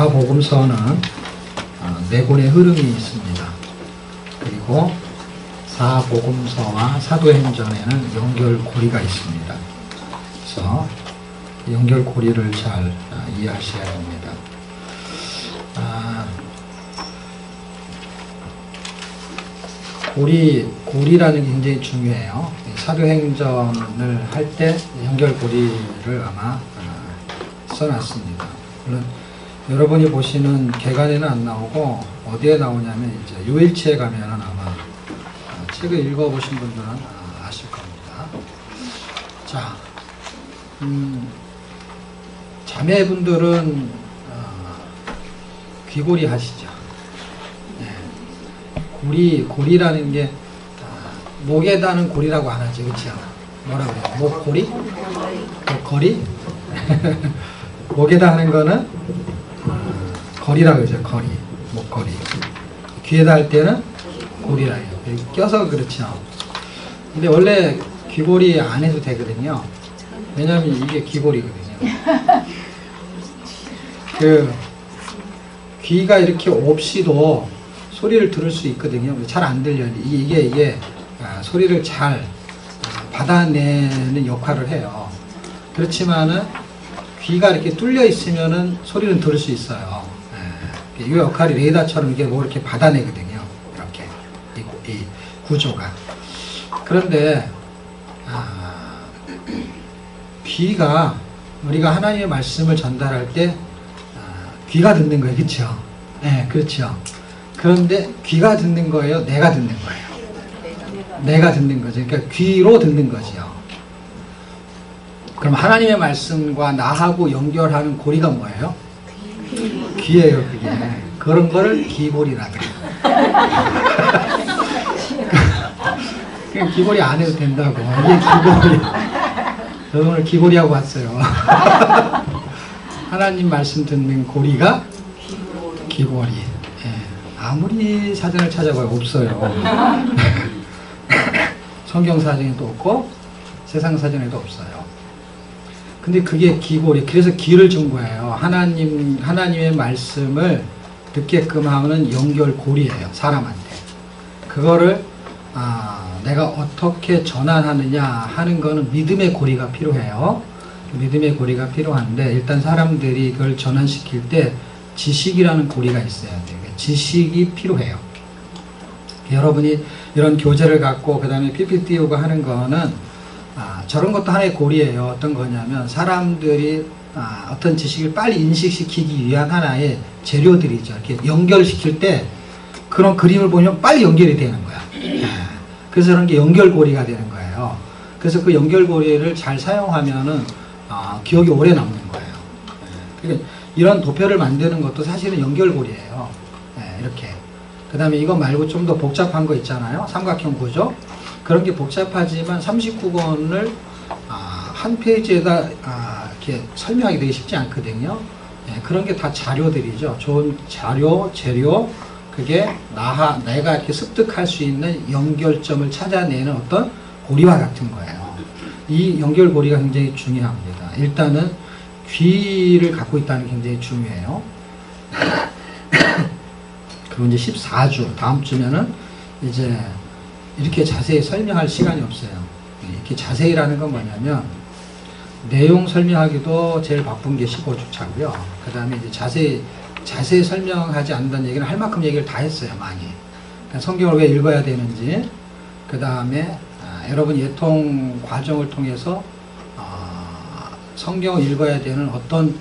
사복음서는 네 권의 흐름이 있습니다. 그리고 사복음서와 사도행전에는 연결고리가 있습니다. 그래서 연결고리를 잘 이해하셔야 됩니다. 고리라는 게 굉장히 중요해요. 사도행전을 할 때 연결고리를 아마 써놨습니다. 물론 여러분이 보시는 개간에는 안 나오고 어디에 나오냐면 이제 요일치에 가면은 아마 책을 읽어보신 분들은 아실 겁니다. 자, 자매분들은 귀고리 하시죠. 네. 고리라는 게 목에 다는 고리라고 안 하죠, 그렇죠? 뭐라 그래요? 목고리? 목거리? 목에다 하는 거는 거리라고 그러죠. 거리, 목거리. 귀에다 할 때는 고리라 해요. 껴서 그렇죠. 근데 원래 귀고리 안 해도 되거든요. 왜냐면 이게 귀고리거든요. 귀가 이렇게 없이도 소리를 들을 수 있거든요. 잘 안 들려요. 이게 소리를 잘 받아내는 역할을 해요. 그렇지만은 귀가 이렇게 뚫려 있으면은 소리는 들을 수 있어요. 이 역할이 레이더처럼 이게 뭐 이렇게 받아내거든요. 이렇게 이 구조가. 그런데 귀가 우리가 하나님의 말씀을 전달할 때 귀가 듣는 거예요, 그렇죠? 네, 그렇죠. 그런데 귀가 듣는 거예요, 내가 듣는 거예요. 내가 듣는 거죠. 그러니까 귀로 듣는 거지요. 그럼 하나님의 말씀과 나하고 연결하는 고리가 뭐예요? 귀예요, 그게. 그런 거를 귀고리라 그래요. 그냥 귀고리 안 해도 된다고. 이게 귀고리. 저 오늘 귀고리하고 왔어요. 하나님 말씀 듣는 고리가 귀고리. 예. 아무리 사전을 찾아봐도 없어요. 성경 사전에도 없고 세상 사전에도 없어요. 근데 그게 귀고리. 그래서 귀를 준 거예요. 하나님의 말씀을 듣게끔 하는 연결고리예요. 사람한테. 그거를 내가 어떻게 전환하느냐 하는 거는 믿음의 고리가 필요해요. 믿음의 고리가 필요한데 일단 사람들이 이걸 전환시킬 때 지식이라는 고리가 있어야 돼요. 지식이 필요해요. 여러분이 이런 교재를 갖고 그 다음에 PPT 띄우고 하는 거는 저런 것도 하나의 고리예요. 어떤 거냐면 사람들이 어떤 지식을 빨리 인식시키기 위한 하나의 재료들이죠. 이렇게 연결시킬 때 그런 그림을 보면 빨리 연결이 되는 거야. 그래서 그런 게 연결고리가 되는 거예요. 그래서 그 연결고리를 잘 사용하면은 기억이 오래 남는 거예요. 그러니까 이런 도표를 만드는 것도 사실은 연결고리예요. 이렇게. 그 다음에 이거 말고 좀 더 복잡한 거 있잖아요. 삼각형 구조. 그런 게 복잡하지만 39권을 한 페이지에다 이렇게 설명하기 되게 쉽지 않거든요. 그런 게 다 자료들이죠. 좋은 자료, 재료, 그게 내가 이렇게 습득할 수 있는 연결점을 찾아내는 어떤 고리와 같은 거예요. 이 연결고리가 굉장히 중요합니다. 일단은 귀를 갖고 있다는 게 굉장히 중요해요. 그리고 이제 14주, 다음 주면은 이제 이렇게 자세히 설명할 시간이 없어요. 이렇게 자세히라는 건 뭐냐면 내용 설명하기도 제일 바쁜 게 15주차고요. 그 다음에 이제 자세히 설명하지 않는다는 얘기는 할 만큼 얘기를 다 했어요, 많이. 그러니까 성경을 왜 읽어야 되는지, 그 다음에 여러분 예통 과정을 통해서 성경을 읽어야 되는 어떤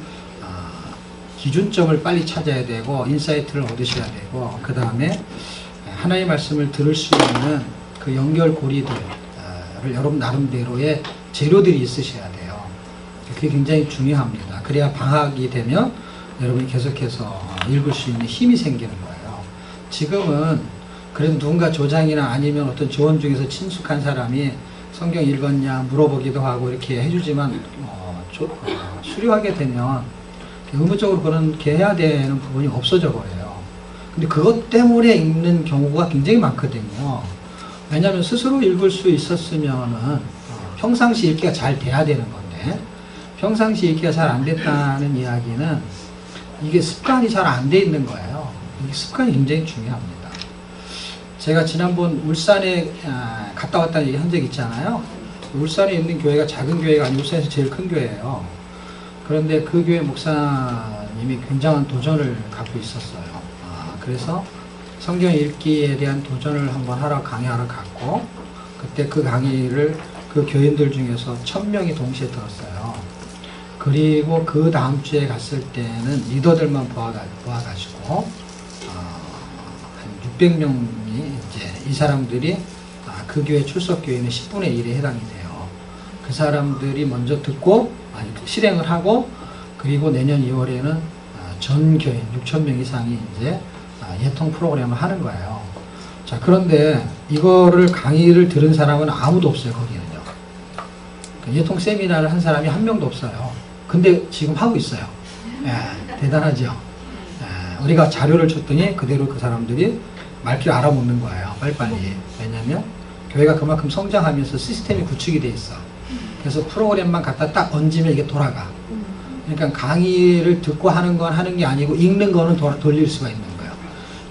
기준점을 빨리 찾아야 되고 인사이트를 얻으셔야 되고 그 다음에 하나님의 말씀을 들을 수 있는 그 연결고리들을 여러분 나름대로의 재료들이 있으셔야 돼요. 그게 굉장히 중요합니다. 그래야 방학이 되면 여러분이 계속해서 읽을 수 있는 힘이 생기는 거예요. 지금은 그래도 누군가 조장이나 아니면 어떤 조언 중에서 친숙한 사람이 성경 읽었냐 물어보기도 하고 이렇게 해주지만 수료하게 되면 의무적으로 그렇게 해야 되는 부분이 없어져 버려요. 근데 그것 때문에 읽는 경우가 굉장히 많거든요. 왜냐하면 스스로 읽을 수 있었으면은 평상시 읽기가 잘 돼야 되는 건데 평상시 읽기가 잘 안 됐다는 이야기는 이게 습관이 잘 안 돼 있는 거예요. 이게 습관이 굉장히 중요합니다. 제가 지난번 울산에 갔다 왔다는 얘기 한 적 있잖아요. 울산에 있는 교회가 작은 교회가 아니고 울산에서 제일 큰 교회예요. 그런데 그 교회 목사님이 굉장한 도전을 갖고 있었어요. 그래서 성경 읽기에 대한 도전을 한번 하러 강의하러 갔고, 그때 그 강의를 그 교인들 중에서 1000명이 동시에 들었어요. 그리고 그 다음 주에 갔을 때는 리더들만 모아가지고 한 600명이 이제 이 사람들이 그 교회 출석 교인의 10분의 1에 해당이 돼요. 그 사람들이 먼저 듣고 실행을 하고, 그리고 내년 2월에는 전 교인 6,000명 이상이 이제 예통 프로그램을 하는 거예요. 자, 그런데 이거를 강의를 들은 사람은 아무도 없어요, 거기는요. 예통 세미나를 한 사람이 한 명도 없어요. 근데 지금 하고 있어요. 예, 대단하죠. 예, 우리가 자료를 줬더니 그대로 그 사람들이 말귀를 알아먹는 거예요, 빨리빨리. 왜냐면 교회가 그만큼 성장하면서 시스템이 구축이 돼 있어. 그래서 프로그램만 갖다 딱 얹으면 이게 돌아가. 그러니까 강의를 듣고 하는 건 하는 게 아니고 읽는 거는 돌릴 수가 있는 거예요.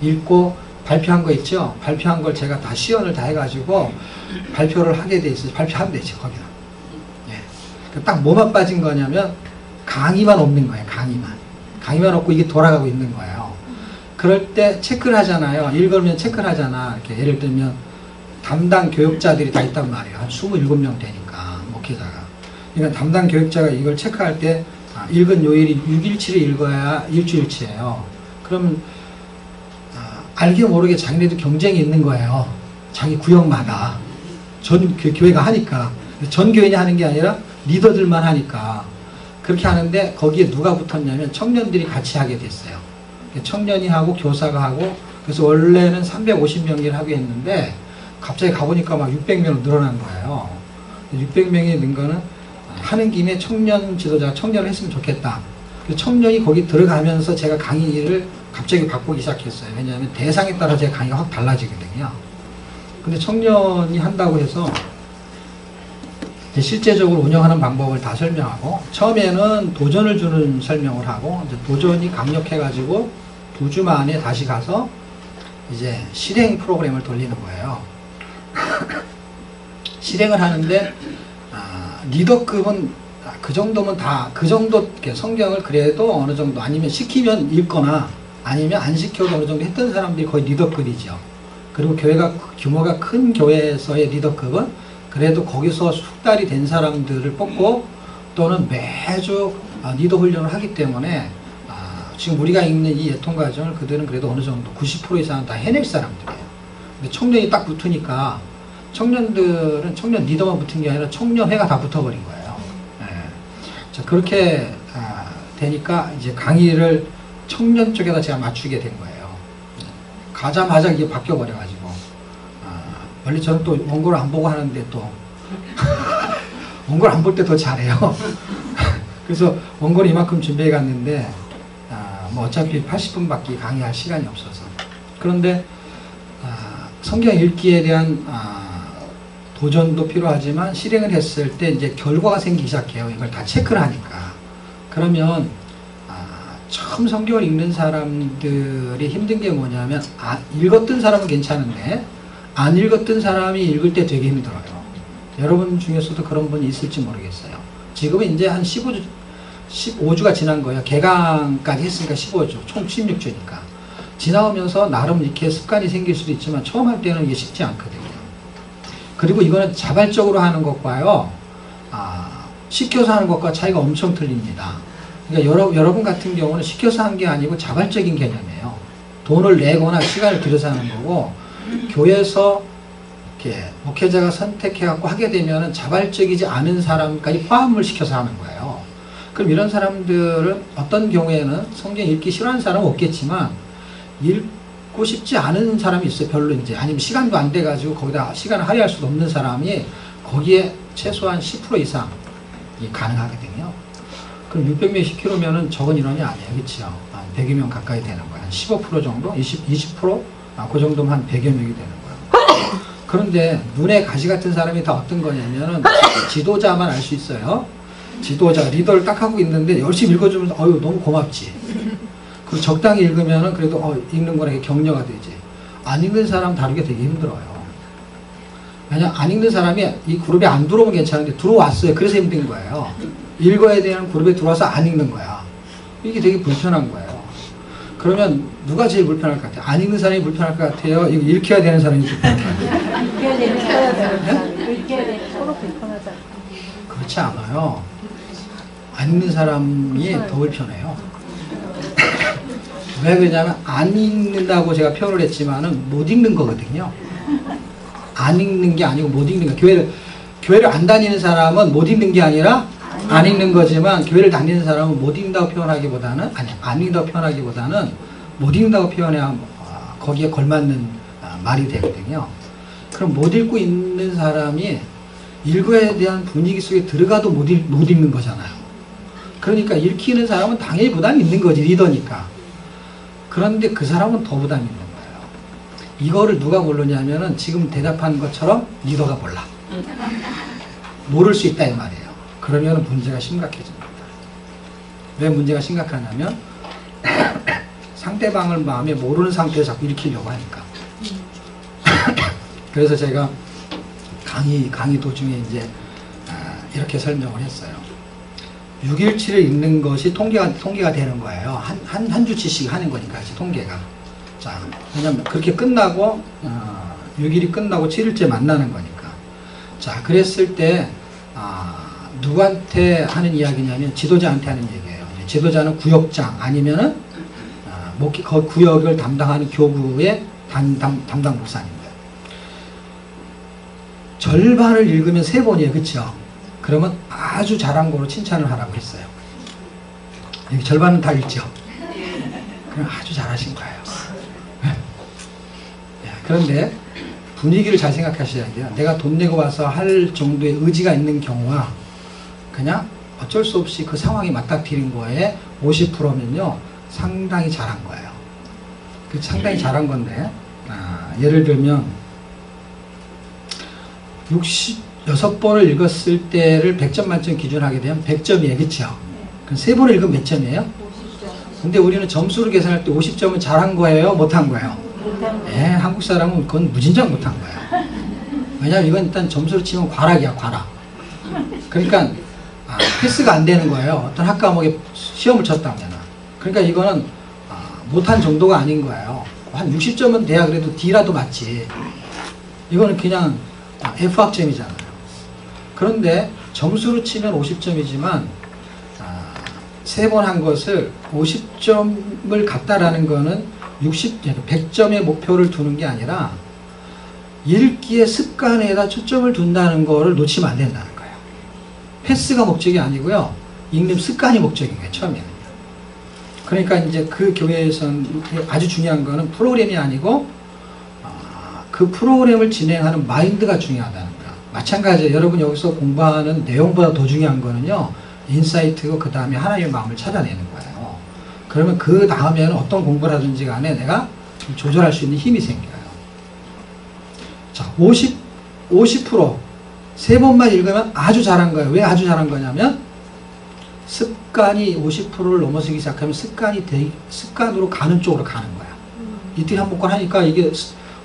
읽고 발표한 거 있죠? 발표한 걸 제가 다 시연을 다 해가지고 발표를 하게 돼 있어요. 발표하면 되죠, 거기는. 예. 딱 뭐만 빠진 거냐면 강의만 없는 거예요, 강의만. 강의만 없고 이게 돌아가고 있는 거예요. 그럴 때 체크를 하잖아요. 읽으면 체크를 하잖아. 이렇게 예를 들면 담당 교육자들이 다 있단 말이에요. 한 27명 되니까, 목회자가. 그러니까 담당 교육자가 이걸 체크할 때 읽은 요일이 6일치를 읽어야 일주일치예요. 그러면 알게 모르게 자기네도 경쟁이 있는 거예요. 자기 구역마다. 전 교회가 하니까. 전 교인이 하는 게 아니라 리더들만 하니까. 그렇게 하는데 거기에 누가 붙었냐면 청년들이 같이 하게 됐어요. 청년이 하고 교사가 하고, 그래서 원래는 350명을 하게 했는데 갑자기 가보니까 막 600명으로 늘어난 거예요. 600명이 는 거는 하는 김에 청년 지도자가 청년을 했으면 좋겠다. 청년이 거기 들어가면서 제가 강의를 갑자기 바꾸기 시작했어요. 왜냐하면 대상에 따라 제 강의가 확 달라지거든요. 근데 청년이 한다고 해서 실제적으로 운영하는 방법을 다 설명하고, 처음에는 도전을 주는 설명을 하고, 이제 도전이 강력해가지고 2주 만에 다시 가서 이제 실행 프로그램을 돌리는 거예요. 실행을 하는데 리더급은 그 정도면 다, 그 정도 성경을 그래도 어느 정도, 아니면 시키면 읽거나 아니면 안 시켜도 어느 정도 했던 사람들이 거의 리더급이죠. 그리고 교회가 규모가 큰 교회에서의 리더급은 그래도 거기서 숙달이 된 사람들을 뽑고, 또는 매주 리더 훈련을 하기 때문에 지금 우리가 읽는 이 예통 과정을 그들은 그래도 어느 정도 90% 이상은 다 해낼 사람들이에요. 근데 청년이 딱 붙으니까, 청년들은 청년 리더만 붙은 게 아니라 청년회가 다 붙어버린 거예요. 네. 자, 그렇게 되니까 이제 강의를 청년 쪽에다 제가 맞추게 된 거예요. 가자마자 이게 바뀌어버려가지고. 원래 저는 또 원고를 안 보고 하는데 또 원고를 안 볼 때 더 잘해요. 그래서 원고를 이만큼 준비해 갔는데 뭐 어차피 80분밖에 강의할 시간이 없어서. 그런데 성경 읽기에 대한 도전도 필요하지만 실행을 했을 때 이제 결과가 생기기 시작해요. 이걸 다 체크를 하니까. 그러면 처음 성경을 읽는 사람들이 힘든 게 뭐냐면, 읽었던 사람은 괜찮은데 안 읽었던 사람이 읽을 때 되게 힘들어요. 여러분 중에서도 그런 분이 있을지 모르겠어요. 지금은 이제 한 15주가 지난 거예요. 개강까지 했으니까 15주, 총 16주니까. 지나오면서 나름 이렇게 습관이 생길 수도 있지만 처음 할 때는 이게 쉽지 않거든요. 그리고 이거는 자발적으로 하는 것과요, 시켜서 하는 것과 차이가 엄청 틀립니다. 그러니까 여러분 같은 경우는 시켜서 한 게 아니고 자발적인 개념이에요. 돈을 내거나 시간을 들여서 하는 거고, 교회에서 이렇게 목회자가 선택해갖고 하게 되면은 자발적이지 않은 사람까지 포함을 시켜서 하는 거예요. 그럼 이런 사람들은 어떤 경우에는 성경 읽기 싫어하는 사람은 없겠지만, 읽고 싶지 않은 사람이 있어요. 별로 이제. 아니면 시간도 안 돼가지고 거기다 시간을 할애할 수도 없는 사람이 거기에 최소한 10% 이상이 가능하거든요. 그럼 600명 10km면은 적은 인원이 아니에요. 그렇죠? 100여 명 가까이 되는 거예요. 한 15% 정도? 20%? 그 정도면 한 100여 명이 되는 거예요. 그런데 눈에 가시 같은 사람이 다 어떤 거냐면은 지도자만 알 수 있어요. 지도자, 리더를 딱 하고 있는데 열심히 읽어주면서 어휴 너무 고맙지. 그리고 적당히 읽으면은 그래도 읽는 거랑 격려가 되지. 안 읽는 사람 다루기 되게 힘들어요. 왜냐면 안 읽는 사람이 이 그룹에 안 들어오면 괜찮은데 들어왔어요. 그래서 힘든 거예요. 읽어야 되는 그룹에 들어와서 안 읽는 거야. 이게 되게 불편한 거예요. 그러면 누가 제일 불편할 것 같아요? 안 읽는 사람이 불편할 것 같아요? 이거 읽혀야 되는 사람이 불편할 것 같아요? 읽혀야 되는 사람이 읽혀야 되는 서로 불편하잖아. 그렇지 않아요. 안 읽는 사람이 더 불편해요. 왜 그러냐면 안 읽는다고 제가 표현을 했지만은 못 읽는 거거든요. 안 읽는 게 아니고 못 읽는 거. 교회를 안 다니는 사람은 못 읽는 게 아니라 안 읽는 거지만, 교회를 다니는 사람은 못 읽는다고 표현하기보다는, 안 읽는다고 표현하기보다는 못 읽는다고 표현해야 거기에 걸맞는 말이 되거든요. 그럼 못 읽고 있는 사람이 읽어야 대한 분위기 속에 들어가도 못 읽는 거잖아요. 그러니까 읽히는 사람은 당연히 부담이 있는 거지, 리더니까. 그런데 그 사람은 더 부담이 있는 거예요. 이거를 누가 모르냐면은 지금 대답한 것처럼 리더가 몰라. 모를 수 있다 이 말이에요. 그러면 문제가 심각해집니다. 왜 문제가 심각하냐면 상대방을 마음에 모르는 상태에서 자꾸 일으키려고 하니까. 그래서 제가 강의 도중에 이제 이렇게 설명을 했어요. 6일치를 읽는 것이 통계가 되는 거예요. 한 주치씩 하는 거니까, 통계가. 자, 왜냐면 그렇게 끝나고, 6일이 끝나고 7일째 만나는 거니까. 자, 그랬을 때, 누구한테 하는 이야기냐면 지도자한테 하는 얘기예요. 지도자는 구역장 아니면은, 그 구역을 담당하는 교구의 담당 목사입니다. 절반을 읽으면 3번이에요. 그쵸? 그러면 아주 잘한 거로 칭찬을 하라고 했어요. 여기 절반은 다 읽죠? 그럼 아주 잘하신 거예요. 그런데 분위기를 잘 생각하셔야 돼요. 내가 돈 내고 와서 할 정도의 의지가 있는 경우와 그냥 어쩔 수 없이 그 상황이 맞닥뜨린 거에 50%면요 상당히 잘한 거예요. 상당히 잘한 건데, 예를 들면 66번을 읽었을 때를 100점 만점 기준 하게 되면 100점이에요. 그쵸? 그럼 3번을 읽으면 몇 점이에요? 50점. 근데 우리는 점수를 계산할 때 50점은 잘한 거예요? 못한 거예요? 한국 사람은 그건 무진장 못한 거예요. 왜냐면 이건 일단 점수로 치면 과락이야, 과락. 그러니까 패스가 안 되는 거예요. 어떤 학과 과목에 시험을 쳤다면. 그러니까 이거는 못한 정도가 아닌 거예요. 한 60점은 돼야 그래도 D라도 맞지. 이거는 그냥 F학점이잖아요. 그런데 점수로 치면 50점이지만 3번 한 것을 50점을 갔다라는 거는 100점의 목표를 두는 게 아니라 읽기의 습관에다 초점을 둔다는 거를 놓치면 안 된다는 거예요. 패스가 목적이 아니고요. 읽는 습관이 목적인 거예요. 처음에는요. 그러니까 이제 그 교회에서는 아주 중요한 거는 프로그램이 아니고 그 프로그램을 진행하는 마인드가 중요하다는 거예요. 마찬가지예요. 여러분 여기서 공부하는 내용보다 더 중요한 거는요. 인사이트고 그 다음에 하나님의 마음을 찾아내는 거예요. 그러면 그 다음에는 어떤 공부를 하든지 간에 내가 좀 조절할 수 있는 힘이 생겨요. 자, 50%. 3번만 읽으면 아주 잘한 거예요. 왜 아주 잘한 거냐면 습관이 50%를 넘어서기 시작하면 습관으로 가는 쪽으로 가는 거야. 이틀 한 번권 하니까 이게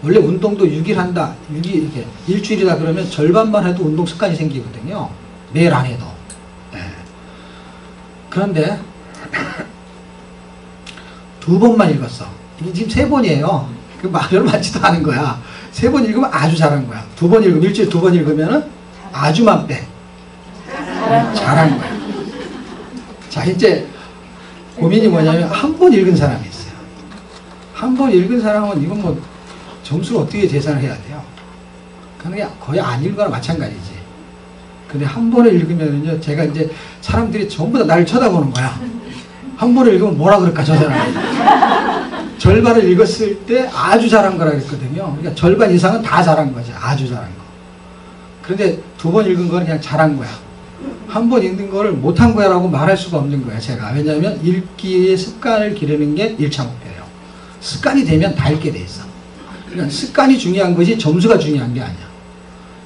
원래 운동도 6일 한다. 6일 이렇게 일주일이다 그러면 절반만 해도 운동 습관이 생기거든요. 매일 안 해도. 네. 그런데 2번만 읽었어. 이게 지금 3번이에요. 그 말을 맞지도 않은 거야. 3번 읽으면 아주 잘한 거야. 2번 읽으면 일주일에 2번 읽으면은 아주만 빼. 잘한 거야. 자, 이제 고민이 뭐냐면 한 번 읽은 사람이 있어요. 한 번 읽은 사람은 이건 뭐 점수를 어떻게 계산을 해야 돼요? 그냥 거의 안 읽거나 마찬가지지. 근데 한 번을 읽으면요, 제가 이제 사람들이 전부 다 나를 쳐다보는 거야. 한 번을 읽으면 뭐라 그럴까, 저 사람이. 절반을 읽었을 때 아주 잘한 거라 그랬거든요. 그러니까 절반 이상은 다 잘한 거지. 아주 잘한 거. 그런데 2번 읽은 거는 그냥 잘한 거야. 한 번 읽는 거를 못한 거야 라고 말할 수가 없는 거야, 제가. 왜냐하면 읽기의 습관을 기르는 게 1차 목표예요. 습관이 되면 다 읽게 돼 있어. 그러니까 습관이 중요한 것이 점수가 중요한 게 아니야.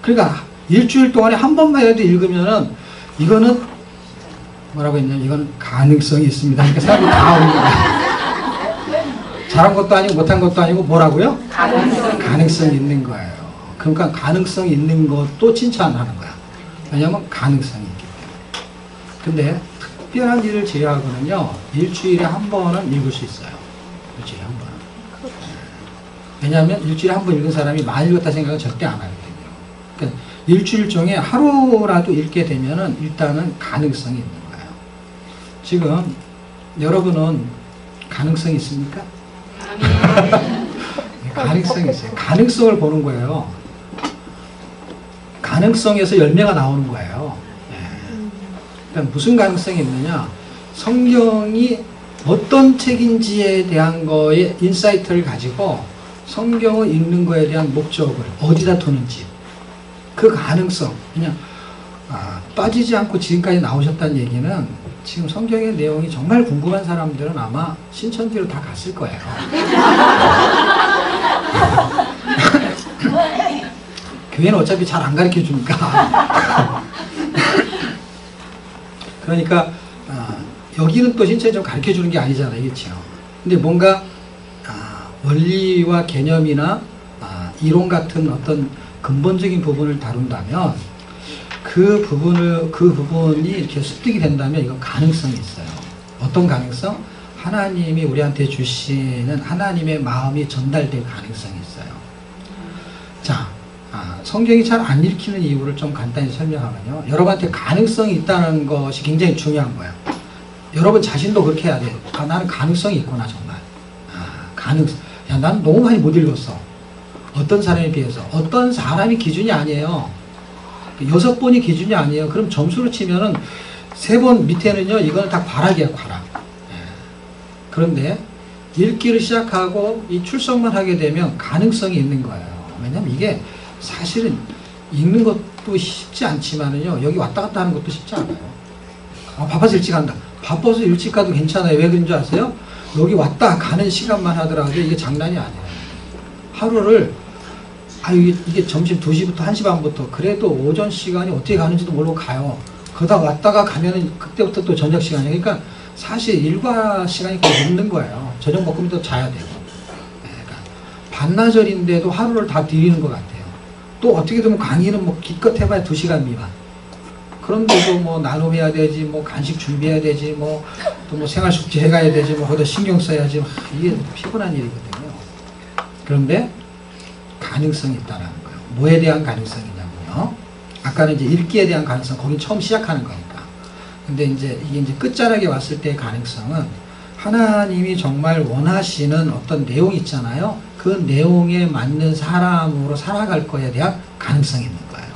그러니까 일주일 동안에 한 번만 해도 읽으면은 이거는 뭐라고 했냐면 이거는 가능성이 있습니다. 그러니까 사람이 다 오는 거야. 잘한 것도 아니고 못한 것도 아니고 뭐라고요? 가능성. 가능성이 있는 거예요. 그러니까 가능성이 있는 것도 칭찬하는 거야. 왜냐하면 가능성이 있기 때문에. 근데 특별한 일을 제외하고는요, 일주일에 한 번은 읽을 수 있어요. 일주일에 한 번은. 왜냐하면 일주일에 한 번 읽은 사람이 많이 읽었다 생각은 절대 안 하거든요. 그러니까 일주일 중에 하루라도 읽게 되면은 일단은 가능성이 있는 거예요. 지금 여러분은 가능성이 있습니까? 가능성이 있어요. 가능성을 보는 거예요. 가능성에서 열매가 나오는 거예요. 그러니까 무슨 가능성이 있느냐? 성경이 어떤 책인지에 대한 거에 인사이트를 가지고 성경을 읽는 거에 대한 목적을 어디다 두는지 그 가능성, 그냥 빠지지 않고 지금까지 나오셨다는 얘기는 지금 성경의 내용이 정말 궁금한 사람들은 아마 신천지로 다 갔을 거예요. 교회는 어차피 잘 안 가르쳐 주니까. 그러니까 여기는 또 신천지 좀 가르쳐 주는 게 아니잖아요, 그렇죠? 근데 뭔가 원리와 개념이나 이론 같은 어떤 근본적인 부분을 다룬다면 그 부분이 이렇게 습득이 된다면 이건 가능성이 있어요. 어떤 가능성? 하나님이 우리한테 주시는 하나님의 마음이 전달될 가능성이 있어요. 자, 성경이 잘 안 읽히는 이유를 좀 간단히 설명하면요. 여러분한테 가능성이 있다는 것이 굉장히 중요한 거예요. 여러분 자신도 그렇게 해야 돼요. 나는 가능성이 있구나, 정말. 가능성. 야, 나는 너무 많이 못 읽었어. 어떤 사람에 비해서. 어떤 사람이 기준이 아니에요. 6번이 기준이 아니에요. 그럼 점수로 치면은 3번 밑에는요, 이거는 다 과락이에요, 과락. 그런데 읽기를 시작하고 이 출석만 하게 되면 가능성이 있는 거예요. 왜냐면 이게 사실은 읽는 것도 쉽지 않지만은요, 여기 왔다 갔다 하는 것도 쉽지 않아요. 바빠서 일찍 간다. 바빠서 일찍 가도 괜찮아요. 왜 그런 줄 아세요? 여기 왔다 가는 시간만 하더라도 이게 장난이 아니에요. 하루를 이게 점심 2시부터 1시 반부터 그래도 오전 시간이 어떻게 가는지도 모르고 가요. 그러다 왔다가 가면은 그때부터 또 저녁 시간이에요. 그러니까 사실 일과 시간이 거의 없는 거예요. 저녁 먹고 또 자야 되고. 그러니까 반나절인데도 하루를 다 드리는 것 같아요. 또 어떻게 되면 강의는 뭐 기껏 해봐야 2시간 미만. 그런데도 뭐 나눔해야 되지, 뭐 간식 준비해야 되지, 뭐 또 뭐 생활숙제 해가야 되지, 뭐 거기다 신경 써야지. 이게 피곤한 일이거든요. 그런데 가능성이 있다는 거예요. 뭐에 대한 가능성이냐면요. 아까는 이제 읽기에 대한 가능성, 거긴 처음 시작하는 거니까. 근데 이제 이게 이제 끝자락에 왔을 때의 가능성은 하나님이 정말 원하시는 어떤 내용이 있잖아요. 그 내용에 맞는 사람으로 살아갈 거에 대한 가능성이 있는 거예요.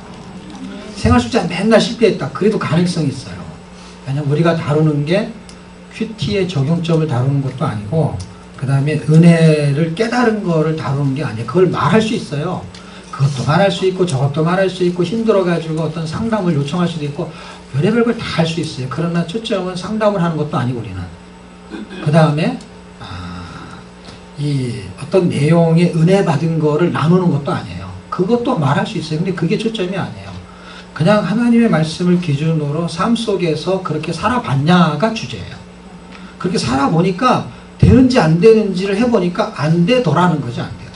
생활숙제 맨날 실패했다. 그래도 가능성이 있어요. 왜냐면 우리가 다루는 게 큐티의 적용점을 다루는 것도 아니고 그 다음에 은혜를 깨달은 거를 다루는 게 아니에요. 그걸 말할 수 있어요. 그것도 말할 수 있고 저것도 말할 수 있고 힘들어가지고 어떤 상담을 요청할 수도 있고 별의별 걸 다 할 수 있어요. 그러나 초점은 상담을 하는 것도 아니고 우리는. 그 다음에 이 어떤 내용의 은혜 받은 거를 나누는 것도 아니에요. 그것도 말할 수 있어요. 근데 그게 초점이 아니에요. 그냥 하나님의 말씀을 기준으로 삶 속에서 그렇게 살아봤냐가 주제예요. 그렇게 살아보니까 되는지 안 되는지를 해보니까 안 되더라는 거죠. 안 되더라.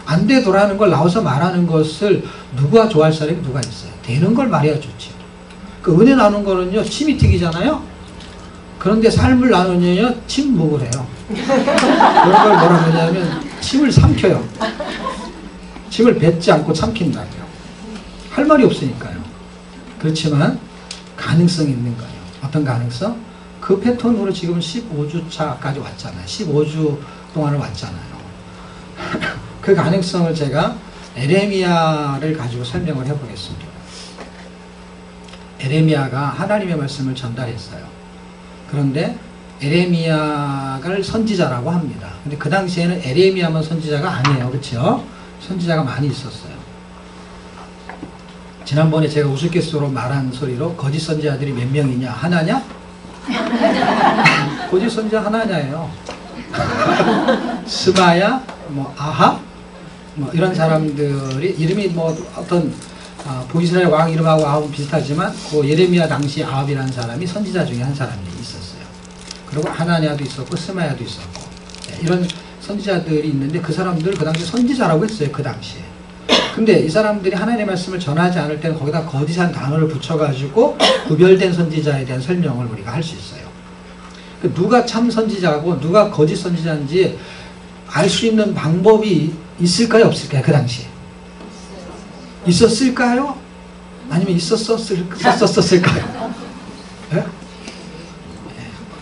안 되더라는 걸 나와서 말하는 것을 누가 좋아할 사람이 누가 있어요. 되는 걸 말해야 좋지. 그 은혜 나누는 거는요, 침이 튀기잖아요. 그런데 삶을 나누면요, 침묵을 해요. 그런 걸 뭐라 그러냐면 침을 삼켜요. 침을 뱉지 않고 삼킨다고요. 할 말이 없으니까요. 그렇지만 가능성이 있는 거예요. 어떤 가능성? 그 패턴으로 지금 15주차까지 왔잖아요. 15주 동안을 왔잖아요. 그 가능성을 제가 에레미야를 가지고 설명을 해보겠습니다. 에레미야가 하나님의 말씀을 전달했어요. 그런데 에레미야를 선지자라고 합니다. 근데 그 당시에는 에레미야만 선지자가 아니에요. 그렇죠? 선지자가 많이 있었어요. 지난번에 제가 우스갯소리로 말한 소리로 거짓 선지자들이 몇 명이냐? 하나냐? 거짓 선지자 하나냐예요. 스마야, 뭐 아합, 뭐 이런 사람들이 이름이 뭐 어떤 보이스라엘 왕 이름하고 아합은 비슷하지만 그 예레미야 당시 아합이라는 사람이 선지자 중에 한 사람이 있었어요. 그리고 하나냐도 있었고 스마야도 있었고 이런 선지자들이 있는데 그 사람들 그 당시에 선지자라고 했어요. 그 당시에. 근데 이 사람들이 하나님의 말씀을 전하지 않을 때는 거기다 거짓한 단어를 붙여가지고 구별된 선지자에 대한 설명을 우리가 할 수 있어요. 누가 참 선지자고 누가 거짓 선지자인지 알 수 있는 방법이 있을까요? 없을까요? 그 당시에. 있었을까요? 아니면 있었을까요? 네?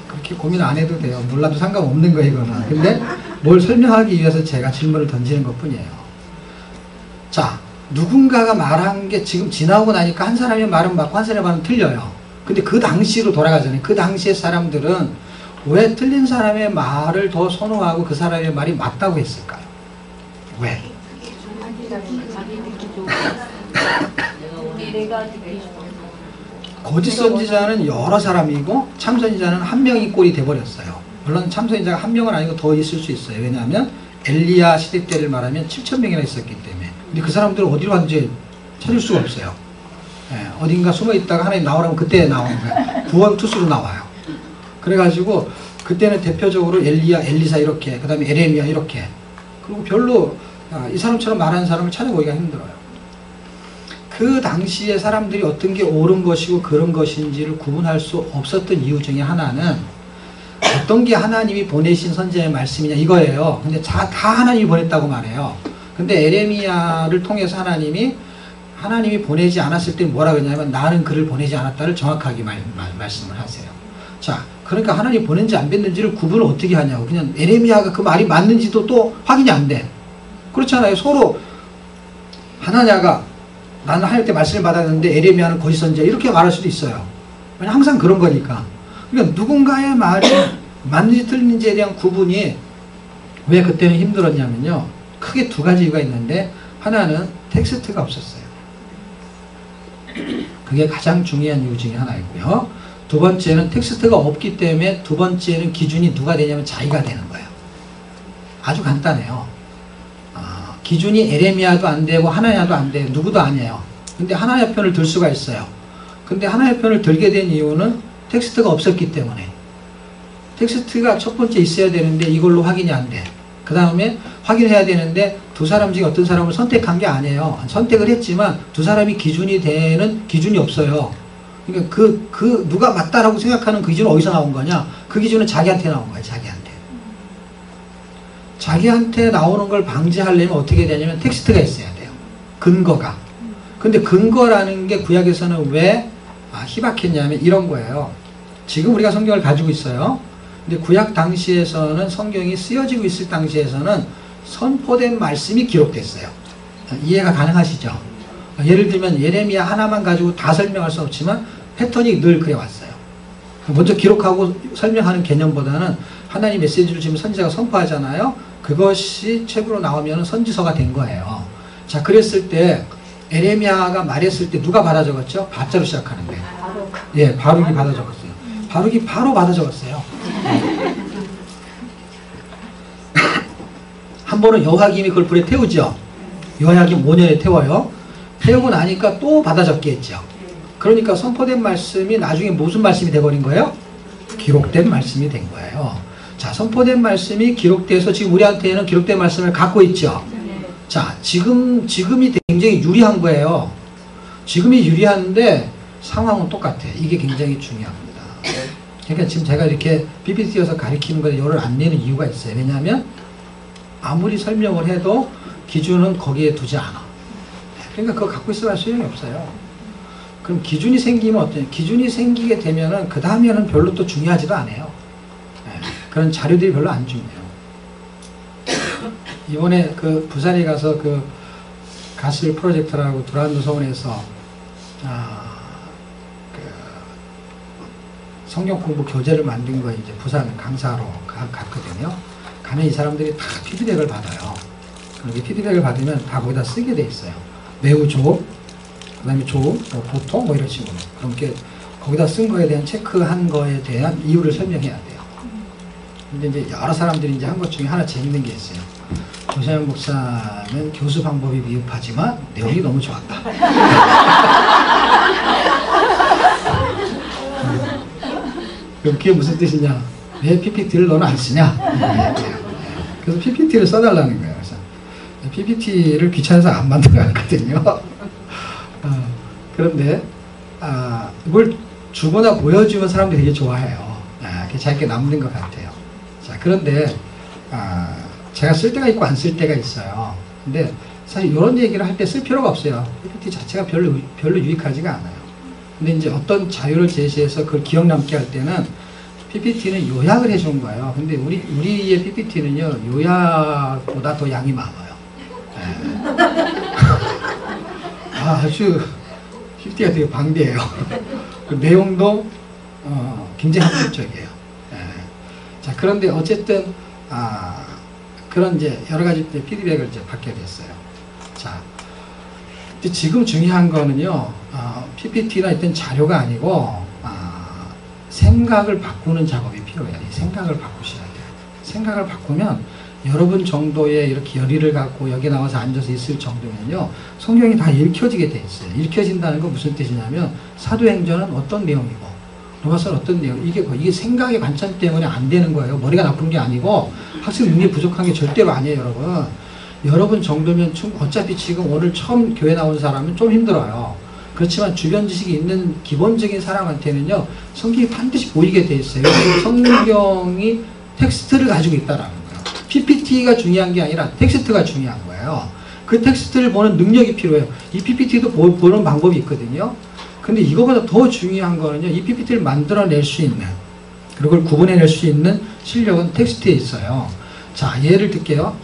그렇게 고민 안 해도 돼요. 몰라도 상관없는 거예요, 이거는. 근데 뭘 설명하기 위해서 제가 질문을 던지는 것 뿐이에요. 자, 누군가가 말한 게 지금 지나고 나니까 한 사람의 말은 맞고 한 사람의 말은 틀려요. 근데 그 당시로 돌아가잖아요. 그 당시의 사람들은 왜 틀린 사람의 말을 더 선호하고 그 사람의 말이 맞다고 했을까요? 왜? 거짓 선지자는 여러 사람이고 참 선지자는 한 명이 꼴이 돼버렸어요. 물론 참 선지자가 한 명은 아니고 더 있을 수 있어요. 왜냐하면 엘리야 시대 때를 말하면 7,000명이나 있었기 때문에. 근데 그 사람들은 어디로 갔는지 찾을 수가 없어요. 예, 어딘가 숨어 있다가 하나님 나오라면 그때 나오는 거예요. 구원투수로 나와요. 그래가지고 그때는 대표적으로 엘리야, 엘리사 이렇게, 그 다음에 에레미야 이렇게. 그리고 별로 이 사람처럼 말하는 사람을 찾아보기가 힘들어요. 그 당시에 사람들이 어떤 게 옳은 것이고 그런 것인지를 구분할 수 없었던 이유 중에 하나는 어떤 게 하나님이 보내신 선지자의 말씀이냐 이거예요. 근데 다 하나님이 보냈다고 말해요. 근데 에레미야를 통해서 하나님이 보내지 않았을 때 뭐라 그러냐면 나는 그를 보내지 않았다를 정확하게 말씀을 하세요. 자, 그러니까 하나님이 보낸지 안 보냈는지를 구분을 어떻게 하냐고. 그냥 에레미야가 그 말이 맞는지도 또 확인이 안 돼. 그렇잖아요. 서로 하나냐가 나는 하나님 때 말씀을 받았는데 에레미야는 거짓 선지자 이렇게 말할 수도 있어요. 왜냐면 항상 그런 거니까. 그러니까 누군가의 말이 맞는지 틀린지에 대한 구분이 왜 그때는 힘들었냐면요. 크게 두 가지 이유가 있는데 하나는 텍스트가 없었어요. 그게 가장 중요한 이유 중에 하나이고요. 두 번째는 텍스트가 없기 때문에 두 번째는 기준이 누가 되냐면 자기가 되는 거예요. 아주 간단해요. 기준이 에레미야도 안 되고 하나야도 안 돼요. 누구도 아니에요. 근데 하나야 편을 들 수가 있어요. 근데 하나야 편을 들게 된 이유는 텍스트가 없었기 때문에. 텍스트가 첫 번째 있어야 되는데 이걸로 확인이 안 돼. 그 다음에 확인해야 되는데 두 사람 중에 어떤 사람을 선택한 게 아니에요. 선택을 했지만 두 사람이 기준이 되는 기준이 없어요. 그러니까 누가 맞다라고 생각하는 그 기준은 어디서 나온 거냐? 그 기준은 자기한테 나온 거예요. 자기한테 나오는 걸 방지하려면 어떻게 되냐면 텍스트가 있어야 돼요. 근거가. 근데 근거라는 게 구약에서는 왜 희박했냐면 이런 거예요. 지금 우리가 성경을 가지고 있어요. 근데 구약 당시에서는 성경이 쓰여지고 있을 당시에서는 선포된 말씀이 기록됐어요. 이해가 가능하시죠? 예를 들면 예레미야 하나만 가지고 다 설명할 수 없지만 패턴이 늘 그래왔어요. 먼저 기록하고 설명하는 개념보다는 하나님 메시지를 지금 선지자가 선포하잖아요. 그것이 책으로 나오면 선지서가 된 거예요. 자, 그랬을 때 에레미야가 말했을 때 누가 받아 적었죠? 바자로 시작하는데. 예, 바룩이 받아 적었어요. 바룩이 바로 받아 적었어요. 한 번은 여호야김이 그걸 불에 태우죠. 여호야김 5년에 태워요. 태우고 나니까 또 받아 적겠죠. 그러니까 선포된 말씀이 나중에 무슨 말씀이 돼버린 거예요? 기록된 말씀이 된 거예요. 자, 선포된 말씀이 기록돼서 지금 우리한테는 기록된 말씀을 갖고 있죠. 자, 지금이 굉장히 유리한 거예요. 지금이 유리한데 상황은 똑같아. 이게 굉장히 중요합니다. 그러니까 지금 제가 이렇게 PPT 띄워서 가리키는 거에 열을 안 내는 이유가 있어요. 왜냐하면 아무리 설명을 해도 기준은 거기에 두지 않아. 그러니까 그거 갖고 있어야 소용이 없어요. 그럼 기준이 생기면 어떠냐? 기준이 생기게 되면은 그 다음에는 별로 또 중요하지도 않아요. 그런 자료들이 별로 안 중요해요. 이번에 그 부산에 가서 그 가슬 프로젝트라고 두란노 서원에서 그 성경 공부 교재를 만든 거 이제 부산 강사로 갔거든요. 가면 이 사람들이 다 피드백을 받아요. 그렇게 피드백을 받으면 다 거기다 쓰게 돼 있어요. 매우 좋음, 그 다음에 좋음, 보통 뭐 이런 식으로. 그렇게 거기다 쓴 거에 대한 체크한 거에 대한 이유를 설명해야 돼요. 근데 이제 여러 사람들이 이제 한 것 중에 하나 재밌는 게 있어요. 조상현 목사는 교수 방법이 미흡하지만 내용이 너무 좋았다. 그럼 그게 무슨 뜻이냐? 왜 PPT를 너는 안 쓰냐? 그래서 PPT를 써달라는 거예요. 그래서 PPT를 귀찮아서 안 만들어놨거든요. 그런데 뭘 주거나 보여주면 사람들이 되게 좋아해요. 그게 자기게 남는 것 같아요. 자, 그런데 제가 쓸 때가 있고 안 쓸 때가 있어요. 근데 사실 이런 얘기를 할 때 쓸 필요가 없어요. PPT 자체가 별로 유익하지가 않아요. 근데 이제 어떤 자료를 제시해서 그걸 기억 남게 할 때는 PPT는 요약을 해주는 거예요. 근데 우리의 PPT는요, 요약보다 더 양이 많아요. 아주 PPT가 되게 방대해요. 그 내용도 굉장히 학습적이에요. 자, 그런데 어쨌든 그런 이제 여러 가지 피드백을 이제 받게 됐어요. 자, 근데 지금 중요한 거는요, PPT나 어떤 자료가 아니고 생각을 바꾸는 작업이 필요해요. 이 생각을 바꾸셔야 돼요. 생각을 바꾸면 여러분 정도의 이렇게 열의를 갖고 여기 나와서 앉아서 있을 정도면요, 성경이 다 읽혀지게 돼 있어요. 읽혀진다는 건 무슨 뜻이냐면 사도행전은 어떤 내용이고 로마서는 어떤 내용, 이게 생각의 관점 때문에 안 되는 거예요. 머리가 나쁜 게 아니고 학습 능력이 부족한 게 절대로 아니에요, 여러분. 여러분 정도면 어차피 지금 오늘 처음 교회 나온 사람은 좀 힘들어요. 그렇지만 주변 지식이 있는 기본적인 사람한테는요, 성경이 반드시 보이게 돼 있어요. 성경이 텍스트를 가지고 있다라는 거예요. PPT가 중요한 게 아니라 텍스트가 중요한 거예요. 그 텍스트를 보는 능력이 필요해요. 이 PPT도 보는 방법이 있거든요. 근데 이거보다 더 중요한 거는요, 이 PPT를 만들어낼 수 있는, 그리고 그걸 구분해낼 수 있는 실력은 텍스트에 있어요. 자, 예를 들게요.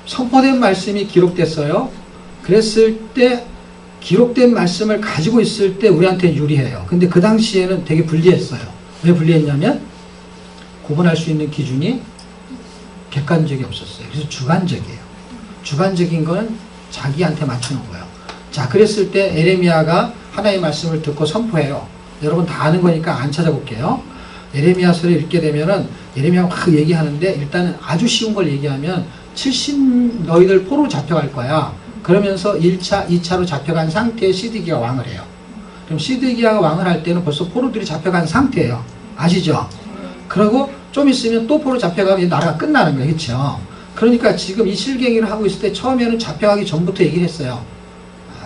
선포된 말씀이 기록됐어요. 그랬을 때 기록된 말씀을 가지고 있을 때 우리한테 유리해요. 근데 그 당시에는 되게 불리했어요. 왜 불리했냐면 구분할 수 있는 기준이 객관적이 없었어요. 그래서 주관적이에요. 주관적인 거는 자기한테 맞추는 거예요. 자, 그랬을 때 에레미야가 하나의 말씀을 듣고 선포해요. 여러분 다 아는 거니까 안 찾아볼게요. 에레미야서를 읽게 되면은 에레미야가 막 얘기하는데, 일단은 아주 쉬운 걸 얘기하면 70 너희들 포로 잡혀갈 거야. 그러면서 1차, 2차로 잡혀간 상태에 시드기가 왕을 해요. 그럼 시드기가 왕을 할 때는 벌써 포로들이 잡혀간 상태예요. 아시죠? 그리고 좀 있으면 또 포로 잡혀가면 나라가 끝나는 거예요. 그렇죠? 그러니까 지금 이 실갱이를 하고 있을 때 처음에는 잡혀가기 전부터 얘기를 했어요.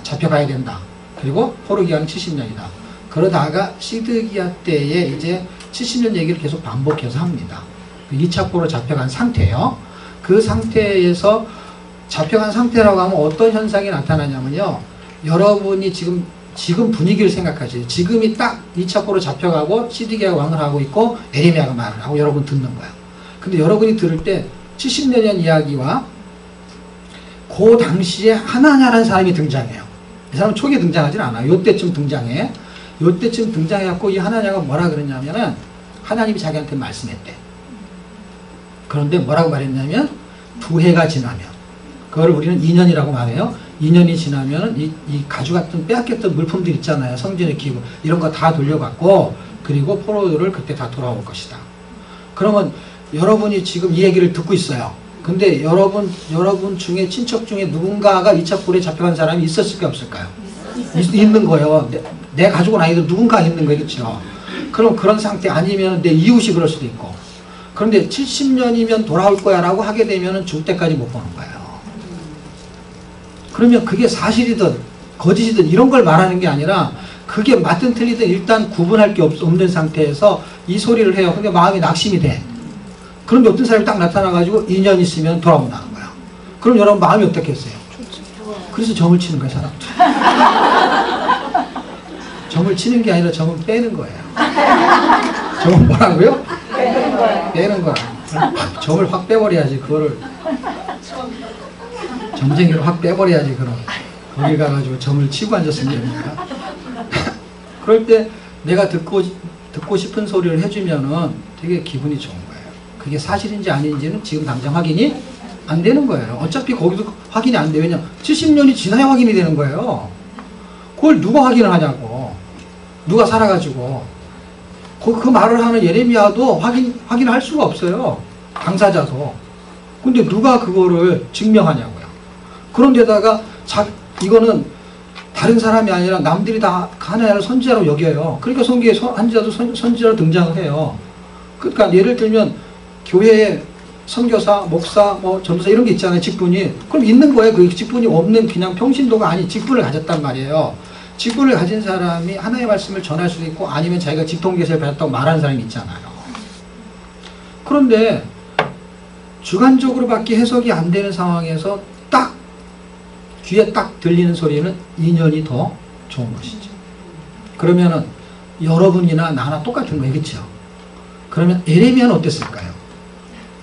잡혀가야 된다. 그리고 포로 기간은 70년이다. 그러다가 시드기야 때에 이제 70년 얘기를 계속 반복해서 합니다. 2차 포로 잡혀간 상태예요. 그 상태에서 잡혀간 상태라고 하면 어떤 현상이 나타나냐면요, 여러분이 지금 분위기를 생각하세요. 지금이 딱 2차 포로 잡혀가고 시드기야가 왕을 하고 있고 에레미야가 말을 하고 여러분 듣는 거야. 근데 여러분이 들을 때 70년 전 이야기와 그 당시에 하나냐라는 사람이 등장해요. 이 사람은 초기에 등장하진 않아요. 요때쯤 등장해. 요때쯤 등장해갖고 이 하나냐가 뭐라 그랬냐면은 하나님이 자기한테 말씀했대. 그런데 뭐라고 말했냐면 2해가 지나면, 그걸 우리는 2년이라고 말해요. 2년이 지나면 이 가죽 같은 빼앗겼던 물품들 있잖아요. 성전의 기구 이런 거 다 돌려받고, 그리고 포로들을 그때 다 돌아올 것이다. 그러면 여러분이 지금 이 얘기를 듣고 있어요. 근데 여러분 중에 친척 중에 누군가가 2차 포로에 잡혀간 사람이 있었을까요, 없을까요? 있는 거예요. 내 가족은 아니도 누군가 있는 거예요. 그렇죠? 그럼 그런 상태 아니면 내 이웃이 그럴 수도 있고. 그런데 70년이면 돌아올 거야 라고 하게 되면 죽을 때까지 못 보는 거예요. 그러면 그게 사실이든 거짓이든 이런 걸 말하는 게 아니라, 그게 맞든 틀리든 일단 구분할 게 없는 상태에서 이 소리를 해요. 근데 마음이 낙심이 돼. 그런데 어떤 사람이 딱 나타나가지고 2년 있으면 돌아온다는 거야. 그럼 여러분 마음이 어떻겠어요? 그래서 점을 치는 거야, 사람들. 점을 치는 게 아니라 점은 빼는 거예요. 점은 뭐라고요? 빼는 거예요. 빼는 거야. 점을 확 빼버려야지, 그거를. 점쟁이로 확 빼버려야지, 그럼. 거기 가가지고 점을 치고 앉았으면 됩니까? 그럴 때 내가 듣고 싶은 소리를 해주면은 되게 기분이 좋은 거예요. 그게 사실인지 아닌지는 지금 당장 확인이 안 되는 거예요. 어차피 거기도 확인이 안 돼요. 왜냐면 70년이 지나야 확인이 되는 거예요. 그걸 누가 확인을 하냐고. 누가 살아가지고. 그 말을 하는 예레미야도 확인할 수가 없어요. 당사자도. 근데 누가 그거를 증명하냐고요. 그런데다가 이거는 다른 사람이 아니라 남들이 다 하나님을 선지자로 여겨요. 그러니까 성경에 선지자도 선지자로 등장을 해요. 그러니까 예를 들면 교회에 선교사, 목사, 뭐 전도사 이런 게 있잖아요. 직분이. 그럼 있는 거예요. 그 직분이 없는 그냥 평신도가 아닌 직분을 가졌단 말이에요. 직분을 가진 사람이 하나님의 말씀을 전할 수도 있고 아니면 자기가 직통계시를 받았다고 말하는 사람이 있잖아요. 그런데 주관적으로밖에 해석이 안 되는 상황에서 딱 귀에 딱 들리는 소리는 2년이 더 좋은 것이죠. 그러면은 여러분이나 나나 똑같은 거예요. 그렇죠? 그러면 에레미야는 어땠을까요?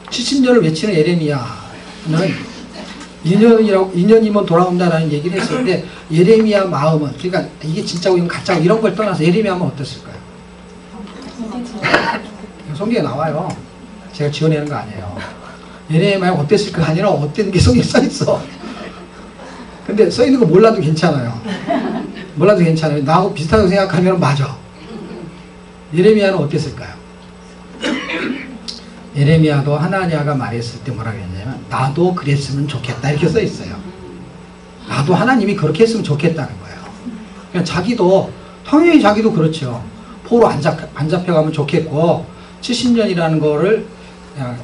70년을 외치는 에레미야는 2년이면 돌아온다라는 얘기를 했을 때 예레미야 마음은, 그러니까 이게 진짜고 이건 가짜고 이런 걸 떠나서 예레미야 마음은 어땠을까요? 성경에 나와요. 제가 지어내는 거 아니에요. 예레미야 마음은 어땠을까 아니라 어떤 게 성경에 써있어. 근데 써있는 거 몰라도 괜찮아요. 몰라도 괜찮아요. 나하고 비슷하다고 생각하면 맞아. 예레미야는 어땠을까요? 예레미야도 하나냐가 말했을 때 뭐라 그랬냐면 나도 그랬으면 좋겠다 이렇게 써 있어요. 나도 하나님이 그렇게 했으면 좋겠다는 거예요. 그냥 자기도 당연히 자기도 그렇죠. 포로 안 잡혀가면 좋겠고 70년이라는 거를 그냥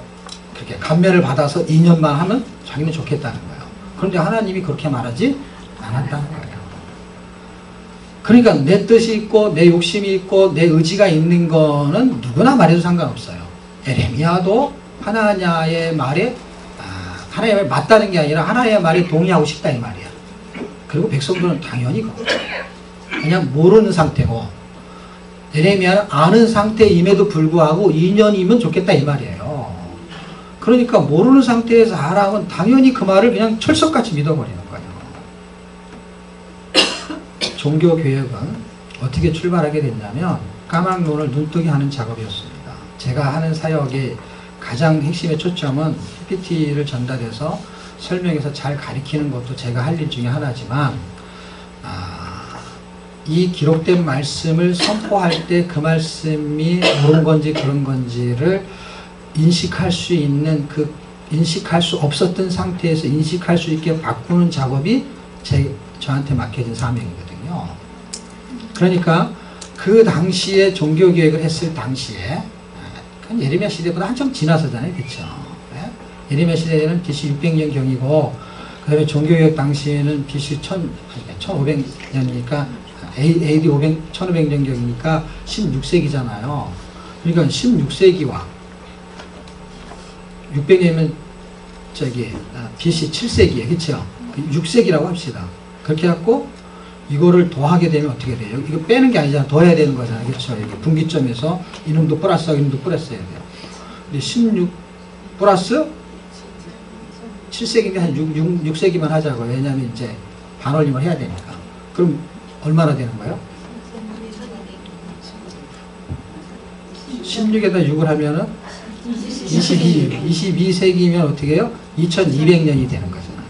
그렇게 감면을 받아서 2년만 하면 자기는 좋겠다는 거예요. 그런데 하나님이 그렇게 말하지 않았다는 거예요. 그러니까 내 뜻이 있고 내 욕심이 있고 내 의지가 있는 거는 누구나 말해도 상관없어요. 에레미야도 하나냐의 말에 하나님의 말에 맞다는 게 아니라 하나님의 말에 동의하고 싶다 이 말이야. 그리고 백성들은 당연히 그냥 모르는 상태고 에레미야는 아는 상태임에도 불구하고 2년이면 좋겠다 이 말이에요. 그러니까 모르는 상태에서 하라면 당연히 그 말을 그냥 철석같이 믿어버리는 거예요. 종교개혁은 어떻게 출발하게 됐냐면 까막눈을 눈뜨게 하는 작업이었습니다. 제가 하는 사역의 가장 핵심의 초점은 PPT를 전달해서 설명해서 잘 가리키는 것도 제가 할 일 중에 하나지만 이 기록된 말씀을 선포할 때 그 말씀이 옳은 건지 그런 건지를 인식할 수 있는 인식할 수 없었던 상태에서 인식할 수 있게 바꾸는 작업이 저한테 맡겨진 사명이거든요. 그러니까 그 당시에 종교개혁을 했을 당시에 예레미야 시대보다 한참 지나서잖아요. 그렇죠? 예레미야 시대에는 BC 600년경이고 그 다음에 종교개혁 당시에는 BC 1500년이니까 AD 1500년경이니까 16세기잖아요. 그러니까 16세기와 600년이면 BC 7세기에 그렇죠? 6세기라고 합시다. 그렇게 해갖고 이거를 더하게 되면 어떻게 돼요? 이거 빼는 게 아니잖아. 더해야 되는 거잖아요. 그렇죠? 이렇게 분기점에서 이놈도 플러스하고 이놈도 플러스 해야 돼요. 근데 16 플러스 7세기인데 한 6세기만 하자고요. 왜냐하면 이제 반올림을 해야 되니까. 그럼 얼마나 되는 거예요? 16에다 6을 하면은 22세기면 어떻게 해요? 2200년이 되는 거잖아요.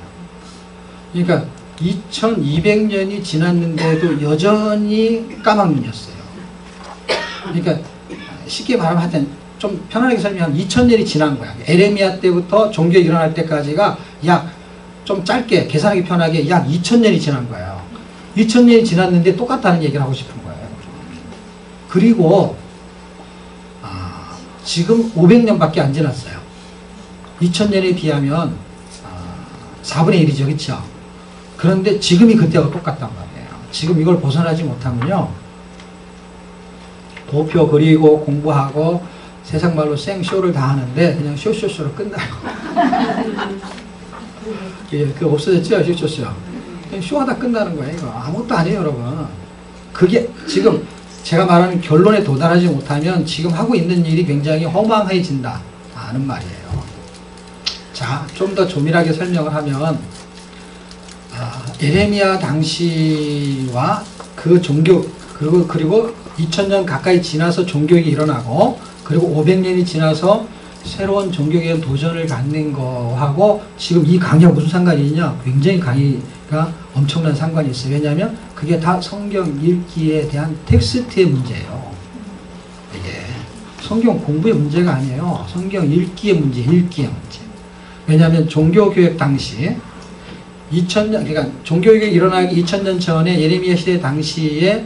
그러니까 2200년이 지났는데도 여전히 까막눈이었어요. 그러니까 쉽게 말하면 하여튼 좀 편안하게 설명하면 2000년이 지난 거야. 에레미야 때부터 종교가 일어날 때까지가 약 좀 짧게 계산하기 편하게 약 2000년이 지난 거예요. 2000년이 지났는데 똑같다는 얘기를 하고 싶은 거예요. 그리고 지금 500년밖에 안 지났어요. 2000년에 비하면 4분의 1이죠. 그렇죠? 그런데 지금이 그때하고 똑같단 말이에요. 지금 이걸 벗어나지 못하면요. 도표 그리고 공부하고 세상 말로 생쇼를 다 하는데 그냥 쇼쇼쇼로 끝나요. 예, 그 없어졌죠? 쇼쇼쇼. 그냥 쇼하다 끝나는 거예요. 이거 아무것도 아니에요, 여러분. 그게 지금 제가 말하는 결론에 도달하지 못하면 지금 하고 있는 일이 굉장히 허망해진다 하는 말이에요. 자, 좀 더 조밀하게 설명을 하면 예레미야 당시와 그 종교 그리고 2000년 가까이 지나서 종교개혁이 일어나고 그리고 500년이 지나서 새로운 종교개혁 도전을 갖는 거하고 지금 이 강의가 무슨 상관이 있냐? 굉장히 강의가 엄청난 상관이 있어요. 왜냐하면 그게 다 성경 읽기에 대한 텍스트의 문제예요. 이게 성경 공부의 문제가 아니에요. 성경 읽기의 문제, 읽기의 문제. 왜냐하면 종교개혁 당시 2000년, 그러니까 종교개혁이 일어나기 2000년 전에 예레미야 시대 당시에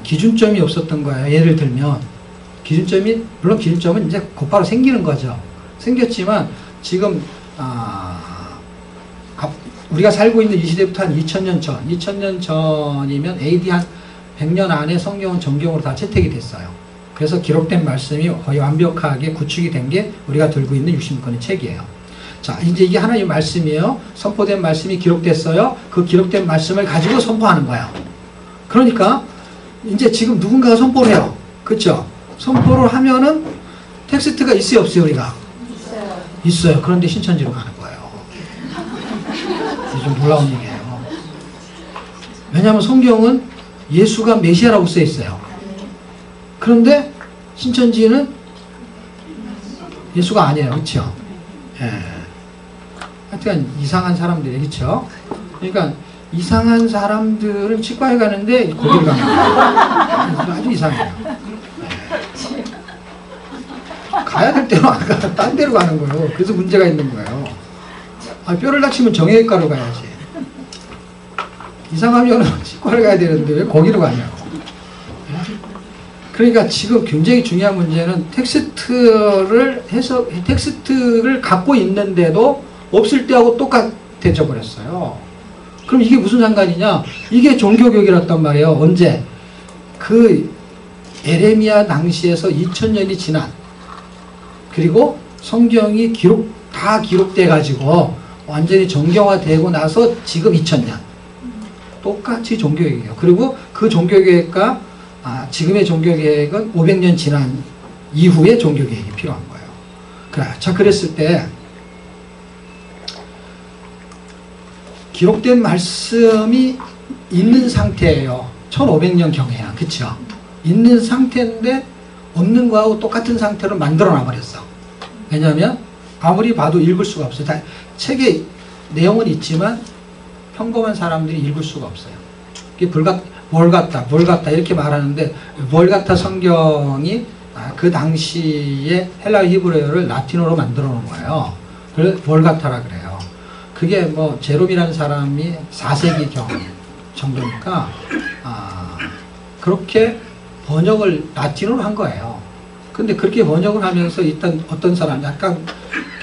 기준점이 없었던 거예요. 예를 들면 기준점이, 물론 기준점은 이제 곧바로 생기는 거죠. 생겼지만 지금 우리가 살고 있는 이 시대부터 한 2000년 전, 2000년 전이면 AD 한 100년 안에 성경은 정경으로 다 채택이 됐어요. 그래서 기록된 말씀이 거의 완벽하게 구축이 된 게 우리가 들고 있는 66권의 책이에요. 자, 이제 이게 하나님의 말씀이에요. 선포된 말씀이 기록됐어요. 그 기록된 말씀을 가지고 선포하는 거예요. 그러니까 이제 지금 누군가가 선포를 해요. 그렇죠? 선포를 하면은 텍스트가 있어요, 없어요, 우리가? 있어요. 그런데 신천지로 가는 거예요. 이게 좀 놀라운 얘기예요. 왜냐하면 성경은 예수가 메시아라고 써 있어요. 그런데 신천지는 예수가 아니에요. 그렇죠? 예. 하여튼 이상한 사람들이 그렇죠? 그러니까 이상한 사람들은 치과에 가는데 거기를 가는 거예요. 아주 이상해요. 예. 가야 될 때로 안 가서 딴 데로 가는 거예요. 그래서 문제가 있는 거예요. 뼈를 다치면 정형외과로 가야지. 이상하면 치과를 가야 되는데 왜 거기로 가냐고. 그러니까 지금 굉장히 중요한 문제는 텍스트를 갖고 있는데도 없을 때하고 똑같아져 버렸어요. 그럼 이게 무슨 상관이냐? 이게 종교교육이었단 말이에요. 언제? 그 에레미야 당시에서 2000년이 지난, 그리고 성경이 다 기록돼 가지고 완전히 정경화되고 나서 지금 2000년 똑같이 종교개혁이에요. 그리고 그 종교개혁과 지금의 종교개혁은 500년 지난 이후에 종교개혁이 필요한 거예요. 그래. 자, 그랬을 때 기록된 말씀이 있는 상태예요. 1500년 경에야. 그쵸? 있는 상태인데 없는 거하고 똑같은 상태로 만들어 놔버렸어. 왜냐하면 아무리 봐도 읽을 수가 없어요. 책에 내용은 있지만 평범한 사람들이 읽을 수가 없어요. 이게 뭘 같다 이렇게 말하는데, 뭘 같아 성경이 그 당시에 헬라 히브리어를 라틴어로 만들어 놓은 거예요. 그래서 뭘 같아라 그래요. 그게 뭐 제롬이라는 사람이 4세기 경 정도니까 그렇게 번역을 라틴어로 한 거예요. 근데 그렇게 번역을 하면서 일단 어떤 사람, 약간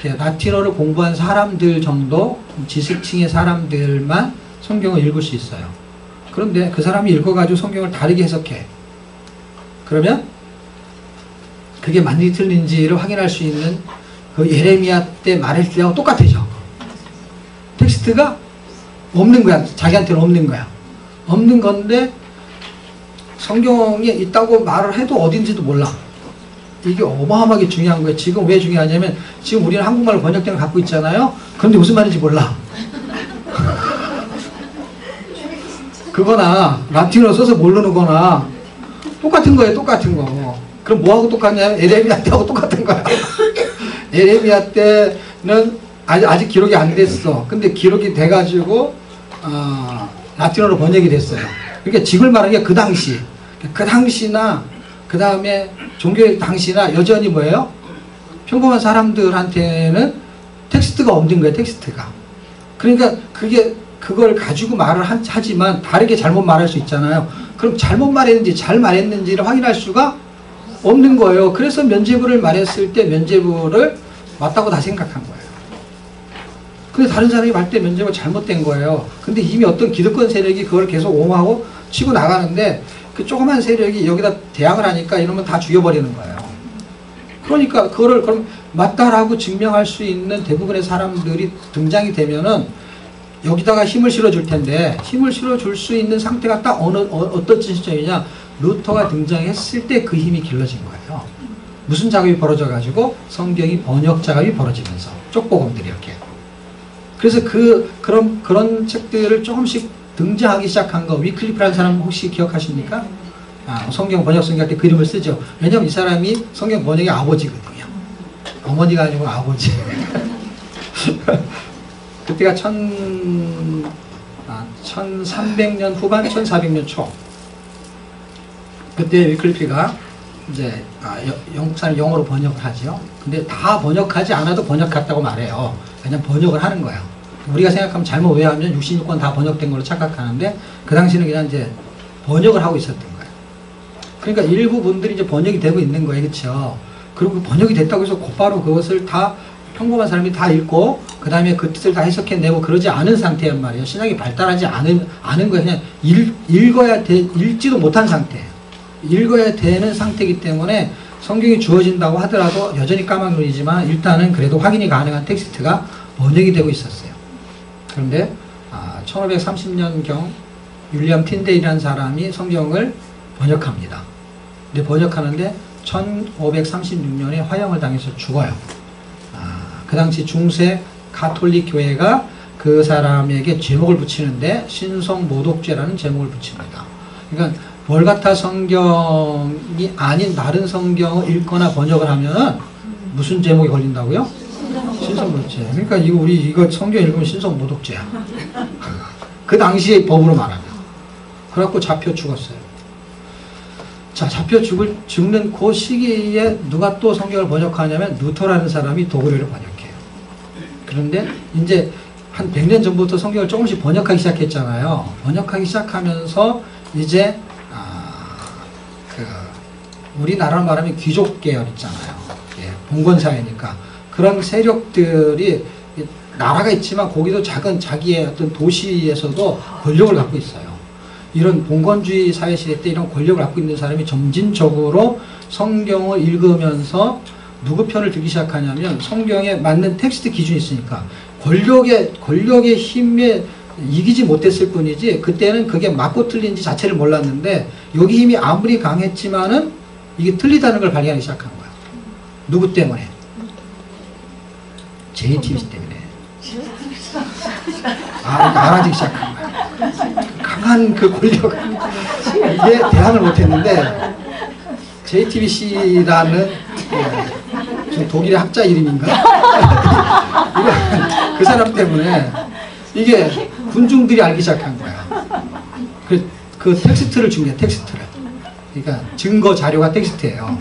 라틴어를 공부한 사람들 정도, 지식층의 사람들만 성경을 읽을 수 있어요. 그런데 그 사람이 읽어가지고 성경을 다르게 해석해. 그러면 그게 맞는지 틀린지를 확인할 수 있는 그 예레미야 때 말했을 때하고 똑같아져. 텍스트가 없는 거야. 자기한테는 없는 거야. 없는 건데 성경에 있다고 말을 해도 어딘지도 몰라. 이게 어마어마하게 중요한 거예요. 지금 왜 중요하냐면 지금 우리는 한국말로 번역된 걸 갖고 있잖아요. 그런데 무슨 말인지 몰라. 그거나 라틴어 써서 모르는 거나 똑같은 거예요. 똑같은 거. 그럼 뭐하고 똑같냐면 에레미야 때하고 똑같은 거야. 에레미야 때는 아직 기록이 안 됐어. 근데 기록이 돼가지고 라틴어로 번역이 됐어요. 그러니까 지금 말하는 게 그 당시나 그 다음에 종교의 당시나 여전히 뭐예요? 평범한 사람들한테는 텍스트가 없는 거예요. 텍스트가. 그러니까 그걸 가지고 말을 하지만 다르게 잘못 말할 수 있잖아요. 그럼 잘못 말했는지 잘 말했는지를 확인할 수가 없는 거예요. 그래서 면죄부를 말했을 때 면죄부를 맞다고 다 생각한 거예요. 근데 다른 사람이 말 때 면죄부가 잘못된 거예요. 근데 이미 어떤 기득권 세력이 그걸 계속 옹호하고 치고 나가는데 그 조그만 세력이 여기다 대항을 하니까 이러면 다 죽여버리는 거예요. 그러니까 그거를 그럼 맞다라고 증명할 수 있는 대부분의 사람들이 등장이 되면은 여기다가 힘을 실어줄 텐데, 힘을 실어줄 수 있는 상태가 딱 어떤 시점이냐, 루터가 등장했을 때 그 힘이 길러진 거예요. 무슨 작업이 벌어져가지고 성경이 번역 작업이 벌어지면서 쪽보검들이 이렇게. 그래서 그런 책들을 조금씩 등장하기 시작한 거, 위클리프라는 사람 혹시 기억하십니까? 성경 번역 성경할 때 그림을 쓰죠. 왜냐면 이 사람이 성경 번역의 아버지거든요. 어머니가 아니고 아버지. 그때가 1300년 후반, 1400년 초. 그때 위클리프가 이제 영국사를 영어로 번역을 하죠. 근데 다 번역하지 않아도 번역 같다고 말해요. 그냥 번역을 하는 거예요. 우리가 생각하면 잘못 왜하면 66권 다 번역된 걸로 착각하는데 그 당시는 그냥 이제 번역을 하고 있었던 거예요. 그러니까 일부 분들이 이제 번역이 되고 있는 거예요. 그렇죠? 그리고 번역이 됐다고 해서 곧바로 그것을 다 평범한 사람이 다 읽고 그 다음에 그 뜻을 다 해석해내고 그러지 않은 상태란 말이에요. 신학이 발달하지 않은 거예요. 그냥 읽어야 읽지도 못한 상태. 읽어야 되는 상태이기 때문에 성경이 주어진다고 하더라도 여전히 까막눈이지만 일단은 그래도 확인이 가능한 텍스트가 번역이 되고 있었어요. 그런데 1530년경 윌리엄 틴데일이라는 사람이 성경을 번역합니다. 근데 번역하는데 1536년에 화형을 당해서 죽어요. 그 당시 중세 가톨릭 교회가 그 사람에게 제목을 붙이는데 신성모독죄라는 제목을 붙입니다. 그러니까 월가타 성경이 아닌 다른 성경을 읽거나 번역을 하면 무슨 제목이 걸린다고요? 신성모독죄. 그러니까 이거 성경 읽으면 신성모독죄야. 그 당시의 법으로 말하면. 그래갖고 잡혀 죽었어요. 자, 잡혀 죽는 그 시기에 누가 또 성경을 번역하냐면 루터라는 사람이 도그레를 번역해요. 그런데 이제 한 100년 전부터 성경을 조금씩 번역하기 시작했잖아요. 번역하기 시작하면서 이제 우리나라로 말하면 귀족 계열 있잖아요. 예, 봉건사회니까 그런 세력들이 나라가 있지만 거기도 작은 자기의 어떤 도시에서도 권력을 갖고 있어요. 이런 봉건주의 사회시대 때 이런 권력을 갖고 있는 사람이 점진적으로 성경을 읽으면서 누구 편을 들기 시작하냐면 성경에 맞는 텍스트 기준이 있으니까 권력의 힘에 이기지 못했을 뿐이지 그때는 그게 맞고 틀린지 자체를 몰랐는데 여기 힘이 아무리 강했지만은 이게 틀리다는 걸 발견하기 시작한 거야. 누구 때문에? JTBC 때문에. 알아지기 시작한 거야. 강한 그 권력. 이게 대항을 못했는데 JTBC라는 좀 독일의 학자 이름인가? 그 사람 때문에 이게 군중들이 알기 시작한 거야. 그 텍스트를 준 거야, 텍스트를. 그러니까 증거 자료가 텍스트예요.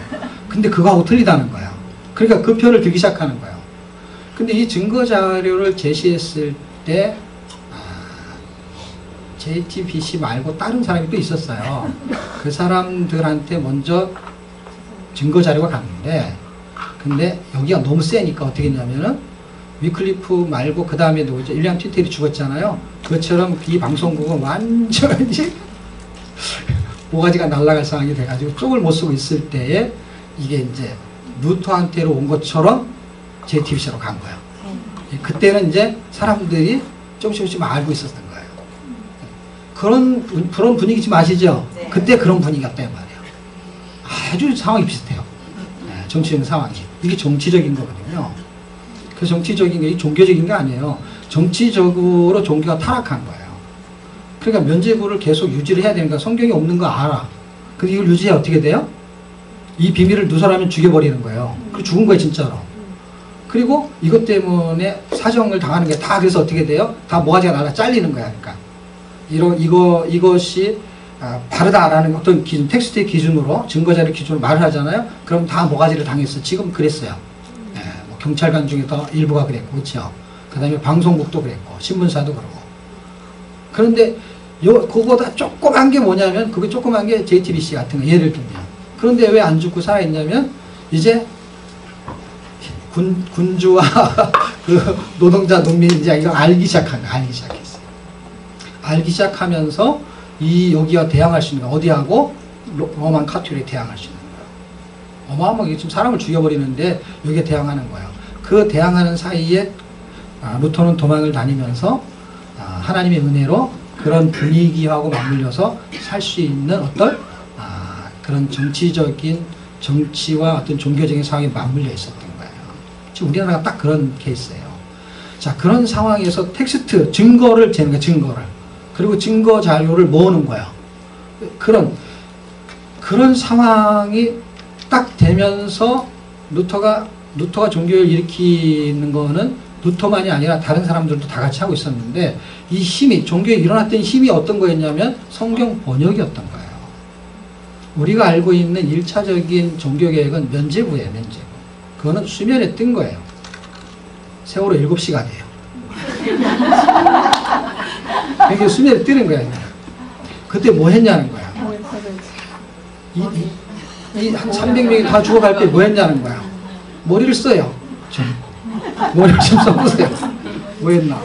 근데 그거하고 틀리다는 거야. 그러니까 그 편을 들기 시작하는 거예요. 근데 이 증거 자료를 제시했을 때 JTBC 말고 다른 사람이 또 있었어요. 그 사람들한테 먼저 증거 자료가 갔는데 근데 여기가 너무 세니까 어떻게 했냐면은 위클리프 말고 그 다음에 누구죠? 윌리엄 틴데일이 죽었잖아요. 그것처럼 이 방송국은 완전히 모가지가 날아갈 상황이 돼가지고 쪽을 못 쓰고 있을 때에 이게 이제 루터한테로 온 것처럼 JTBC로 간 거예요. 그때는 이제 사람들이 조금씩 알고 있었던 거예요. 그런 분위기 좀 아시죠? 네. 그때 그런 분위기였단 말이에요. 아주 상황이 비슷해요. 네, 정치적인 상황이. 이게 정치적인 거거든요. 그 정치적인 게 종교적인 게 아니에요. 정치적으로 종교가 타락한 거예요. 그러니까 면죄부를 계속 유지를 해야 되니까 성경이 없는 거 알아. 근데 이걸 유지해 어떻게 돼요? 이 비밀을 누설하면 죽여버리는 거예요. 그 죽은 거예요, 진짜로. 그리고 이것 때문에 사정을 당하는 게 다 그래서 어떻게 돼요? 다 모가지가 날아 잘리는 거야. 그러니까 이것이 바르다라는 어떤 기준, 텍스트의 기준으로 증거자료 기준으로 말을 하잖아요. 그럼 다 모가지를 당했어. 지금 그랬어요. 네, 뭐 경찰관 중에도 일부가 그랬고, 그렇죠. 그다음에 방송국도 그랬고, 신문사도 그러고. 그런데 그거보다 조그만 게 뭐냐면 그게 조그만 게 JTBC 같은 거 예를 들면. 그런데 왜 안 죽고 살아있냐면 이제 군주와 그 노동자 농민이 이제 이걸 알기 시작했어요. 알기 시작하면서 여기와 대항할 수 있는 거 어디하고 로만 카톨릭에 대항할 수 있는 거예요. 어마어마하게 지금 사람을 죽여버리는데 여기에 대항하는 거예요. 그 대항하는 사이에 루터는 도망을 다니면서 하나님의 은혜로 그런 분위기하고 맞물려서 살 수 있는 어떤 그런 정치와 어떤 종교적인 상황이 맞물려 있었던 거예요. 지금 우리나라가 딱 그런 케이스예요. 자, 그런 상황에서 텍스트, 증거를 재는 거예요, 증거를. 그리고 증거 자료를 모으는 거예요. 그런 상황이 딱 되면서 루터가 종교를 일으키는 거는 루터만이 아니라 다른 사람들도 다 같이 하고 있었는데 이 힘이, 종교에 일어났던 힘이 어떤 거였냐면 성경 번역이었던 거예요. 우리가 알고 있는 1차적인 종교개혁은 면죄부예요, 면죄부. 그거는 수면에 뜬 거예요. 세월호 7시간이에요. 그게 수면에 뜨는 거야. 그때 뭐 했냐는 거야. 한 300명이 다 죽어갈 때 뭐 했냐는 거야. 머리를 써요. 머리 좀 써보세요. 뭐 했나?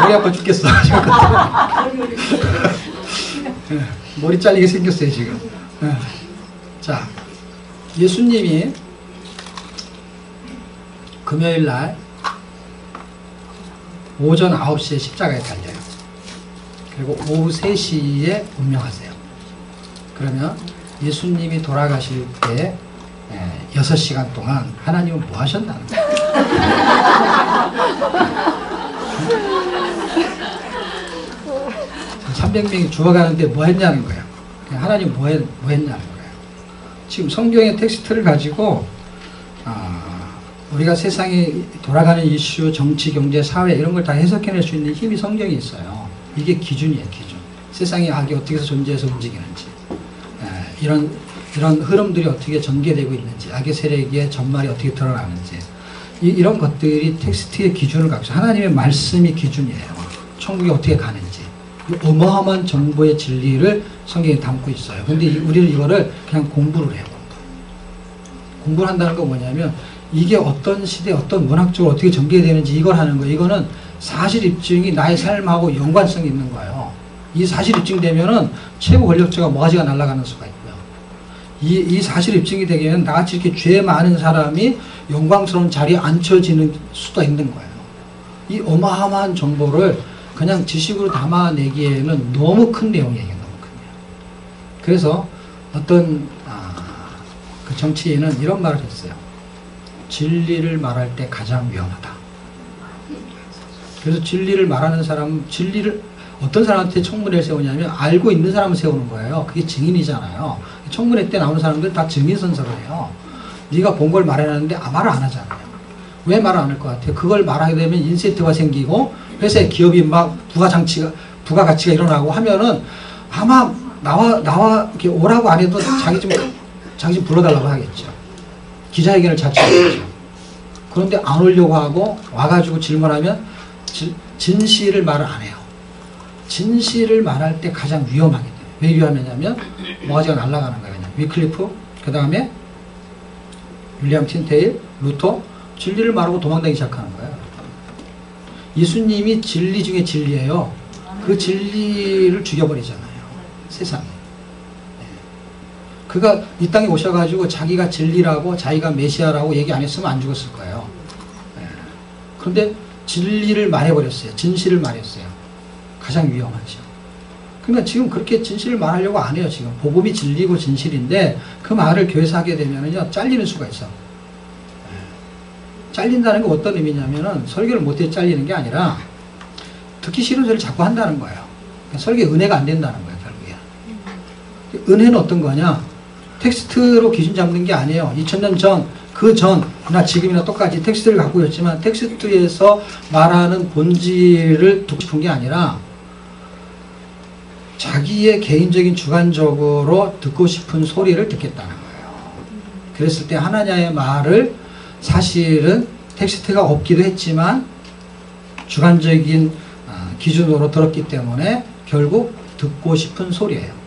머리 아파 죽겠어. 머리 잘리게 생겼어요 지금. 자, 예수님이 금요일날 오전 9시에 십자가에 달려요. 그리고 오후 3시에 운명하세요. 그러면 예수님이 돌아가실 때 6시간 동안 하나님은 뭐 하셨나는 거예요? 300명이 죽어가는데 뭐 했냐는 거예요. 하나님 뭐 했냐는 거예요. 지금 성경의 텍스트를 가지고 우리가 세상에 돌아가는 이슈, 정치, 경제, 사회 이런 걸 다 해석해낼 수 있는 힘이 성경에 있어요. 이게 기준이에요, 기준. 세상의 악이 어떻게 해서 존재해서 움직이는지, 이런 흐름들이 어떻게 전개되고 있는지, 악의 세력의 전말이 어떻게 드러나는지, 이런 것들이 텍스트의 기준을 갖고 있어요. 하나님의 말씀이 기준이에요. 천국이 어떻게 가는지. 어마어마한 정보의 진리를 성경에 담고 있어요. 근데 우리는 이거를 그냥 공부를 해요. 공부를 한다는 건 뭐냐면 이게 어떤 시대, 어떤 문학적으로 어떻게 전개되는지 이걸 하는 거예요. 이거는 사실 입증이 나의 삶하고 연관성이 있는 거예요. 이 사실 입증되면은 최고 권력자가 모가지가 날아가는 수가 있고요. 이 사실 입증이 되면 나같이 이렇게 죄 많은 사람이 영광스러운 자리에 앉혀지는 수가 있는 거예요. 이 어마어마한 정보를 그냥 지식으로 담아내기에는 너무 큰 내용이에요. 너무 큰 내용. 그래서 어떤 그 정치인은 이런 말을 했어요. 진리를 말할 때 가장 위험하다. 그래서 진리를 말하는 사람은 어떤 사람한테 청문회를 세우냐면 알고 있는 사람을 세우는 거예요. 그게 증인이잖아요. 청문회 때 나오는 사람들 다 증인 선서를 해요. 네가 본 걸 말해놨는데 말을 안 하잖아요. 왜 말을 안 할 것 같아요? 그걸 말하게 되면 인센티브가 생기고 회사의 기업이 막 부가 가치가 일어나고 하면은 아마 나와 이렇게 오라고 안 해도 자기 좀 불러달라고 하겠죠. 기자회견을 자처하겠죠. 그런데 안 오려고 하고 와가지고 질문하면 진실을 말을 안 해요. 진실을 말할 때 가장 위험하게 돼요. 왜 위험하냐면 모가지가 날아가는 거예요. 위클리프, 그 다음에 윌리엄 틴테일, 루터, 진리를 말하고 도망다니기 시작하는 거예요. 예수님이 진리 중에 진리예요. 그 진리를 죽여버리잖아요. 세상에. 그가 이 땅에 오셔가지고 자기가 진리라고 자기가 메시아라고 얘기 안 했으면 안 죽었을 거예요. 그런데 진리를 말해버렸어요. 진실을 말했어요. 가장 위험하죠. 그러니까 지금 그렇게 진실을 말하려고 안 해요. 지금 복음이 진리고 진실인데 그 말을 교회에서 하게 되면은요 잘리는 수가 있어. 잘린다는 게 어떤 의미냐면은 설교를 못해 잘리는 게 아니라 듣기 싫은 소리를 자꾸 한다는 거예요. 그러니까 설교에 은혜가 안 된다는 거예요. 결국에 은혜는 어떤 거냐? 텍스트로 기준 잡는 게 아니에요. 2000년 전, 그 전이나 지금이나 똑같이 텍스트를 갖고 있지만 텍스트에서 말하는 본질을 듣고 싶은 게 아니라 자기의 개인적인 주관적으로 듣고 싶은 소리를 듣겠다는 거예요. 그랬을 때 하나님의 말을 사실은 텍스트가 없기도 했지만 주관적인 기준으로 들었기 때문에 결국 듣고 싶은 소리예요.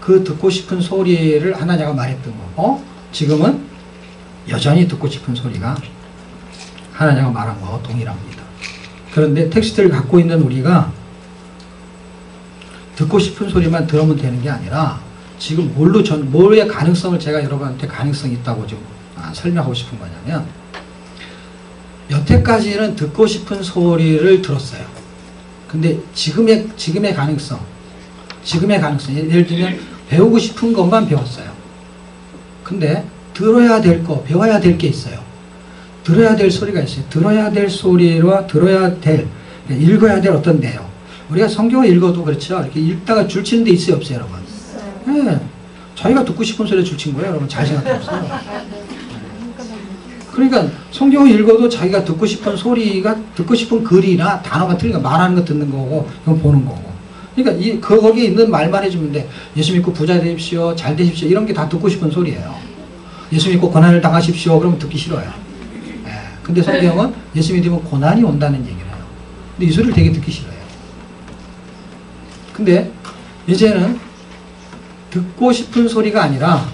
그 듣고 싶은 소리를 하나님가 말했던 거고 지금은 여전히 듣고 싶은 소리가 하나님가 말한 거와 동일합니다. 그런데 텍스트를 갖고 있는 우리가 듣고 싶은 소리만 들으면 되는 게 아니라 지금 뭐의 가능성을 제가 여러분한테 가능성이 있다고 좀 설명하고 싶은 거냐면 여태까지는 듣고 싶은 소리를 들었어요. 근데 지금의 가능성 예를 들면 배우고 싶은 것만 배웠어요. 근데 들어야 될 거, 배워야 될 게 있어요. 들어야 될 소리가 있어요. 들어야 될 소리와 읽어야 될 어떤 내용. 우리가 성경을 읽어도 그렇죠. 이렇게 읽다가 줄 치는 데 있어요, 없어요, 여러분? 네. 자기가 듣고 싶은 소리에 줄 친 거예요, 여러분. 잘 생각해보세요. 그러니까 성경을 읽어도 자기가 듣고 싶은 소리가, 듣고 싶은 글이나 단어가 틀리니까 말하는 거 듣는 거고, 이건 보는 거고. 그러니까 거기에 있는 말만 해주면 돼. 예수 믿고 부자 되십시오, 잘 되십시오. 이런 게 다 듣고 싶은 소리예요. 예수 믿고 고난을 당하십시오. 그러면 듣기 싫어요. 근데 성경은 예수 믿으면 고난이 온다는 얘기를 해요. 근데 이 소리를 되게 듣기 싫어요. 근데 이제는 듣고 싶은 소리가 아니라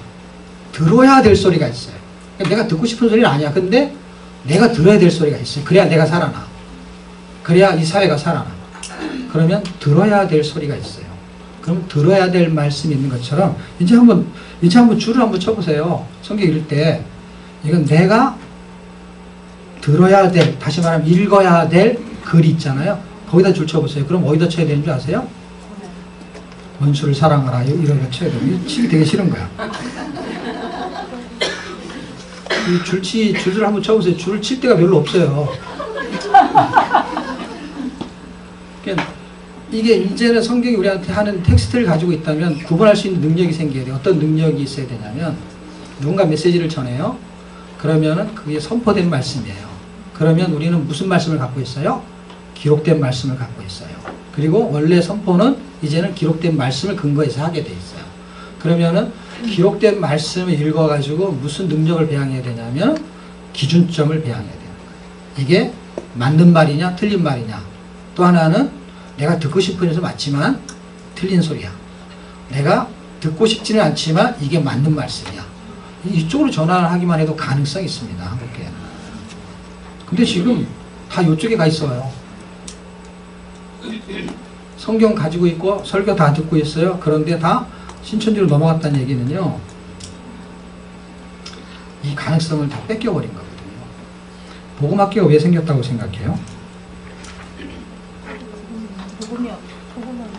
들어야 될 소리가 있어요. 내가 듣고 싶은 소리는 아니야. 근데 내가 들어야 될 소리가 있어요. 그래야 내가 살아나. 그래야 이 사회가 살아나. 그러면 들어야 될 소리가 있어요. 그럼 들어야 될 말씀이 있는 것처럼 이제 한번 줄을 한번 쳐보세요. 성경 읽을 때 이건 내가 들어야 될, 다시 말하면 읽어야 될 글이 있잖아요. 거기다 줄 쳐보세요. 그럼 어디다 쳐야 되는 줄 아세요? 원수를 사랑하라. 이런 거 쳐야 돼요. 치기 되게 싫은 거야. 이 줄을 한번 쳐보세요. 줄을 칠 데가 별로 없어요. 그러니까 이게 이제는 성경이 우리한테 하는 텍스트를 가지고 있다면 구분할 수 있는 능력이 생겨야 돼요. 어떤 능력이 있어야 되냐면 누군가 메시지를 전해요. 그러면은 그게 선포된 말씀이에요. 그러면 우리는 무슨 말씀을 갖고 있어요? 기록된 말씀을 갖고 있어요. 그리고 원래 선포는 이제는 기록된 말씀을 근거해서 하게 돼 있어요. 그러면은 기록된 말씀을 읽어가지고 무슨 능력을 배양해야 되냐면 기준점을 배양해야 되는 거예요. 이게 맞는 말이냐 틀린 말이냐. 또 하나는 내가 듣고 싶은 해서 맞지만 틀린 소리야. 내가 듣고 싶지는 않지만 이게 맞는 말씀이야. 이쪽으로 전환을 하기만 해도 가능성이 있습니다. 한국교회는. 근데 지금 다 이쪽에 가 있어요. 성경 가지고 있고 설교 다 듣고 있어요. 그런데 다 신천지로 넘어갔다는 얘기는요. 이 가능성을 다 뺏겨버린 거거든요. 복음학교가 왜 생겼다고 생각해요?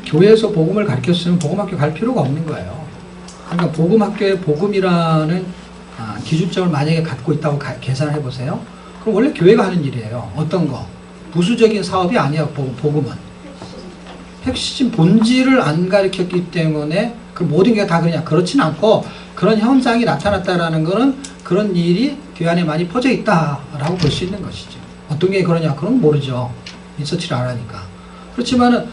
교회에서 복음을 가르쳤으면 복음학교 갈 필요가 없는 거예요. 그러니까 복음학교에 복음이라는 기준점을 만약에 갖고 있다고 계산해 보세요. 그럼 원래 교회가 하는 일이에요. 어떤 거? 부수적인 사업이 아니야. 복음은. 핵심 본질을 안 가르쳤기 때문에 그 모든 게 다 그러냐? 그렇진 않고 그런 현상이 나타났다라는 거는 그런 일이 교회 안에 많이 퍼져 있다라고 볼 수 있는 것이죠. 어떤 게 그러냐? 그럼 모르죠. 리서치를 안 하니까. 그렇지만은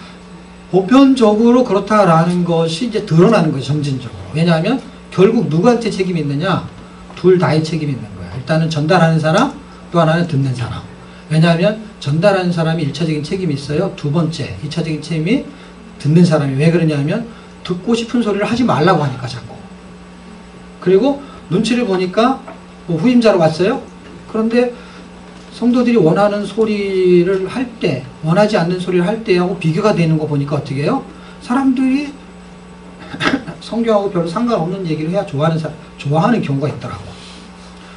보편적으로 그렇다라는 것이 이제 드러나는 거예요. 점진적으로. 왜냐하면 결국 누구한테 책임이 있느냐? 둘 다의 책임이 있는 거예요. 일단은 전달하는 사람, 또 하나는 듣는 사람. 왜냐하면 전달하는 사람이 1차적인 책임이 있어요. 두 번째, 2차적인 책임이 듣는 사람이. 왜 그러냐면 듣고 싶은 소리를 하지 말라고 하니까 자꾸. 그리고 눈치를 보니까 뭐 후임자로 왔어요. 그런데 성도들이 원하는 소리를 할 때, 원하지 않는 소리를 할 때하고 비교가 되는 거 보니까 어떻게 해요? 사람들이 성경하고 별로 상관없는 얘기를 해야 좋아하는 경우가 있더라고.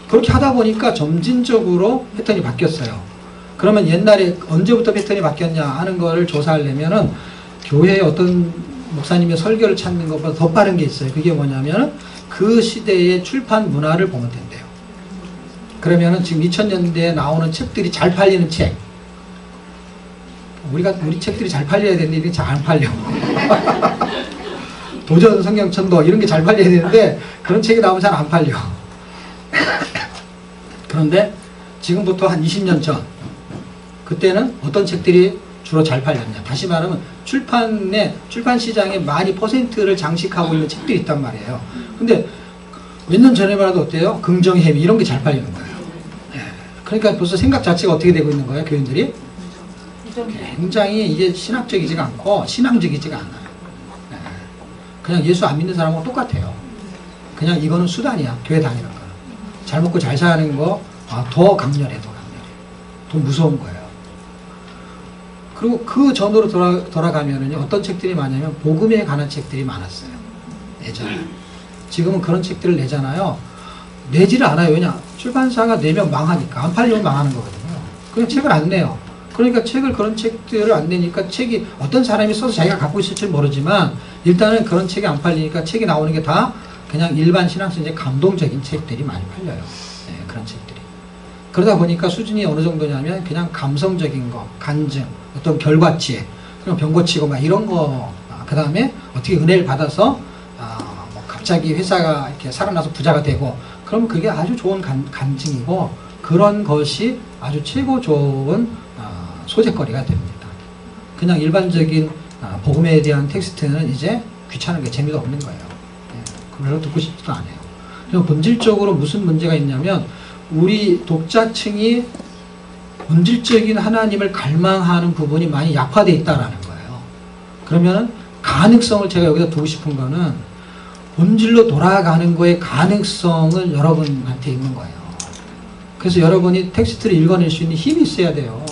그렇게 하다 보니까 점진적으로 패턴이 바뀌었어요. 그러면 옛날에 언제부터 패턴이 바뀌었냐 하는 거를 조사하려면은 교회에 어떤 목사님의 설교를 찾는 것보다 더 빠른 게 있어요. 그게 뭐냐면 그 시대의 출판 문화를 보면 된대요. 그러면은 지금 2000년대에 나오는 책들이 잘 팔리는 책. 우리 책들이 잘 팔려야 되는데 이게 잘 안 팔려. 도전 성경천도 이런 게 잘 팔려야 되는데 그런 책이 나오면 잘 안 팔려. 그런데 지금부터 한 20년 전 그때는 어떤 책들이 주로 잘 팔렸냐. 다시 말하면 출판 시장에 많이 퍼센트를 장식하고 있는 책들이 있단 말이에요. 근데 몇 년 전에만 해도 어때요? 긍정해미 이런 게 잘 팔리는 거예요. 그러니까 벌써 생각 자체가 어떻게 되고 있는 거예요? 교인들이 굉장히 이제 신학적이지가 않고 신앙적이지가 않아요. 그냥 예수 안 믿는 사람하고 똑같아요. 그냥 이거는 수단이야. 교회 다니는 거. 잘 먹고 잘 사는 거 더 강렬해. 더 무서운 거예요. 그리고 그 전으로 돌아가면은요, 어떤 책들이 많냐면 복음에 관한 책들이 많았어요. 예전에. 지금은 그런 책들을 내잖아요. 내지를 않아요. 왜냐? 출판사가 내면 망하니까. 안 팔리면 망하는 거거든요. 그냥 책을 안 내요. 그러니까 그런 책들을 안 내니까 책이 어떤 사람이 써서 자기가 갖고 있을지 모르지만 일단은 그런 책이 안 팔리니까 책이 나오는 게 다 그냥 일반 신학서적 감동적인 책들이 많이 팔려요. 네, 그런 책들이. 그러다 보니까 수준이 어느 정도냐면 그냥 감성적인 거, 간증, 어떤 결과치, 그냥 병 고치고 막 이런 거, 그 다음에 어떻게 은혜를 받아서 뭐 갑자기 회사가 이렇게 살아나서 부자가 되고 그러면 그게 아주 좋은 간증이고 그런 것이 아주 최고 좋은 소재거리가 됩니다. 그냥 일반적인 복음에 대한 텍스트는 이제 귀찮은 게 재미가 없는 거예요. 별로 듣고 싶지도 않아요. 그리고 본질적으로 무슨 문제가 있냐면 우리 독자층이 본질적인 하나님을 갈망하는 부분이 많이 약화되어 있다라는 거예요. 그러면은 가능성을 제가 여기다 두고 싶은 거는 본질로 돌아가는 거의 가능성은 여러분한테 있는 거예요. 그래서 여러분이 텍스트를 읽어낼 수 있는 힘이 있어야 돼요.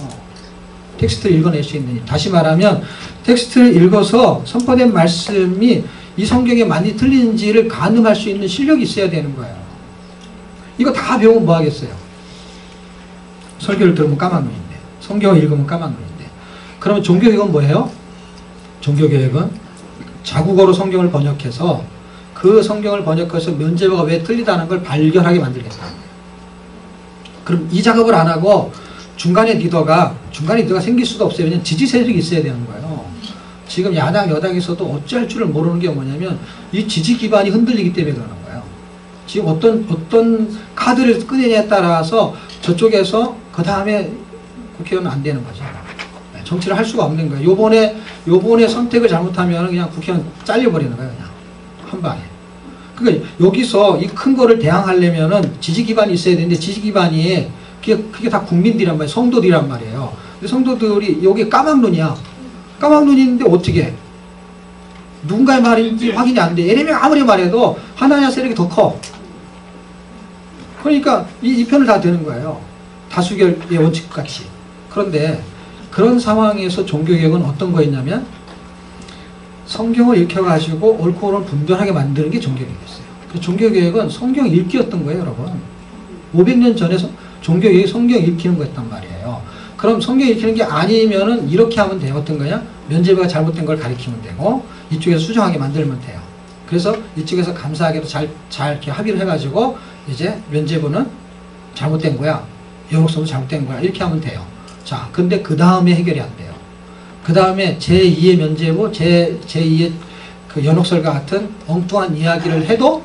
텍스트를 읽어낼 수 있는 힘. 다시 말하면 텍스트를 읽어서 선포된 말씀이 이 성경에 많이 틀린지를 가늠할 수 있는 실력이 있어야 되는 거예요. 이거 다 배우면 뭐 하겠어요? 설교를 들으면 까막눈인데, 성경을 읽으면 까막눈인데. 그러면 종교개혁은 뭐예요? 종교개혁은 자국어로 성경을 번역해서 그 성경을 번역해서 면제부가 왜 틀리다는 걸 발견하게 만들겠다. 그럼 이 작업을 안 하고 중간에 리더가 생길 수도 없어요. 왜냐면 지지 세력이 있어야 되는 거예요. 지금 야당 여당에서도 어찌할 줄을 모르는 게 뭐냐면 이 지지 기반이 흔들리기 때문에 그러는 거예요. 지금 어떤 카드를 꺼내냐에 따라서 저쪽에서 그 다음에 국회의원은 안 되는 거죠. 정치를 할 수가 없는 거예요. 요번에 선택을 잘못하면 그냥 국회의원 잘려버리는 거예요. 그냥 한 방에. 그러니까 여기서 이 큰 거를 대항하려면은 지지 기반이 있어야 되는데 지지 기반이 그게 다 국민들이란 말이에요. 성도들이란 말이에요. 근데 성도들이 여기 까막눈이야. 까막눈인데 어떻게? 누군가의 말인지 확인이 안 돼. 예레미야 아무리 말해도 하나냐 세력이 더 커. 그러니까 이 편을 다 드는 거예요. 다수결의 원칙같이. 그런데 그런 상황에서 종교개혁은 어떤 거였냐면 성경을 읽혀가지고 옳고 그름을 분별하게 만드는 게 종교개혁이었어요. 종교개혁은 성경 읽기였던 거예요, 여러분. 500년 전에 종교개혁이 성경 읽히는 거였단 말이에요. 그럼 성경 읽히는 게 아니면은 이렇게 하면 돼요. 어떤 거냐? 면제부가 잘못된 걸 가리키면 되고 이쪽에서 수정하게 만들면 돼요. 그래서 이쪽에서 감사하게도 잘 이렇게 합의를 해가지고 이제 면제부는 잘못된 거야. 연옥성도 잘못된 거야. 이렇게 하면 돼요. 자, 근데 그 다음에 해결이 안 돼요. 그 다음에 제2의 면제부, 제2의 그 연옥설과 같은 엉뚱한 이야기를 해도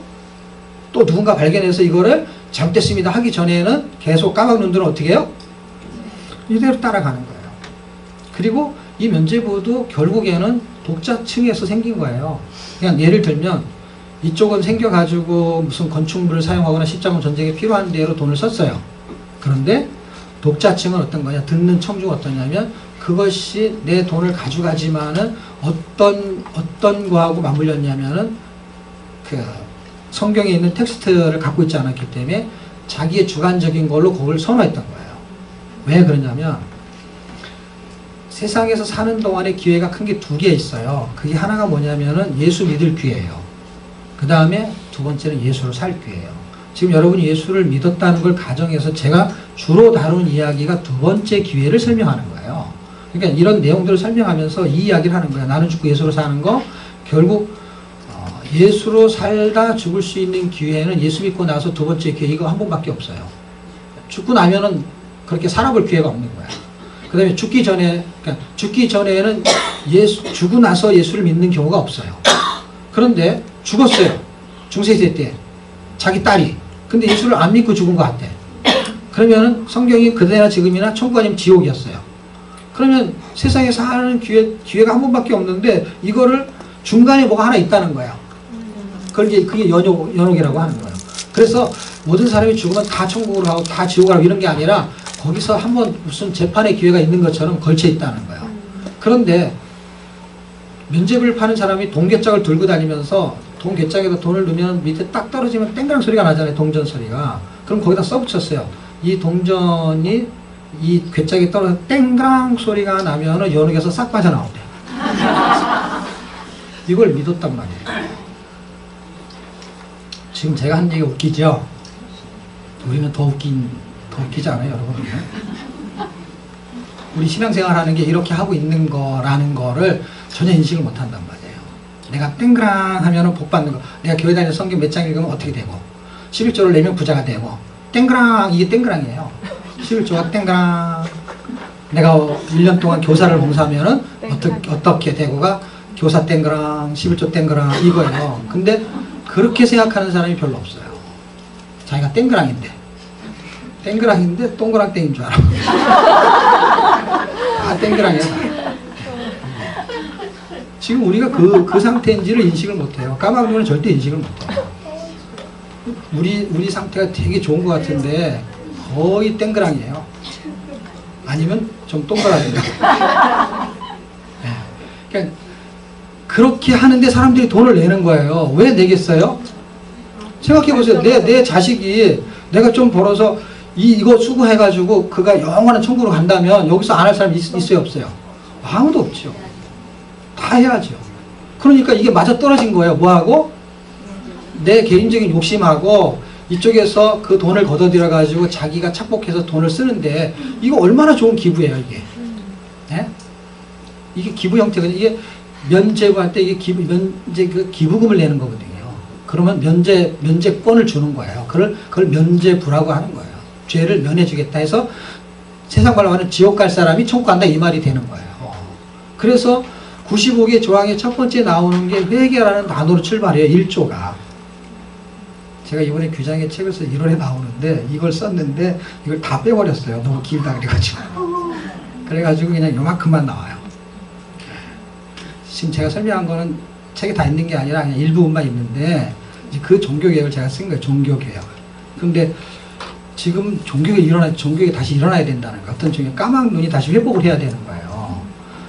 또 누군가 발견해서 이거를 잘못됐습니다 하기 전에는 계속 까막눈들은 어떻게 해요? 이대로 따라가는 거예요. 그리고 이 면제부도 결국에는 독자층에서 생긴 거예요. 그냥 예를 들면 이쪽은 생겨가지고 무슨 건축물을 사용하거나 십자군 전쟁에 필요한 대로 돈을 썼어요. 그런데 독자층은 어떤 거냐? 듣는 청중은 어떠냐면 그것이 내 돈을 가져가지만은 어떤 거하고 맞물렸냐면은 그 성경에 있는 텍스트를 갖고 있지 않았기 때문에 자기의 주관적인 걸로 그걸 선호했던 거예요. 왜 그러냐면 세상에서 사는 동안에 기회가 큰 게 2개 있어요. 그게 하나가 뭐냐면은 예수 믿을 기회예요. 그 다음에 두 번째는 예수로 살 기회예요. 지금 여러분이 예수를 믿었다는 걸 가정해서 제가 주로 다룬 이야기가 2번째 기회를 설명하는 거예요. 그러니까 이런 내용들을 설명하면서 이 이야기를 하는 거예요. 나는 죽고 예수로 사는 거. 결국 예수로 살다 죽을 수 있는 기회는 예수 믿고 나서 2번째 기회 이거 한 번밖에 없어요. 죽고 나면은 그렇게 살아볼 기회가 없는 거야. 그 다음에 죽기 전에는 죽고 나서 예수를 믿는 경우가 없어요. 그런데 죽었어요. 중세시대 때 자기 딸이. 근데 예수를 안 믿고 죽은 것 같아. 그러면은 성경이 그때나 지금이나 천국 아니면 지옥이었어요. 그러면 세상에 사는 기회가 한 번밖에 없는데 이거를 중간에 뭐가 하나 있다는 거야. 그게 연옥이라고 하는 거예요. 그래서 모든 사람이 죽으면 다 천국으로 가고 다 지옥으로 가고 이런 게 아니라 거기서 한번 무슨 재판의 기회가 있는 것처럼 걸쳐 있다는 거예요. 그런데 면죄부를 파는 사람이 돈괴짝을 들고 다니면서 돈괴짝에다 돈을 넣으면 밑에 딱 떨어지면 땡그랑 소리가 나잖아요. 동전 소리가. 그럼 거기다 써붙였어요. 이 동전이 이 괴짝에 떨어져 땡그랑 소리가 나면은 연옥에서 싹 빠져나온대요. 이걸 믿었단 말이에요. 지금 제가 한 얘기가 웃기죠? 우리는 더 웃기지 않아요, 여러분? 우리 신앙생활 하는 게 이렇게 하고 있는 거라는 거를 전혀 인식을 못 한단 말이에요. 내가 땡그랑 하면은 복 받는 거. 내가 교회 다니면서 성경 몇 장 읽으면 어떻게 되고, 11조를 내면 부자가 되고, 땡그랑, 이게 땡그랑이에요. 11조가 땡그랑. 내가 1년 동안 교사를 봉사하면은 어떻게 되고가 교사 땡그랑, 11조 땡그랑, 이거예요. 근데 그렇게 생각하는 사람이 별로 없어요. 자기가 땡그랑인데 동그랑 땡인 줄 알아. 아, 땡그랑이야. 지금 우리가 그 상태인지를 인식을 못해요. 까막눈은 절대 인식을 못해요. 우리 상태가 되게 좋은 것 같은데 거의 땡그랑이에요. 아니면 좀 동그랗습니다. 네. 그러니까 그렇게 하는데 사람들이 돈을 내는 거예요. 왜 내겠어요? 생각해보세요. 내 자식이 내가 좀 벌어서 이거 수고해가지고 그가 영원한 천국으로 간다면 여기서 안 할 사람이 있어요, 없어요? 아무도 없죠. 다 해야죠. 그러니까 이게 맞아 떨어진 거예요. 뭐하고? 내 개인적인 욕심하고 이쪽에서 그 돈을 걷어들여 가지고 자기가 착복해서 돈을 쓰는데 이거 얼마나 좋은 기부예요, 이게. 네? 이게 기부 형태가 이게 면제부한테 이게 그 기부금을 내는 거거든요. 그러면 면제권을 주는 거예요. 그걸 면제부라고 하는 거예요. 죄를 면해주겠다 해서 세상 말로 지옥 갈 사람이 천국 간다 이 말이 되는 거예요. 그래서 95개 조항의 첫 번째 나오는 게 회개라는 단어로 출발해요. 1조가. 제가 이번에 규장의 책을 써서 1월에 나오는데 이걸 썼는데 이걸 다 빼버렸어요. 너무 길다 그래가지고. 그래가지고 그냥 요만큼만 나와요. 지금 제가 설명한 거는 책에 다 있는 게 아니라 그냥 일부분만 있는데 이제 그 종교개혁을 제가 쓴 거예요. 종교개혁. 그런데 지금 종교개 다시 일어나야 된다는 거예요. 어떤 종교 까막눈이 다시 회복을 해야 되는 거예요.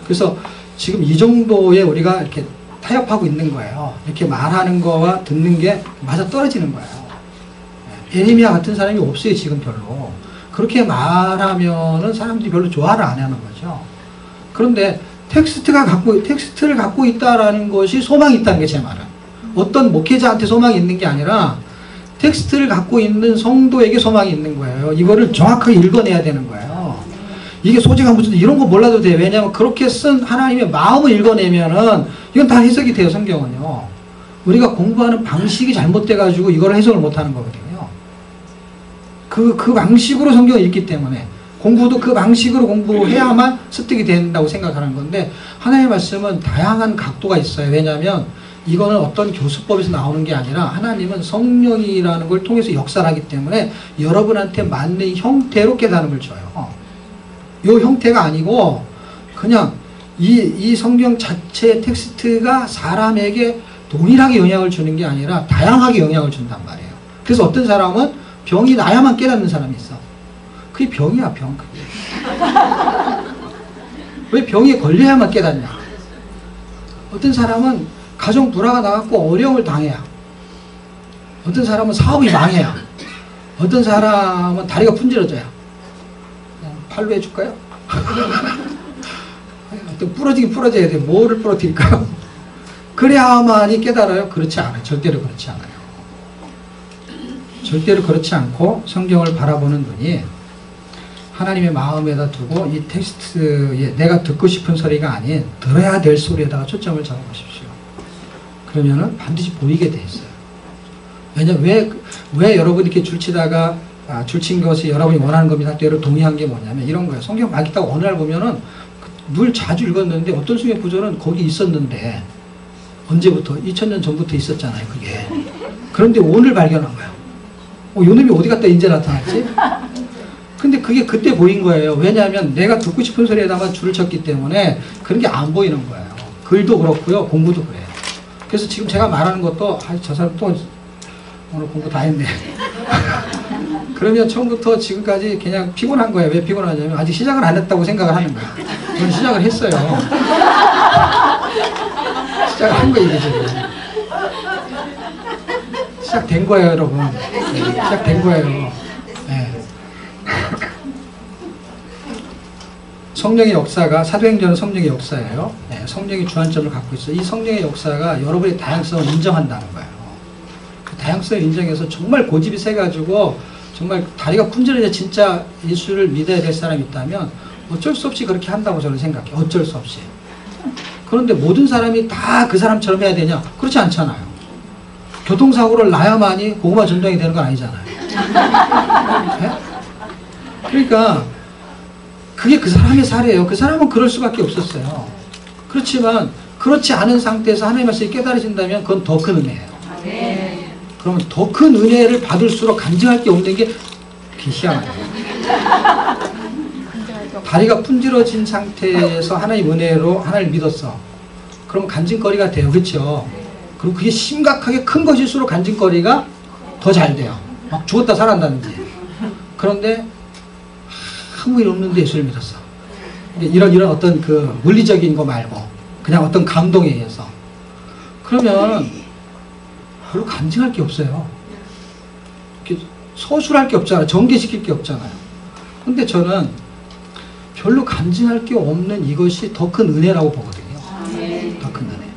그래서 지금 이 정도에 우리가 이렇게 타협하고 있는 거예요. 이렇게 말하는 거와 듣는 게 맞아 떨어지는 거예요. 에레미야 같은 사람이 없어요, 지금 별로. 그렇게 말하면은 사람들이 별로 좋아를 안 하는 거죠. 그런데 텍스트를 갖고 있다라는 것이 소망이 있다는 게 제 말은. 어떤 목회자한테 소망이 있는 게 아니라 텍스트를 갖고 있는 성도에게 소망이 있는 거예요. 이거를 정확하게 읽어내야 되는 거예요. 이게 소재가 무슨 이런 거 몰라도 돼요. 왜냐하면 그렇게 쓴 하나님의 마음을 읽어내면은 이건 다 해석이 돼요, 성경은요. 우리가 공부하는 방식이 잘못돼가지고 이걸 해석을 못하는 거거든요. 그 방식으로 성경을 읽기 때문에 공부도 그 방식으로 공부해야만 습득이 된다고 생각하는 건데 하나님의 말씀은 다양한 각도가 있어요. 왜냐하면 이거는 어떤 교수법에서 나오는 게 아니라 하나님은 성령이라는 걸 통해서 역사를 하기 때문에 여러분한테 맞는 형태로 깨달음을 줘요. 이 형태가 아니고 그냥 이 성경 자체의 텍스트가 사람에게 동일하게 영향을 주는 게 아니라 다양하게 영향을 준단 말이에요. 그래서 어떤 사람은 병이 나야만 깨닫는 사람이 있어. 그게 병이야, 병. 왜 병에 걸려야만 깨닫냐? 어떤 사람은 가정 불화가 나갖고 어려움을 당해야. 어떤 사람은 사업이 망해야. 어떤 사람은 다리가 분질러져야. 팔로 해줄까요? 어떤 부러지긴 부러져야 돼. 뭐를 부러뜨릴까요? 그래야만이 깨달아요? 그렇지 않아요. 절대로 그렇지 않아요. 절대로 그렇지 않고 성경을 바라보는 눈이 하나님의 마음에다 두고 이 텍스트에 내가 듣고 싶은 소리가 아닌 들어야 될 소리에다가 초점을 잡아보십시오. 그러면은 반드시 보이게 돼 있어요. 왜냐면 왜 여러분이 이렇게 줄치다가 줄친 것이 여러분이 원하는 겁니다. 때로 동의한 게 뭐냐면 이런 거예요. 성경 막 읽다가 어느 날 보면은 늘 자주 읽었는데 어떤 성경 구절은 거기 있었는데 언제부터? 2000년 전부터 있었잖아요. 그게. 그런데 오늘 발견한 거예요. 요놈이 어디 갔다 이제 나타났지? 근데 그게 그때 보인 거예요. 왜냐하면 내가 듣고 싶은 소리에다만 줄을 쳤기 때문에 그런 게 안 보이는 거예요. 글도 그렇고요. 공부도 그래요. 그래서 지금 제가 말하는 것도 저 사람 또 오늘 공부 다 했네. 그러면 처음부터 지금까지 그냥 피곤한 거예요. 왜 피곤하냐면 아직 시작을 안 했다고 생각을 하는 거예요. 저는 시작을 했어요. 시작을 한 거예요, 이게 지금. 시작된 거예요, 여러분. 네, 시작된 거예요. 네. 성령의 역사가 사도행전은 성령의 역사예요. 네, 성령이 주안점을 갖고 있어요. 이 성령의 역사가 여러분의 다양성을 인정한다는 거예요. 그 다양성을 인정해서 정말 고집이 세가지고 정말 다리가 분절해서 진짜 예수를 믿어야 될 사람이 있다면 어쩔 수 없이 그렇게 한다고 저는 생각해요. 어쩔 수 없이. 그런데 모든 사람이 다 그 사람처럼 해야 되냐? 그렇지 않잖아요. 교통사고를 나야만이 고구마 전쟁이 되는 건 아니잖아요. 네? 그러니까 그게 그 사람의 사례예요. 그 사람은 그럴 수밖에 없었어요. 그렇지만 그렇지 않은 상태에서 하나님의 말씀이 깨달아진다면 그건 더 큰 은혜예요. 그러면 더 큰 은혜를 받을수록 간증할 게 없는 게 희한해요. 다리가 분질러진 상태에서 하나님 은혜로 하나님을 믿었어. 그럼 간증거리가 돼요. 그렇죠? 그리고 그게 심각하게 큰 것일수록 간증거리가 더 잘 돼요. 막 죽었다 살아난다든지. 그런데 아무 일 없는데 예수를 믿었어. 이런 어떤 그 물리적인 거 말고 그냥 어떤 감동에 의해서 그러면 별로 간증할 게 없어요. 이렇게 서술할 게 없잖아요. 전개시킬 게 없잖아요. 근데 저는 별로 간증할 게 없는 이것이 더 큰 은혜라고 보거든요. 더 큰 은혜.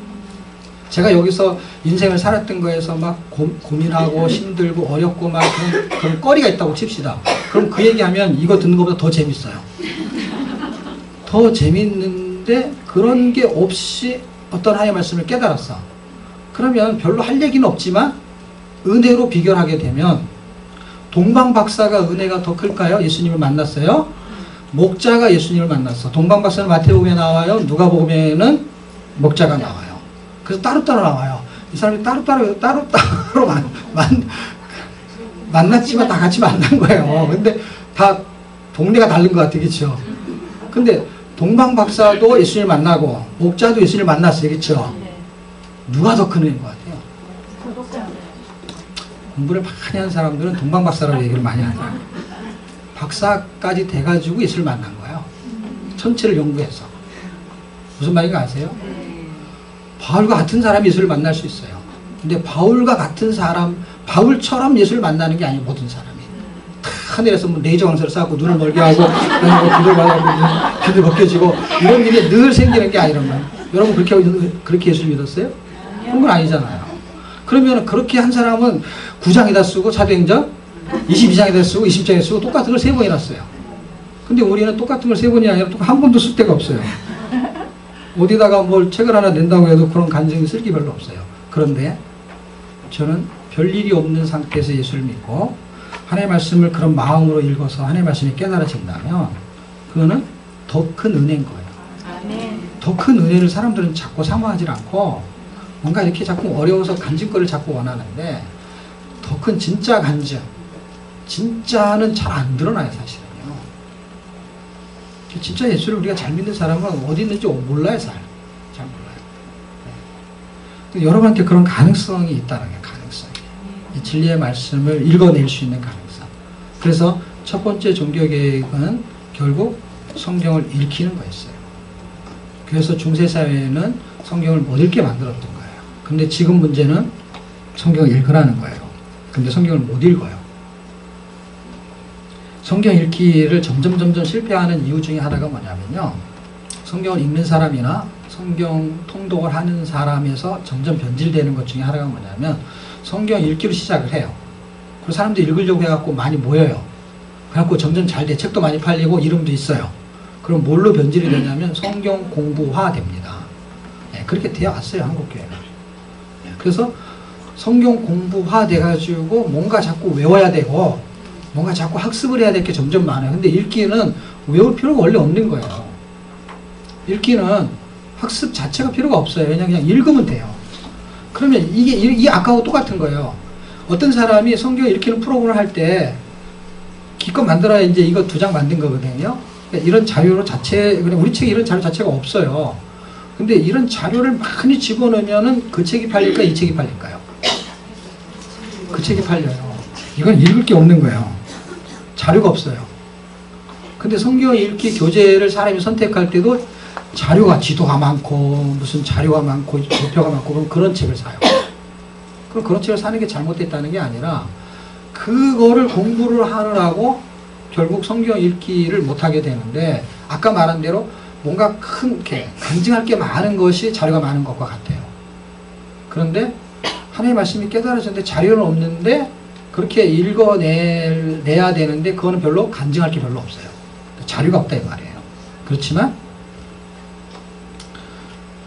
제가 여기서 인생을 살았던 거에서 막 고민하고 힘들고 어렵고 막 그런 거리가 있다고 칩시다. 그럼 그 얘기하면 이거 듣는 것보다 더 재밌어요. 더 재밌는데 그런 게 없이 어떤 하나님의 말씀을 깨달았어. 그러면 별로 할 얘기는 없지만 은혜로 비교하게 되면 동방 박사가 은혜가 더 클까요? 예수님을 만났어요. 목자가 예수님을 만났어. 동방 박사는 마태복음에 나와요. 누가복음에는 목자가 나와요. 그래서 따로따로 나와요. 이 사람이 따로따로 만났지만 다 같이 만난 거예요. 근데 다 동네가 다른 것 같아, 그렇죠? 근데 동방 박사도 예수님을 만나고 목자도 예수님을 만났어요, 그렇죠? 누가 더 큰 은혜인 것 같아요? 공부를 많이 한 사람들은 동방 박사라고 얘기를 많이 하잖아요. 박사까지 돼가지고 예수를 만난 거예요. 전체를 연구해서. 무슨 말인지 아세요? 바울과 같은 사람이 예수를 만날 수 있어요. 근데 바울과 같은 사람, 바울처럼 예수를 만나는 게 아니에요. 모든 사람이. 다 하늘에서 뭐 레이저 광선을 쏴고 눈을 멀게 하고 비를 맞고 비를 벗겨지고 이런 일이 늘 생기는 게 아니란 말이에요. 여러분 그렇게 예수를 믿었어요? 그런 건 아니잖아요. 그러면 그렇게 한 사람은 9장에다 쓰고 사도행전 22장에다 쓰고 20장에 쓰고 똑같은 걸 3번이나 써요. 근데 우리는 똑같은 걸 3번이 아니라 한 번도 쓸 데가 없어요. 어디다가 뭘 책을 하나 낸다고 해도 그런 간증이 쓸 게 별로 없어요. 그런데 저는 별일이 없는 상태에서 예수를 믿고 하나님의 말씀을 그런 마음으로 읽어서 하나님의 말씀이 깨달아진다면 그거는 더 큰 은혜인 거예요. 더 큰 은혜를 사람들은 자꾸 사모하지 않고 뭔가 이렇게 자꾸 어려워서 간증거리를 자꾸 원하는데 더 큰 진짜 간증, 진짜는 잘 안 드러나요, 사실은요. 진짜 예수를 우리가 잘 믿는 사람은 어디 있는지 몰라요, 잘 몰라요. 네. 여러분한테 그런 가능성이 있다는 게 가능성이. 이 진리의 말씀을 읽어낼 수 있는 가능성. 그래서 첫 번째 종교개혁은 결국 성경을 읽히는 거였어요. 그래서 중세사회에는 성경을 못 읽게 만들었던 거예요. 근데 지금 문제는 성경을 읽으라는 거예요. 근데 성경을 못 읽어요. 성경 읽기를 점점 실패하는 이유 중에 하나가 뭐냐면요. 성경을 읽는 사람이나 성경 통독을 하는 사람에서 점점 변질되는 것 중에 하나가 뭐냐면 성경 읽기로 시작을 해요. 그리고 사람들이 읽으려고 해갖고 많이 모여요. 그래갖고 점점 잘 돼. 책도 많이 팔리고 이름도 있어요. 그럼 뭘로 변질이 되냐면 성경 공부화 됩니다. 네, 그렇게 되어 왔어요, 한국교회가. 네, 그래서 성경 공부화 돼가지고 뭔가 자꾸 외워야 되고 뭔가 자꾸 학습을 해야 될 게 점점 많아요. 근데 읽기는 외울 필요가 원래 없는 거예요. 읽기는 학습 자체가 필요가 없어요. 그냥 읽으면 돼요. 그러면 이게 아까하고 똑같은 거예요. 어떤 사람이 성경 읽히는 프로그램을 할 때 기껏 만들어야 이제 이거 2장 만든 거거든요. 그러니까 이런 자료 자체, 우리 책에 이런 자료 자체가 없어요. 근데 이런 자료를 많이 집어넣으면은 그 책이 팔릴까, 이 책이 팔릴까요? 그 책이 팔려요. 이건 읽을 게 없는 거예요. 자료가 없어요. 근데 성경 읽기 교재를 사람이 선택할 때도 자료가 지도가 많고 무슨 자료가 많고 도표가 많고 그럼 그런 책을 사요. 그럼 그런 책을 사는 게 잘못됐다는 게 아니라 그거를 공부를 하느라고 결국 성경 읽기를 못하게 되는데 아까 말한 대로 뭔가 큰 게 간증할 게 많은 것이 자료가 많은 것과 같아요. 그런데 하나님의 말씀이 깨달아졌는데 자료는 없는데 그렇게 읽어내야 되는데 그거는 별로 간증할 게 별로 없어요. 자료가 없다 이 말이에요. 그렇지만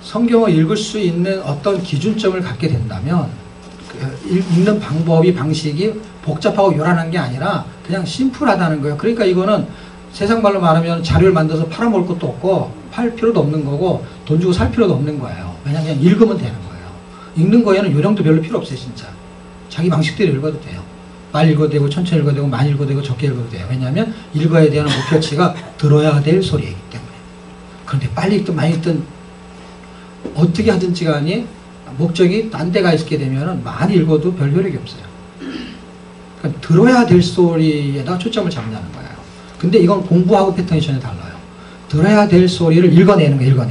성경을 읽을 수 있는 어떤 기준점을 갖게 된다면 읽는 방식이 복잡하고 요란한 게 아니라 그냥 심플하다는 거예요. 그러니까 이거는 세상 말로 말하면 자료를 만들어서 팔아먹을 것도 없고 팔 필요도 없는 거고 돈 주고 살 필요도 없는 거예요. 왜냐면 그냥 읽으면 되는 거예요. 읽는 거에는 요령도 별로 필요 없어요. 진짜 자기 방식대로 읽어도 돼요. 빨리 읽어도 되고 천천히 읽어도 되고 많이 읽어도 되고 적게 읽어도 돼요. 왜냐하면 읽어야 되는 목표치가 들어야 될 소리이기 때문에. 그런데 빨리 읽든 많이 읽든 어떻게 하든지 간에 목적이 딴 데가 있게 되면 많이 읽어도 별 효력이 없어요. 그러니까 들어야 될 소리에다 초점을 잡는다는 거예요. 근데 이건 공부하고 패턴이 전혀 달라요. 들어야 될 소리를 읽어내는 거예요.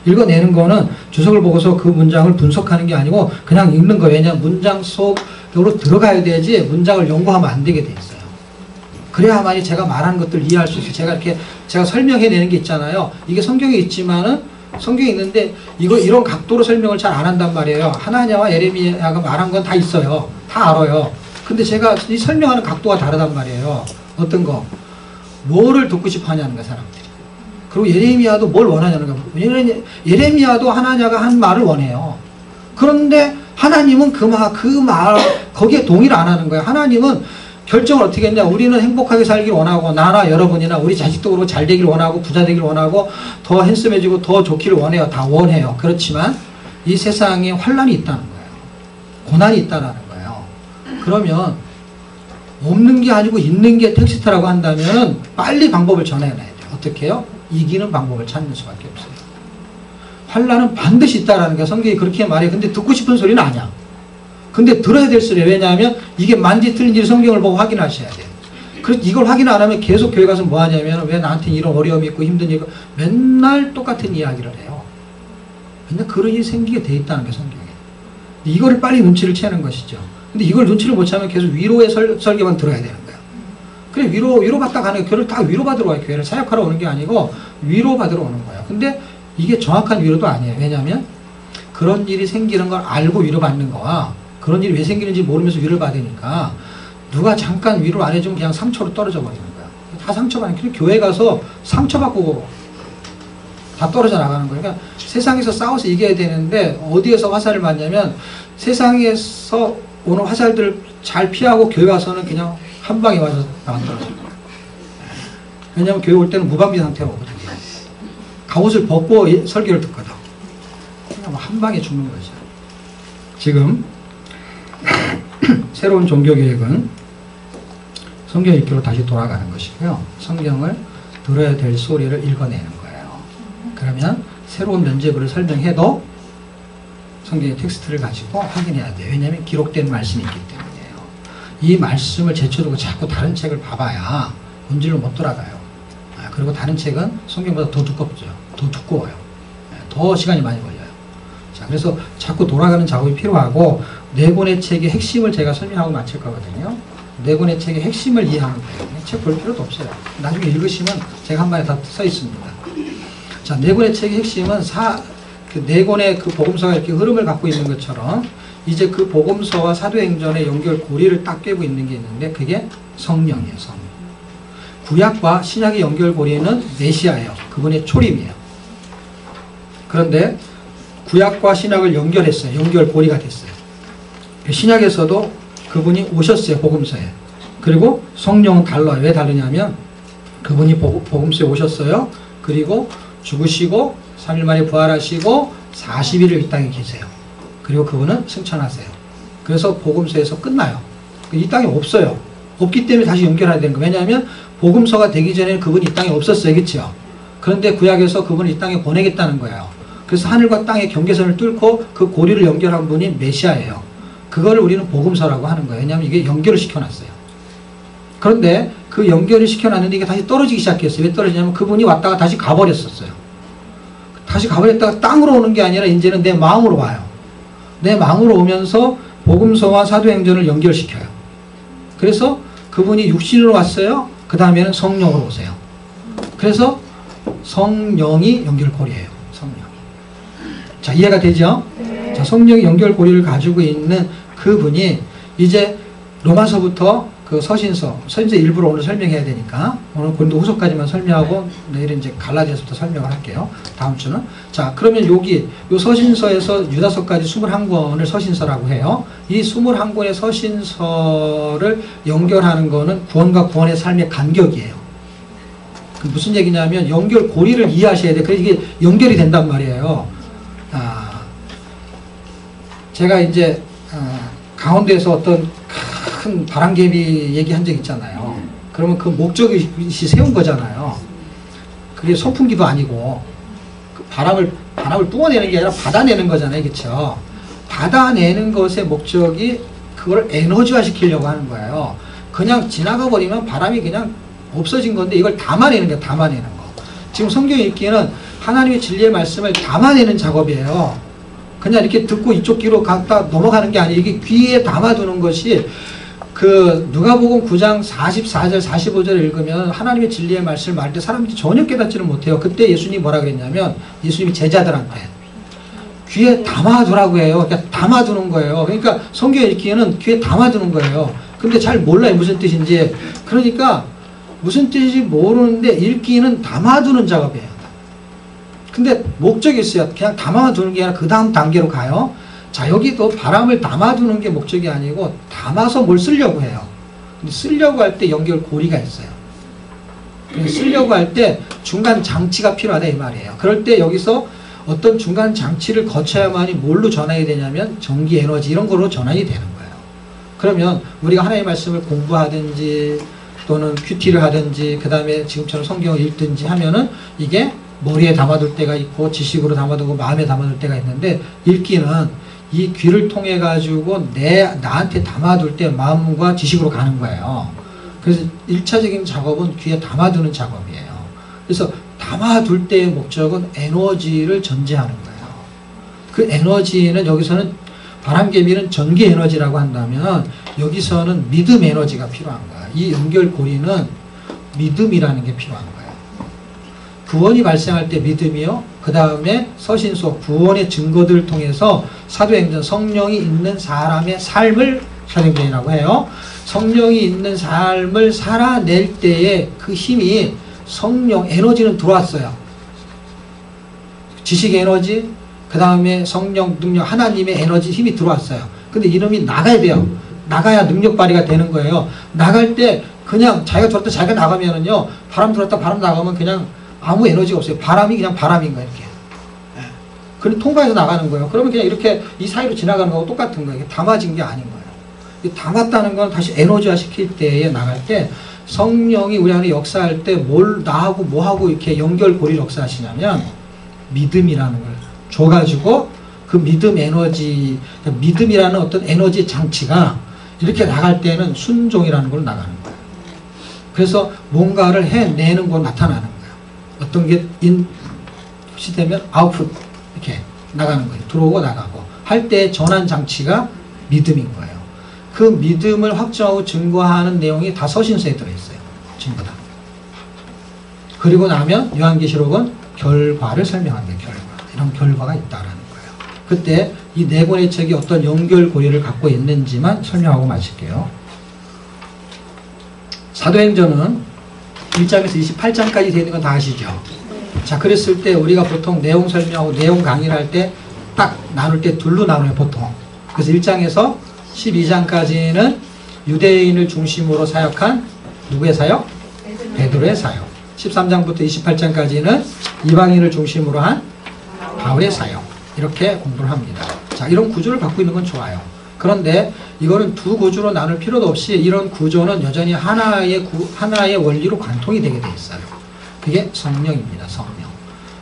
읽어내는 거는 주석을 보고서 그 문장을 분석하는 게 아니고 그냥 읽는 거예요. 왜냐하면 문장 속으로 들어가야 되지 문장을 연구하면 안 되게 돼 있어요. 그래야만이 제가 말하는 것들을 이해할 수 있어요. 제가 설명해내는 게 있잖아요. 이게 성경에 있지만은 성경에 있는데 이런 각도로 설명을 잘 안 한단 말이에요. 하나냐와 예레미야가 말한 건 다 있어요. 다 알아요. 근데 제가 이 설명하는 각도가 다르단 말이에요. 어떤 거? 뭐를 듣고 싶어 하냐는 거야, 사람들이. 그리고 예레미야도 뭘 원하냐는 거야. 예레미야도 하나냐가 한 말을 원해요. 그런데 하나님은 그 말, 거기에 동의를 안 하는 거예요. 하나님은 결정을 어떻게 했냐. 우리는 행복하게 살길 원하고, 나나 여러분이나 우리 자식도 그렇고 잘 되길 원하고, 부자 되길 원하고, 더 핸섬해지고 더 좋기를 원해요. 다 원해요. 그렇지만 이 세상에 환란이 있다는 거예요. 고난이 있다는 거예요. 그러면 없는 게 아니고 있는 게 텍스트라고 한다면 빨리 방법을 전해놔야 돼요. 어떻게 해요? 이기는 방법을 찾는 수밖에 없어요. 환란은 반드시 있다라는 게 성경이 그렇게 말해요. 근데 듣고 싶은 소리는 아니야. 근데 들어야 될 소리예요. 왜냐하면 이게 맞는지 틀린지 성경을 보고 확인하셔야 돼요. 그래서 이걸 확인 안 하면 계속 교회 가서 뭐 하냐면 왜 나한테 이런 어려움이 있고 힘든 일이 맨날 똑같은 이야기를 해요. 맨날 그런 일이 생기게 돼 있다는 게 성경에. 이거를 빨리 눈치를 채는 것이죠. 근데 이걸 눈치를 못 채면 계속 위로의 설교만 들어야 되는 거야. 그래 위로받다 가는 교회를 다 위로받으러 와요. 교회를 사역하러 오는 게 아니고 위로받으러 오는 거예요. 근데 이게 정확한 위로도 아니에요. 왜냐하면 그런 일이 생기는 걸 알고 위로받는 거와 그런 일이 왜 생기는지 모르면서 위로를 받으니까 누가 잠깐 위로를 안 해주면 그냥 상처로 떨어져 버리는 거야. 다 상처받는 거야. 교회 가서 상처받고 다 떨어져 나가는 거예요. 그러니까 세상에서 싸워서 이겨야 되는데 어디에서 화살을 맞냐면 세상에서 오는 화살들을 잘 피하고 교회 와서는 그냥 한 방에 맞아서 나안 떨어져요. 왜냐하면 교회 올 때는 무방비 상태로 오거든요. 갑옷을 벗고 설교를 듣거든. 그냥 한 방에 죽는 거죠. 지금 새로운 종교개혁은 성경 읽기로 다시 돌아가는 것이고요. 성경을 들어야 될 소리를 읽어내는 거예요. 그러면 새로운 면죄부를 설명해도 성경의 텍스트를 가지고 확인해야 돼요. 왜냐하면 기록된 말씀이 있기 때문이에요. 이 말씀을 제쳐두고 자꾸 다른 책을 봐봐야 본질로 못 돌아가요. 그리고 다른 책은 성경보다 더 두껍죠. 더 두꺼워요. 더 시간이 많이 걸려요. 자, 그래서 자꾸 돌아가는 작업이 필요하고 네 권의 책의 핵심을 제가 설명하고 마칠 거거든요. 네 권의 책의 핵심을 이해하면 돼요. 책 볼 필요도 없어요. 나중에 읽으시면 제가 한 번에 다 써 있습니다. 자, 네 권의 책의 핵심은 그 네 권의 그 복음서가 이렇게 흐름을 갖고 있는 것처럼 이제 그 복음서와 사도행전의 연결 고리를 딱 꿰고 있는 게 있는데 그게 성령이에요. 성령. 구약과 신약의 연결 고리는 메시아예요. 그분의 초림이에요. 그런데 구약과 신약을 연결했어요. 연결 고리가 됐어요. 신약에서도 그분이 오셨어요. 복음서에. 그리고 성령은 달라요. 왜 다르냐면 그분이 복음서에 오셨어요. 그리고 죽으시고 3일 만에 부활하시고 40일을 이 땅에 계세요. 그리고 그분은 승천하세요. 그래서 복음서에서 끝나요. 이 땅에 없어요. 없기 때문에 다시 연결해야 되는 거예요. 왜냐하면 복음서가 되기 전에는 그분이 이 땅에 없었어요. 그렇죠? 그런데 구약에서 그분을 이 땅에 보내겠다는 거예요. 그래서 하늘과 땅의 경계선을 뚫고 그 고리를 연결한 분이 메시아예요. 그걸 우리는 복음서라고 하는 거예요. 왜냐하면 이게 연결을 시켜놨어요. 그런데 그 연결을 시켜놨는데 이게 다시 떨어지기 시작했어요. 왜 떨어지냐면 그분이 왔다가 다시 가버렸었어요. 다시 가버렸다가 땅으로 오는 게 아니라 이제는 내 마음으로 와요. 내 마음으로 오면서 복음서와 사도행전을 연결시켜요. 그래서 그분이 육신으로 왔어요. 그 다음에는 성령으로 오세요. 그래서 성령이 연결고리예요. 성령이. 자, 이해가 되죠? 자, 성령이 연결고리를 가지고 있는 그분이 이제 로마서부터 그 서신서 일부러 오늘 설명해야 되니까 오늘 고린도후서까지만 설명하고 내일은 이제 갈라디아서부터 설명을 할게요. 다음 주는. 자, 그러면 여기 요 서신서에서 유다서까지 21권을 서신서라고 해요. 이 21권의 서신서를 연결하는 거는 구원과 구원의 삶의 간격이에요. 그 무슨 얘기냐면 연결 고리를 이해하셔야 돼. 그래서 이게 연결이 된단 말이에요. 제가 이제 강원도에서 어떤 큰 바람개비 얘기한 적 있잖아요. 그러면 그 목적의식 세운 거잖아요. 그게 선풍기도 아니고 그 바람을 뿜어내는 게 아니라 받아내는 거잖아요. 그렇죠? 받아내는 것의 목적이 그걸 에너지화 시키려고 하는 거예요. 그냥 지나가 버리면 바람이 그냥 없어진 건데 이걸 담아내는 거예요. 담아내는 거. 지금 성경 읽기는 하나님의 진리의 말씀을 담아내는 작업이에요. 그냥 이렇게 듣고 이쪽 귀로 갔다 넘어가는 게 아니에요. 이게 귀에 담아두는 것이 그 누가복음 9장 44절 45절 읽으면 하나님의 진리의 말씀을 말할 때 사람들이 전혀 깨닫지를 못해요. 그때 예수님이 뭐라 그랬냐면 예수님이 제자들한테 귀에 담아두라고 해요. 그러니까 담아두는 거예요. 그러니까 성경 읽기에는 귀에 담아두는 거예요. 근데 잘 몰라요. 무슨 뜻인지. 그러니까 무슨 뜻인지 모르는데 읽기는 담아두는 작업이에요. 근데 목적이 있어요. 그냥 담아두는 게 아니라 그 다음 단계로 가요. 자, 여기도 바람을 담아두는 게 목적이 아니고 담아서 뭘 쓰려고 해요. 근데 쓰려고 할 때 연결고리가 있어요. 쓰려고 할 때 중간 장치가 필요하다 이 말이에요. 그럴 때 여기서 어떤 중간 장치를 거쳐야만이 뭘로 전환이 되냐면 전기 에너지 이런 거로 전환이 되는 거예요. 그러면 우리가 하나님의 말씀을 공부하든지 또는 큐티를 하든지 그 다음에 지금처럼 성경을 읽든지 하면은 이게 머리에 담아둘 때가 있고 지식으로 담아두고 마음에 담아둘 때가 있는데 읽기는 이 귀를 통해 가지고 나한테 담아둘 때 마음과 지식으로 가는 거예요. 그래서 1차적인 작업은 귀에 담아두는 작업이에요. 그래서 담아둘 때의 목적은 에너지를 전제하는 거예요. 그 에너지는 여기서는 바람개비는 전기 에너지라고 한다면 여기서는 믿음 에너지가 필요한 거예요. 이 연결고리는 믿음이라는 게 필요한 거예요. 구원이 발생할 때 믿음이요. 그 다음에 서신서 구원의 증거들을 통해서 사도행전 성령이 있는 사람의 삶을 사도행전이라고 해요. 성령이 있는 삶을 살아낼 때의 그 힘이 성령 에너지는 들어왔어요. 지식 에너지 그 다음에 성령 능력 하나님의 에너지 힘이 들어왔어요. 근데 이름이 나가야 돼요. 나가야 능력 발휘가 되는 거예요. 나갈 때 그냥 자기가 들었다 자기가 나가면은요 바람 들었다 바람 나가면 그냥 아무 에너지가 없어요. 바람이 그냥 바람인 거예요. 이렇게. 그럼 통과해서 나가는 거예요. 그러면 그냥 이렇게 이 사이로 지나가는 거하고 똑같은 거예요. 이게 담아진 게 아닌 거예요. 담았다는 건 다시 에너지화 시킬 때에 나갈 때 성령이 우리 안에 역사할 때 뭘 나하고 뭐하고 이렇게 연결고리를 역사하시냐면 믿음이라는 걸 줘가지고 그 믿음 에너지, 믿음이라는 어떤 에너지 장치가 이렇게 나갈 때는 순종이라는 걸로 나가는 거예요. 그래서 뭔가를 해내는 거 나타나는 거예요. 어떤 게 인풋이 되면 아웃풋 이렇게 나가는 거예요. 들어오고 나가고 할 때 전환 장치가 믿음인 거예요. 그 믿음을 확정하고 증거하는 내용이 다 서신서에 들어있어요. 전부 다. 그리고 나면 요한계시록은 결과를 설명하는 거예요. 결과. 이런 결과가 있다라는 거예요. 그때 이 네 권의 책이 어떤 연결고리를 갖고 있는지만 설명하고 마칠게요. 사도행전은 1장에서 28장까지 되는 건 다 아시죠? 자, 그랬을 때 우리가 보통 내용 설명하고 내용 강의를 할 때 딱 나눌 때 둘로 나눠요, 보통. 그래서 1장에서 12장까지는 유대인을 중심으로 사역한 누구의 사역? 베드로의 사역. 13장부터 28장까지는 이방인을 중심으로 한 바울의 사역. 이렇게 공부를 합니다. 자, 이런 구조를 갖고 있는 건 좋아요. 그런데 이거는 두 구조로 나눌 필요도 없이 이런 구조는 여전히 하나의 원리로 관통이 되게 돼 있어요. 그게 성령입니다. 성령.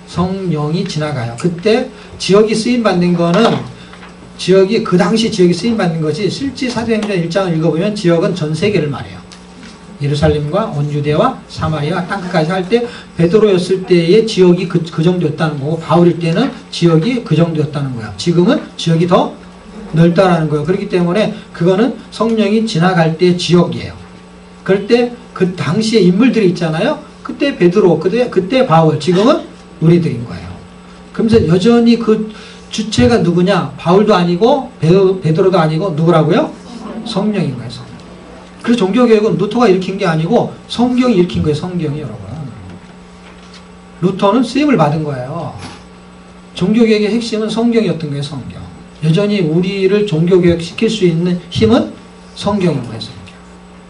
성령이 지나가요. 그때 지역이 쓰임받는 거는 지역이 그 당시 지역이 쓰임받는 거지 실제 사도행전 1장을 읽어보면 지역은 전 세계를 말해요. 예루살렘과 온 유대와 사마리아 땅끝까지 할 때 베드로였을 때의 지역이 그 정도였다는 거고 바울일 때는 지역이 그 정도였다는 거예요. 지금은 지역이 더 넓다라는 거예요. 그렇기 때문에 그거는 성령이 지나갈 때의 지역이에요. 그럴 때 그 당시에 인물들이 있잖아요. 그때 베드로, 그때 바울, 지금은 우리들인 거예요. 그러면서 여전히 그 주체가 누구냐? 바울도 아니고 베드로도 아니고 누구라고요? 성령인 거예요. 성령. 그래서 종교개혁은 루터가 일으킨 게 아니고 성경이 일으킨 거예요. 성경이 여러분. 루터는 쓰임을 받은 거예요. 종교개혁의 핵심은 성경이었던 거예요. 성경. 여전히 우리를 종교개혁 시킬 수 있는 힘은 성경인 거예요.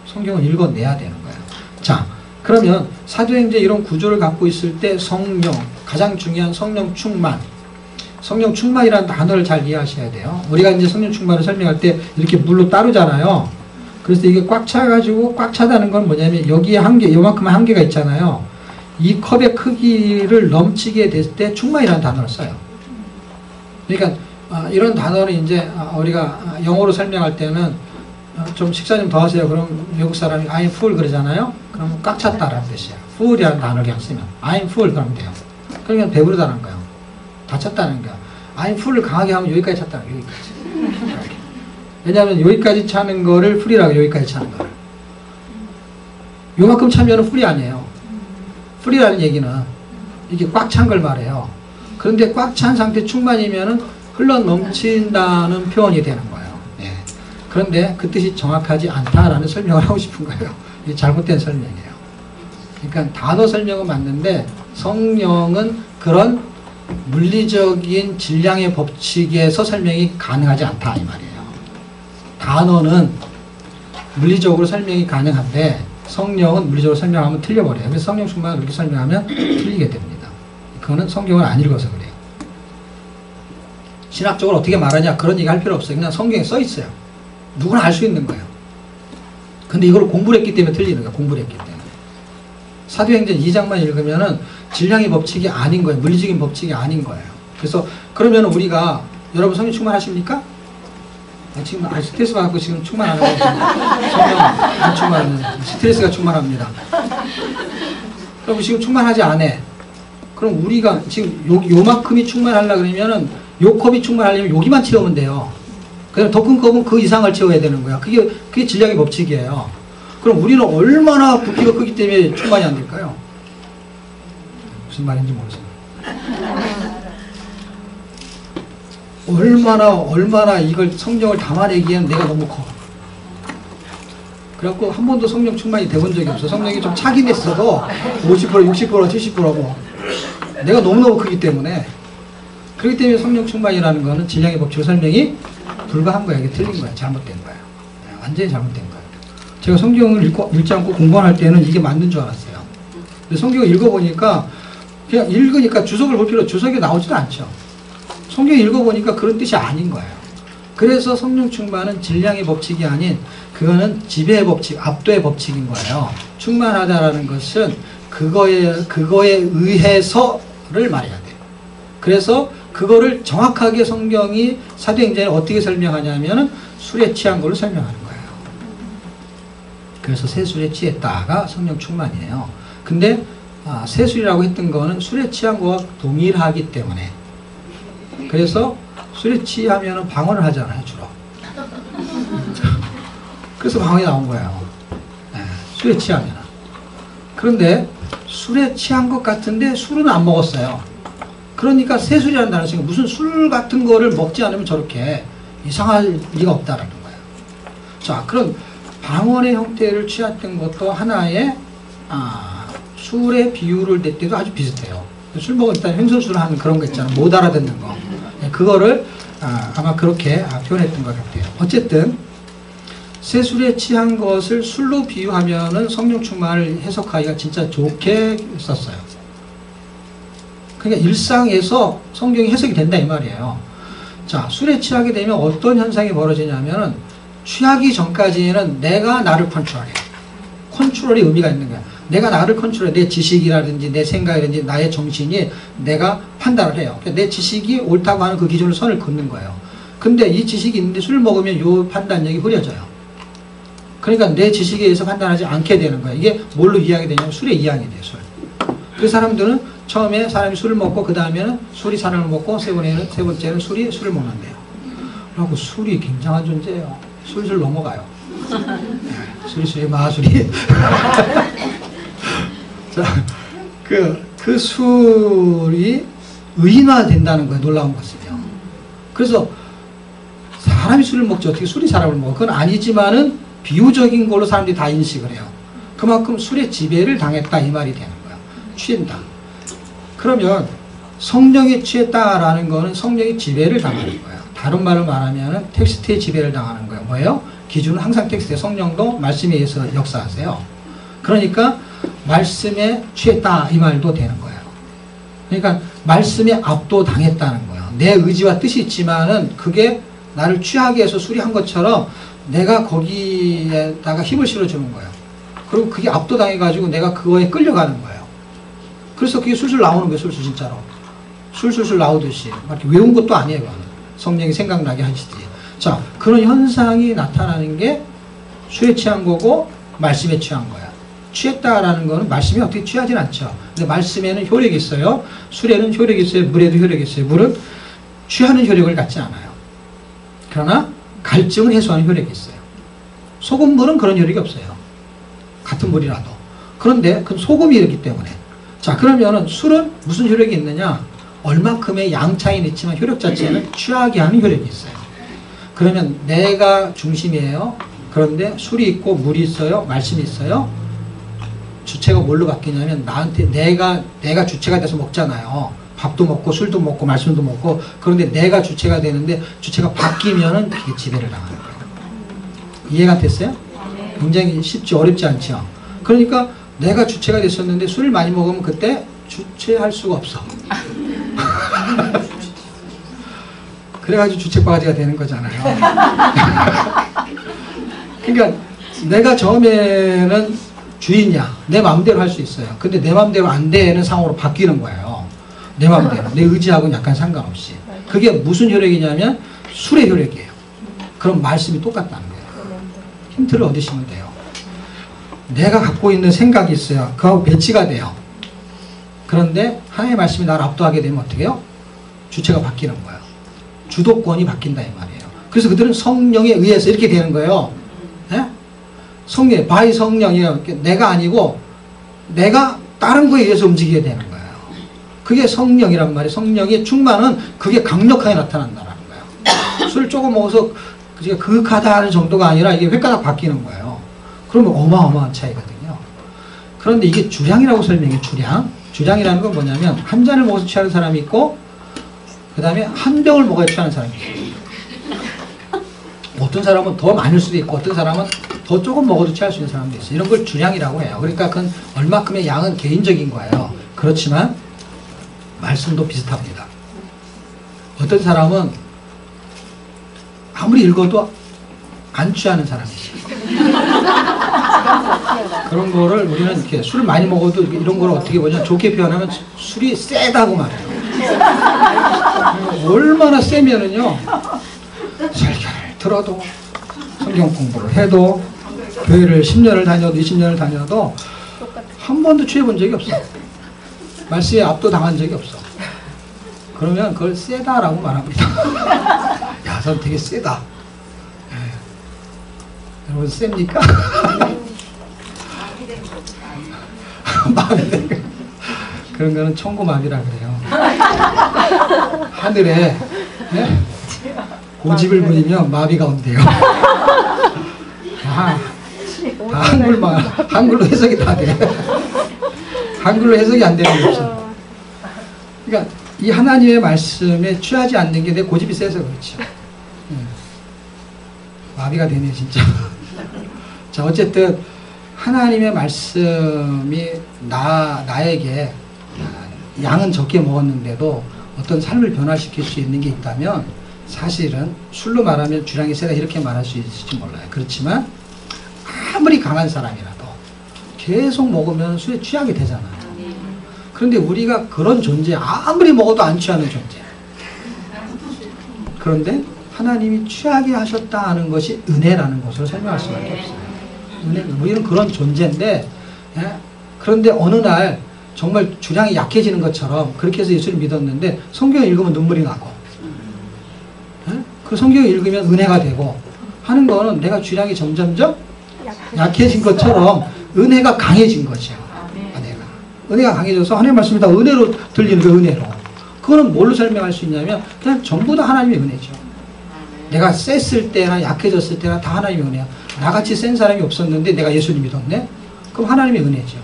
성경을 읽어내야 되는 거예요. 자, 그러면 사도행전 이런 구조를 갖고 있을 때 성령, 가장 중요한 성령 충만. 성령 충만이라는 단어를 잘 이해하셔야 돼요. 우리가 이제 성령 충만을 설명할 때 이렇게 물로 따르잖아요. 그래서 이게 꽉 차가지고 꽉 차다는 건 뭐냐면 여기에 한계, 요만큼 한계가 있잖아요. 이 컵의 크기를 넘치게 됐을 때 충만이라는 단어를 써요. 그러니까 이런 단어는 이제 우리가 영어로 설명할 때는 좀 식사 좀 더 하세요. 그럼 외국 사람이 I'm full 그러잖아요. 그러면 꽉 찼다라는 뜻이에요. full이라는 단어를 그냥 쓰면 I'm full 그러면 돼요. 그러면 배부르다는 거예요. 다 찼다는 거야. I'm full을 강하게 하면 여기까지 찼다는 거예요. 여기까지. 왜냐하면 여기까지 차는 거를 full이라고 여기까지 차는 거를. 요만큼 차면 full이 아니에요. full이라는 얘기는 이게 꽉 찬 걸 말해요. 그런데 꽉 찬 상태 충만이면은 흘러 넘친다는 표현이 되는 거예요. 예. 그런데 그 뜻이 정확하지 않다라는 설명을 하고 싶은 거예요. 이게 잘못된 설명이에요. 그러니까 단어 설명은 맞는데 성령은 그런 물리적인 질량의 법칙에서 설명이 가능하지 않다 이 말이에요. 단어는 물리적으로 설명이 가능한데 성령은 물리적으로 설명하면 틀려버려요. 그래서 성령 충만을 그렇게 설명하면 틀리게 됩니다. 그거는 성경을 안 읽어서 그래요. 신학적으로 어떻게 말하냐 그런 얘기 할 필요 없어요. 그냥 성경에 써 있어요. 누구나 알 수 있는 거예요. 근데 이걸 공부를 했기 때문에 틀리는 거예요. 공부를 했기 때문에. 사도행전 2장만 읽으면은 질량의 법칙이 아닌 거예요. 물리적인 법칙이 아닌 거예요. 그래서 그러면 우리가 여러분 성령 충만하십니까? 지금 스트레스 받고 지금 충만 안 하고 성령 안 충만하는 스트레스가 충만합니다. 그럼 지금 충만하지 않아. 그럼 우리가 지금 요만큼이 충만하려고 그러면은 요 컵이 충만하려면 여기만 채우면 돼요. 그다음에 더 큰 컵은 그 이상을 채워야 되는 거야. 그게 질량의 법칙이에요. 그럼 우리는 얼마나 부피가 크기 때문에 충만이 안 될까요? 무슨 말인지 모르겠어요. 얼마나 이걸 성령을 담아내기에는 내가 너무 커. 그래갖고 한 번도 성령 충만이 돼본 적이 없어. 성령이 좀 차긴 했어도 50%, 60%, 70%고 내가 너무너무 크기 때문에. 그렇기 때문에 성령 충만이라는 거는 질량의 법칙 설명이 불가한 거야. 이게 틀린 거야. 잘못된 거야. 완전히 잘못된 거야. 제가 성경을 읽지 않고 공부할 때는 이게 맞는 줄 알았어요. 근데 성경을 읽어보니까 그냥 읽으니까 주석을 볼 필요, 주석이 나오지도 않죠. 성경 읽어보니까 그런 뜻이 아닌 거예요. 그래서 성령 충만은 질량의 법칙이 아닌 그거는 지배의 법칙, 압도의 법칙인 거예요. 충만하다라는 것은 그거에 의해서를 말해야 돼요. 그래서 그거를 정확하게 성경이 사도행전에 어떻게 설명하냐면은 술에 취한 걸로 설명하는 거예요. 그래서 새술에 취했다가 성령 충만이에요. 근데 새술이라고 했던 거는 술에 취한 거와 동일하기 때문에 그래서 술에 취하면 방언을 하잖아요, 주로. 그래서 방언이 나온 거예요. 네, 술에 취하면. 그런데 술에 취한 것 같은데 술은 안 먹었어요. 그러니까 새술이라는 단어는 지금 무슨 술 같은 거를 먹지 않으면 저렇게 이상할 리가 없다라는 거예요. 자, 그럼 방언의 형태를 취했던 것도 하나의 술의 비유를 낼 때도 아주 비슷해요. 술 먹을 때 횡설수설 하는 그런 거 있잖아요. 못 알아듣는 거. 그거를 아마 그렇게 표현했던 것 같아요. 어쨌든 새술에 취한 것을 술로 비유하면은 성령 충만을 해석하기가 진짜 좋게 썼어요. 그러니까 일상에서 성경이 해석이 된다 이 말이에요. 자, 술에 취하게 되면 어떤 현상이 벌어지냐면은 취하기 전까지는 내가 나를 컨트롤해. 컨트롤의 의미가 있는 거야. 내가 나를 컨트롤해. 내 지식이라든지 내 생각이라든지 나의 정신이 내가 판단을 해요. 그러니까 내 지식이 옳다고 하는 그 기준으로 선을 긋는 거예요. 근데 이 지식이 있는데 술을 먹으면 이 판단력이 흐려져요. 그러니까 내 지식에 의해서 판단하지 않게 되는 거예요. 이게 뭘로 이해하게 되냐면 술에 이해하게 돼요. 술. 그 사람들은 처음에 사람이 술을 먹고 그 다음에는 술이 사람을 먹고 세 번째는 술이 술을 먹는데요. 그리고 술이 굉장한 존재예요. 술술 넘어가요. 네, 술이 마술이. 자, 그 술이 의인화된다는 거예요. 놀라운 것은요. 그래서 사람이 술을 먹지 어떻게 술이 사람을 먹어? 그건 아니지만은 비유적인 걸로 사람들이 다 인식을 해요. 그만큼 술에 지배를 당했다 이 말이 되는 거예요. 취한다. 그러면 성령에 취했다라는 거는 성령이 지배를 당하는 거예요. 다른 말로 말하면 텍스트의 지배를 당하는 거예요. 뭐예요? 기준은 항상 텍스트에 성령도 말씀에 의해서 역사하세요. 그러니까 말씀에 취했다 이 말도 되는 거예요. 그러니까 말씀에 압도당했다는 거예요. 내 의지와 뜻이 있지만은 그게 나를 취하게 해서 수리한 것처럼 내가 거기에다가 힘을 실어주는 거예요. 그리고 그게 압도당해가지고 내가 그거에 끌려가는 거예요. 그래서 그게 술술 나오는 거예요. 술술 진짜로. 술술술 나오듯이. 막 이렇게 외운 것도 아니에요. 그거는. 성령이 생각나게 하시지. 자, 그런 현상이 나타나는 게 술에 취한 거고 말씀에 취한 거야. 취했다라는 거는 말씀이 어떻게 취하진 않죠. 근데 말씀에는 효력이 있어요. 술에는 효력이 있어요. 물에도 효력이 있어요. 물은 취하는 효력을 갖지 않아요. 그러나 갈증을 해소하는 효력이 있어요. 소금 물은 그런 효력이 없어요. 같은 물이라도. 그런데 그 소금이 이렇기 때문에. 자, 그러면은 술은 무슨 효력이 있느냐? 얼마큼의 양 차이는 있지만 효력 자체는 취하게 하는 효력이 있어요. 그러면 내가 중심이에요. 그런데 술이 있고 물이 있어요. 말씀이 있어요. 주체가 뭘로 바뀌냐면 나한테 내가 주체가 돼서 먹잖아요. 밥도 먹고 술도 먹고 말씀도 먹고. 그런데 내가 주체가 되는데 주체가 바뀌면은 그게 지배를 당하는 거예요. 이해가 됐어요? 굉장히 쉽지 어렵지 않죠. 그러니까 내가 주체가 됐었는데 술을 많이 먹으면 그때 주체할 수가 없어. 그래가지고 주체바가지가 되는 거잖아요. 그러니까 내가 처음에는 주인이야. 내 마음대로 할 수 있어요. 근데 내 마음대로 안 되는 상황으로 바뀌는 거예요. 내 마음대로. 내 의지하고는 약간 상관없이. 그게 무슨 효력이냐면 술의 효력이에요. 그럼 말씀이 똑같다는 거예요. 힌트를 얻으시면 돼요. 내가 갖고 있는 생각이 있어요. 그하고 배치가 돼요. 그런데 하나님의 말씀이 나를 압도하게 되면 어떻게 해요? 주체가 바뀌는 거예요. 주도권이 바뀐다 이 말이에요. 그래서 그들은 성령에 의해서 이렇게 되는 거예요. 예? 성령, 바이 성령이에요. 내가 아니고 내가 다른 거에 의해서 움직이게 되는 거예요. 그게 성령이란 말이에요. 성령의 충만은 그게 강력하게 나타난다는 거예요. 술을 조금 먹어서 그윽하다는 정도가 아니라 이게 횟가닥 바뀌는 거예요. 그러면 어마어마한 차이거든요. 그런데 이게 주량이라고 설명해. 주량이라는 건 뭐냐면 한 잔을 먹어서 취하는 사람이 있고 그 다음에 한 병을 먹어야 취하는 사람이 있어요. 어떤 사람은 더 많을 수도 있고 어떤 사람은 더 조금 먹어도 취할 수 있는 사람도 있어요. 이런 걸 주량이라고 해요. 그러니까 그건 얼마큼의 양은 개인적인 거예요. 그렇지만 말씀도 비슷합니다. 어떤 사람은 아무리 읽어도 안 취하는 사람이 있어요. 그런 거를 우리는 이렇게 술을 많이 먹어도 이런 걸 어떻게 보냐 좋게 표현하면 술이 세다고 말해요. 얼마나 세면은요 설교를 들어도 성경 공부를 해도 교회를 10년을 다녀도 20년을 다녀도 한 번도 취해본 적이 없어. 말씀에 압도당한 적이 없어. 그러면 그걸 세다라고 말합니다. 야, 전 되게 세다. 네. 여러분 셉니까? 마비 된 거. 그런 거는 천고마비라 그래요. 하늘에 네? 고집을 부리면 마비가 온대요. 한글로 해석이 다 돼. 한글로 해석이 안 되는 게 없어. 그러니까 이 하나님의 말씀에 취하지 않는 게 내 고집이 세서 그렇죠. 마비가 되네 진짜. 자, 어쨌든 하나님의 말씀이 나에게 양은 적게 먹었는데도 어떤 삶을 변화시킬 수 있는 게 있다면 사실은 술로 말하면 주량이 세다 이렇게 말할 수 있을지 몰라요. 그렇지만 아무리 강한 사람이라도 계속 먹으면 술에 취하게 되잖아요. 그런데 우리가 그런 존재, 아무리 먹어도 안 취하는 존재. 그런데 하나님이 취하게 하셨다 하는 것이 은혜라는 것으로 설명할 수밖에 없어요. 은혜, 우리는 그런 존재인데, 예? 그런데 어느 날 정말 주량이 약해지는 것처럼 그렇게 해서 예수를 믿었는데 성경을 읽으면 눈물이 나고, 예? 그 성경을 읽으면 은혜가 되고 하는 거는 내가 주량이 점점점 약해진 것처럼 은혜가 강해진 거죠. 은혜가 강해져서 하나님의 말씀이 다 은혜로 들리는 거예요. 은혜로. 그거는 뭘로 설명할 수 있냐면 그냥 전부 다 하나님의 은혜죠. 내가 셌을 때나 약해졌을 때나 다 하나님의 은혜야. 나같이 센 사람이 없었는데 내가 예수님 믿었네? 그럼 하나님의 은혜죠.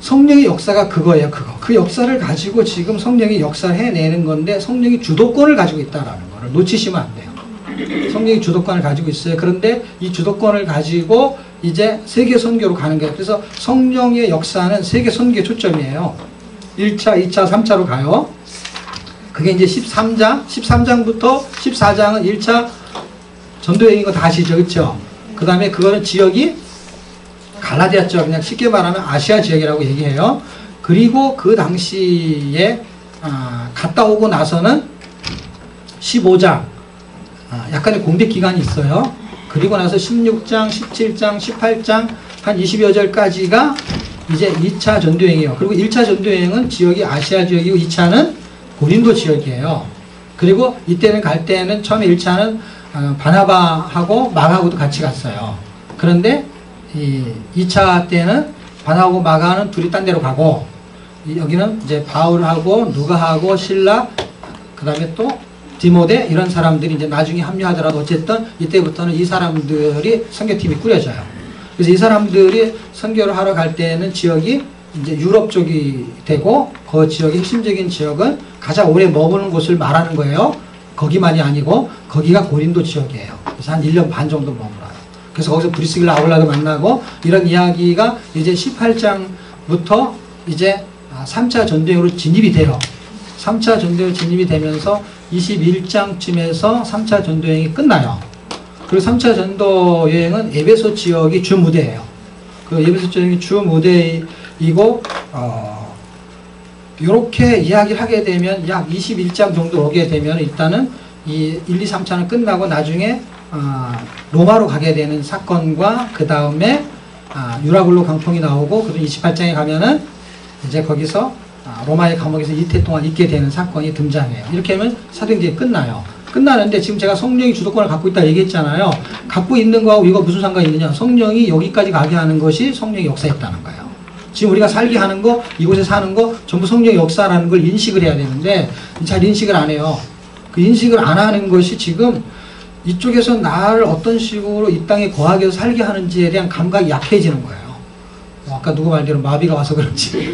성령의 역사가 그거예요. 그거. 그 역사를 가지고 지금 성령이 역사를 해내는 건데 성령이 주도권을 가지고 있다는 거를 놓치시면 안 돼요. 성령이 주도권을 가지고 있어요. 그런데 이 주도권을 가지고 이제 세계 선교로 가는 거예요. 그래서 성령의 역사는 세계 선교의 초점이에요. 1차, 2차, 3차로 가요. 그게 이제 13장부터 14장은 1차 전도여행인 거 다 아시죠? 그렇죠? 그 다음에 그거는 지역이 갈라디아 쪽, 그냥 쉽게 말하면 아시아 지역이라고 얘기해요. 그리고 그 당시에 갔다 오고 나서는 15장 약간의 공백 기간이 있어요. 그리고 나서 16장, 17장, 18장 한 20여 절까지가 이제 2차 전도여행이에요. 그리고 1차 전도여행은 지역이 아시아 지역이고 2차는 고린도 지역이에요. 그리고 이때는 갈 때는 처음에 1차는 바나바하고 마가하고도 같이 갔어요. 그런데 이 2차 때는 바나바하고 마가는 둘이 딴 데로 가고, 여기는 이제 바울하고 누가하고 실라, 그 다음에 또 디모데, 이런 사람들이 이제 나중에 합류하더라도 어쨌든 이때부터는 이 사람들이 선교팀이 꾸려져요. 그래서 이 사람들이 선교를 하러 갈 때는 지역이 이제 유럽 쪽이 되고, 그 지역의 핵심적인 지역은 가장 오래 머무는 곳을 말하는 거예요. 거기만이 아니고 거기가 고린도 지역이에요. 그래서 한 1년 반 정도 머물어요. 그래서 거기서 브리스길라 아울라도 만나고, 이런 이야기가 이제 18장부터 이제 3차 전도여행으로 진입이 돼요. 3차 전도여행 진입이 되면서 21장쯤에서 3차 전도여행이 끝나요. 그리고 3차 전도여행은 에베소 지역이 주 무대예요. 그 에베소 지역이 주 무대이고, 이렇게 이야기를 하게 되면 약 21장 정도 오게 되면 일단은 이 1, 2, 3차는 끝나고 나중에 로마로 가게 되는 사건과 그 다음에 유라굴로 강통이 나오고, 그리고 28장에 가면은 이제 거기서 로마의 감옥에서 이태 동안 있게 되는 사건이 등장해요. 이렇게 하면 사도행전이 끝나요. 끝나는데 지금 제가 성령이 주도권을 갖고 있다 얘기했잖아요. 갖고 있는 거하고 이거 무슨 상관이 있느냐. 성령이 여기까지 가게 하는 것이 성령의 역사였다는 거예요. 지금 우리가 살게 하는 거, 이곳에 사는 거 전부 성령의 역사라는 걸 인식을 해야 되는데 잘 인식을 안 해요. 그 인식을 안 하는 것이 지금 이쪽에서 나를 어떤 식으로 이 땅에 거하게 해서 살게 하는지에 대한 감각이 약해지는 거예요. 아까 누구 말대로 마비가 와서 그런지.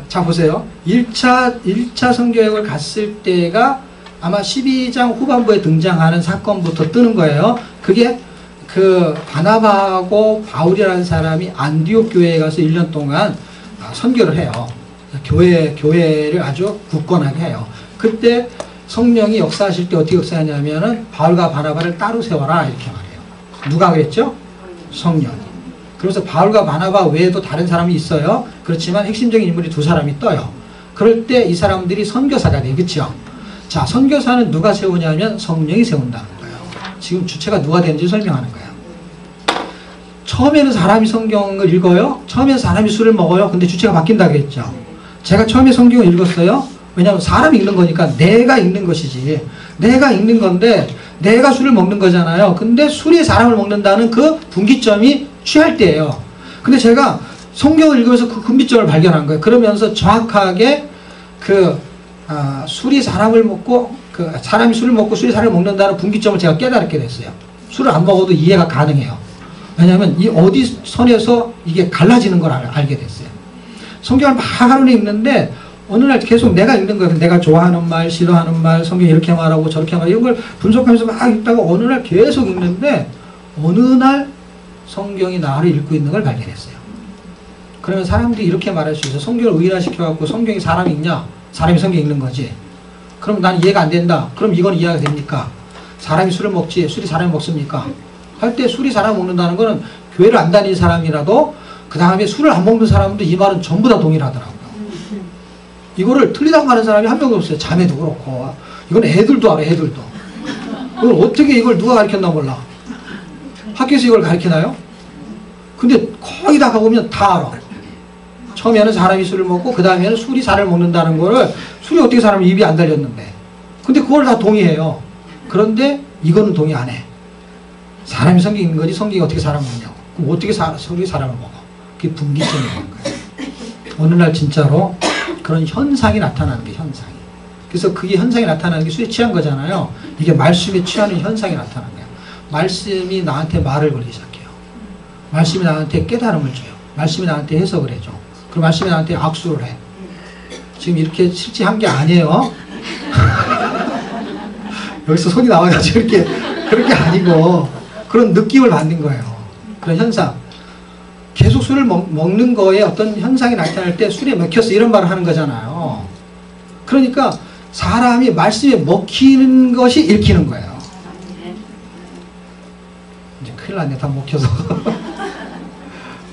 자, 보세요. 1차 선교여행을 갔을 때가 아마 12장 후반부에 등장하는 사건부터 뜨는 거예요. 그게 그 바나바하고 바울이라는 사람이 안디옥 교회에 가서 1년 동안 선교를 해요. 교회를 아주 굳건하게 해요. 그때 성령이 역사하실 때 어떻게 역사하냐면은 바울과 바나바를 따로 세워라 이렇게 말해요. 누가 그랬죠? 성령이. 그래서 바울과 바나바 외에도 다른 사람이 있어요. 그렇지만 핵심적인 인물이 두 사람이 떠요. 그럴 때 이 사람들이 선교사가 돼요. 그렇죠? 자, 선교사는 누가 세우냐면 성령이 세운다는 거예요. 지금 주체가 누가 되는지 설명하는 거예요. 처음에는 사람이 성경을 읽어요. 처음에는 사람이 술을 먹어요. 근데 주체가 바뀐다고 했죠. 제가 처음에 성경을 읽었어요. 왜냐하면 사람이 읽는 거니까 내가 읽는 것이지. 내가 읽는 건데 내가 술을 먹는 거잖아요. 근데 술이 사람을 먹는다는 그 분기점이 취할 때예요. 근데 제가 성경을 읽으면서 그 분기점을 발견한 거예요. 그러면서 정확하게 술이 사람을 먹고 사람이 술을 먹고 술이 사람을 먹는다는 분기점을 제가 깨달게 됐어요. 술을 안 먹어도 이해가 가능해요. 왜냐하면 이 어디 선에서 이게 갈라지는 걸 알게 됐어요. 성경을 막 하루는 읽는데 어느 날 계속 내가 읽는 거예요. 내가 좋아하는 말, 싫어하는 말, 성경 이렇게 말하고 저렇게 말하고 이런 걸 분석하면서 막 읽다가 어느 날 계속 읽는데 어느 날 성경이 나를 읽고 있는 걸 발견했어요. 그러면 사람들이 이렇게 말할 수 있어요. 성경을 의인화시켜갖고 성경이 사람이 읽냐? 사람이 성경 읽는 거지. 그럼 난 이해가 안 된다. 그럼 이건 이해가 됩니까? 사람이 술을 먹지 술이 사람이 먹습니까? 할 때 술이 사람 먹는다는 거는 교회를 안 다니는 사람이라도 그 다음에 술을 안 먹는 사람도 이 말은 전부 다 동일하더라고요. 이거를 틀리다고 하는 사람이 한 명도 없어요. 자매도 그렇고. 이건 애들도 알아, 애들도. 그걸 어떻게 이걸 누가 가르쳤나 몰라. 학교에서 이걸 가르치나요? 근데 거의 다 가보면 다 알아. 처음에는 사람이 술을 먹고 그 다음에는 술이 사람을 먹는다는 거를 술이 어떻게 사람을 입이 안 달렸는데. 근데 그걸 다 동의해요. 그런데 이거는 동의 안 해. 사람이 성경 읽는 거지 성경이 어떻게 사람을 먹냐고. 그럼 어떻게 성경이 사람을 먹어. 그게 분기점이 되는 거예요. 어느 날 진짜로 그런 현상이 나타나는 게 현상이. 그래서 그게 현상이 나타나는 게 술에 취한 거잖아요. 이게 말씀에 취하는 현상이 나타나는 거예요. 말씀이 나한테 말을 걸기 시작해요. 말씀이 나한테 깨달음을 줘요. 말씀이 나한테 해석을 해줘. 그리고 말씀이 나한테 악수를 해. 지금 이렇게 실제 한 게 아니에요. 여기서 손이 나와가지고 이렇게 그런 게 아니고 그런 느낌을 받는 거예요. 그런 현상. 계속 술을 먹는 거에 어떤 현상이 나타날 때 술에 먹혔어 이런 말을 하는 거잖아요. 그러니까 사람이 말씀에 먹히는 것이 읽히는 거예요. 이제 큰일 났네. 다 먹혀서.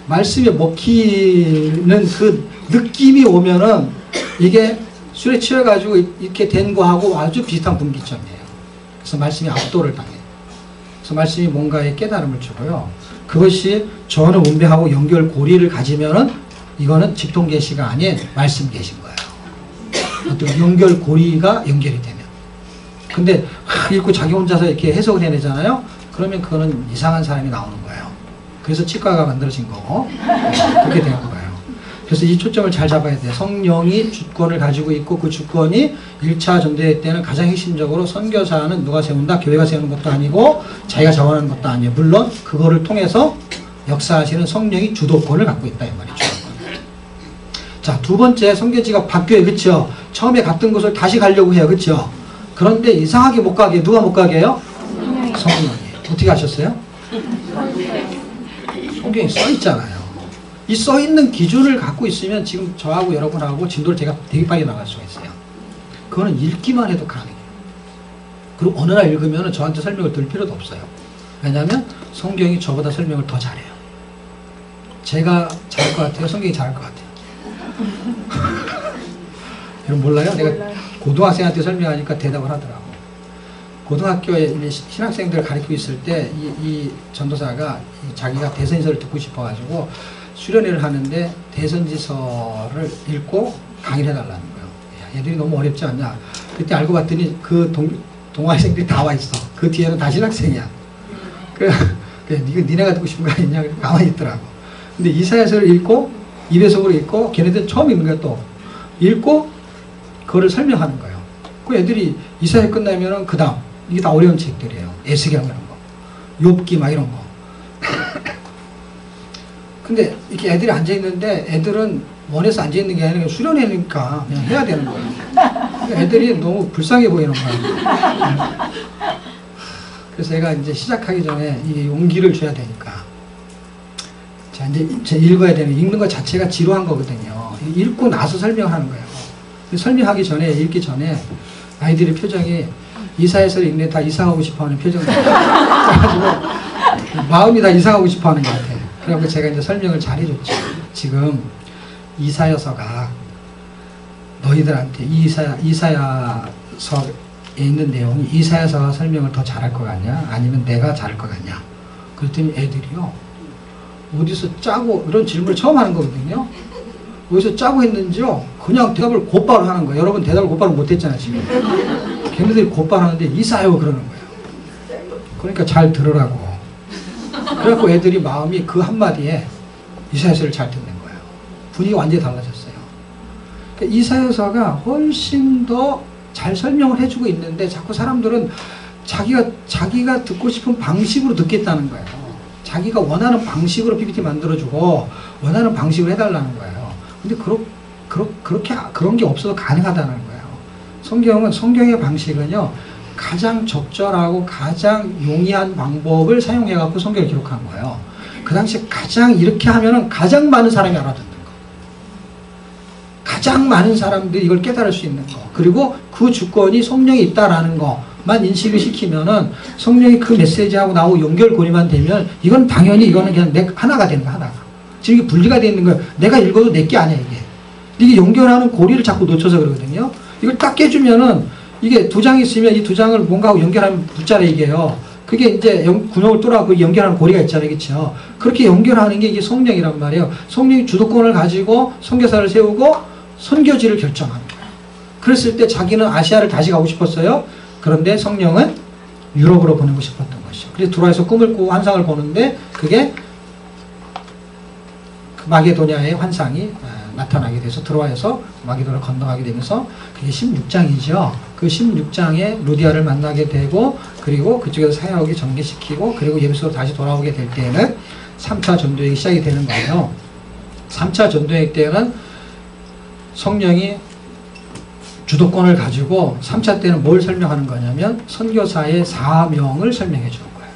말씀에 먹히는 그 느낌이 오면은 이게 술에 취해가지고 이렇게 된 거하고 아주 비슷한 분기점이에요. 그래서 말씀이 압도를 당해요. 그래서 말씀이 뭔가의 깨달음을 주고요. 그것이 저는 운배하고 연결 고리를 가지면은 이거는 집통 계시가 아닌 말씀 계신 거예요. 어떤 연결 고리가 연결이 되면. 근데 읽고 자기 혼자서 이렇게 해석을 해내잖아요. 그러면 그거는 이상한 사람이 나오는 거예요. 그래서 치과가 만들어진 거고 그렇게 되는 거예요. 그래서 이 초점을 잘 잡아야 돼요. 성령이 주권을 가지고 있고 그 주권이 1차 전도회 때는 가장 핵심적으로 선교사는 누가 세운다? 교회가 세우는 것도 아니고 자기가 자원하는 것도 아니에요. 물론 그거를 통해서 역사하시는 성령이 주도권을 갖고 있다 이 말이죠. 자, 두 번째 선교지가 바뀌어요. 그렇죠? 처음에 갔던 곳을 다시 가려고 해요. 그렇죠? 그런데 이상하게 못 가게 누가 못 가게 해요? 성령이. 어떻게 하셨어요? 성경에 써 있잖아요. 이 써 있는 기준을 갖고 있으면 지금 저하고 여러분하고 진도를 제가 되게 빨리 나갈 수가 있어요. 그거는 읽기만 해도 가능해요. 그리고 어느 날 읽으면 저한테 설명을 들을 필요도 없어요. 왜냐하면 성경이 저보다 설명을 더 잘해요. 제가 잘할 것 같아요? 성경이 잘할 것 같아요? 여러분 몰라요? 내가 고등학생한테 설명하니까 대답을 하더라고. 고등학교에 신학생들 가르치고 있을 때 이 전도사가 자기가 대선지서를 듣고 싶어가지고 수련회를 하는데 대선지서를 읽고 강의를 해달라는 거예요. 야, 얘들이 너무 어렵지 않냐. 그때 알고 봤더니 그 동아생들이 다 와 있어. 그 뒤에는 다 신학생이야. 그래 니네가 듣고 싶은 거 아니냐. 가만히 있더라고. 근데 이사야서를 읽고 입에속으로 읽고 걔네들 처음 읽는 거야 또. 읽고 그거를 설명하는 거예요. 그 애들이 이사야 끝나면은 그 다음 이게 다 어려운 책들이에요. 에스겔 이런 거, 욥기 막 이런 거. 근데 이렇게 애들이 앉아 있는데 애들은 원해서 앉아 있는 게 아니라 수련회니까 그냥 해야 되는 거예요. 그러니까 애들이 너무 불쌍해 보이는 거예요. 그래서 제가 이제 시작하기 전에 이게 용기를 줘야 되니까. 자, 이제 읽어야 되는, 읽는 것 자체가 지루한 거거든요. 읽고 나서 설명하는 거예요. 설명하기 전에, 읽기 전에 아이들의 표정이 이사야서를 읽네 다 이사가고 싶어 하는 표정이에요. 그래가지고 마음이 다 이사가고 싶어 하는 것 같아요. 그래서 제가 이제 설명을 잘 해줬죠. 지금 이사야서가 너희들한테 이사야서에 있는 내용이 이사야서가 설명을 더 잘할 것 같냐? 아니면 내가 잘할 것 같냐? 그랬더니 애들이요. 어디서 짜고 이런 질문을 처음 하는 거거든요. 어디서 짜고 했는지요. 그냥 대답을 곧바로 하는 거예요. 여러분 대답을 곧바로 못했잖아요. 지금. 걔네들이 곧바로 하는데 이사요 그러는 거예요. 그러니까 잘 들으라고. 그래갖고 애들이 마음이 그 한마디에 이사야서를 잘 듣는 거예요. 분위기가 완전히 달라졌어요. 그러니까 이사야서가 훨씬 더 잘 설명을 해주고 있는데 자꾸 사람들은 자기가 듣고 싶은 방식으로 듣겠다는 거예요. 자기가 원하는 방식으로 PPT 만들어주고 원하는 방식으로 해달라는 거예요. 근데 그렇게 그런 게 없어도 가능하다는 거예요. 성경의 방식은요 가장 적절하고 가장 용이한 방법을 사용해갖고 성경을 기록한 거예요. 그 당시에 가장 이렇게 하면은 가장 많은 사람이 알아듣는 거. 가장 많은 사람들이 이걸 깨달을 수 있는 거. 그리고 그 주권이 성령이 있다라는 거만 인식을 시키면은 성령이 그 메시지하고 나하고 연결고리만 되면 이건 당연히 이거는 그냥 하나가 되는 거야, 하나가. 지금 이게 분리가 되어 있는 거예요. 내가 읽어도 내게 아니야, 이게 연결하는 고리를 자꾸 놓쳐서 그러거든요. 이걸 딱 깨주면은 이게 두 장이 있으면 이 두 장을 뭔가하고 연결하면 붙잖아요, 이게요. 그게 이제 구멍을 뚫어갖고 연결하는 고리가 있잖아요, 그렇죠? 그렇게 연결하는 게 이게 성령이란 말이에요. 성령이 주도권을 가지고 선교사를 세우고 선교지를 결정하는 거예요. 그랬을 때 자기는 아시아를 다시 가고 싶었어요. 그런데 성령은 유럽으로 보내고 싶었던 것이죠. 그래서 들어와서 꿈을 꾸고 환상을 보는데 그게 그 마게도냐의 환상이 나타나게 돼서 들어와서 마게도를 건너가게 되면서 그게 16장이죠. 그 16장에 루디아를 만나게 되고 그리고 그쪽에서 사역이 전개시키고 그리고 예루살렘으로 다시 돌아오게 될 때에는 3차 전도행이 시작이 되는 거예요. 3차 전도행 때는 성령이 주도권을 가지고 3차 때는 뭘 설명하는 거냐면 선교사의 사명을 설명해 주는 거예요.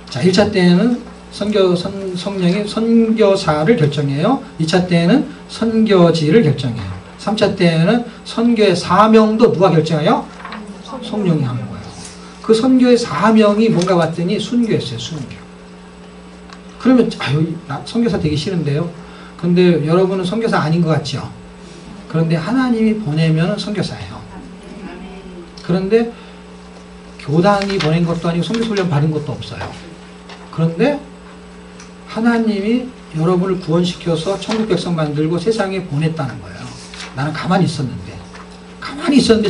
자, 1차 때는 성령이 선교사를 결정해요. 2차 때는 선교지를 결정해요. 3차 때는 선교의 사명도 누가 결정해요? 성령이 하는 거예요. 그 선교의 사명이 뭔가 봤더니 순교였어요. 순교. 그러면 나 선교사 되기 싫은데요. 근데 여러분은 선교사 아닌 것 같죠? 그런데 하나님이 보내면 선교사예요. 그런데 교단이 보낸 것도 아니고 선교사 훈련 받은 것도 없어요. 그런데 하나님이 여러분을 구원시켜서 천국 백성 만들고 세상에 보냈다는 거예요. 나는 가만히 있었는데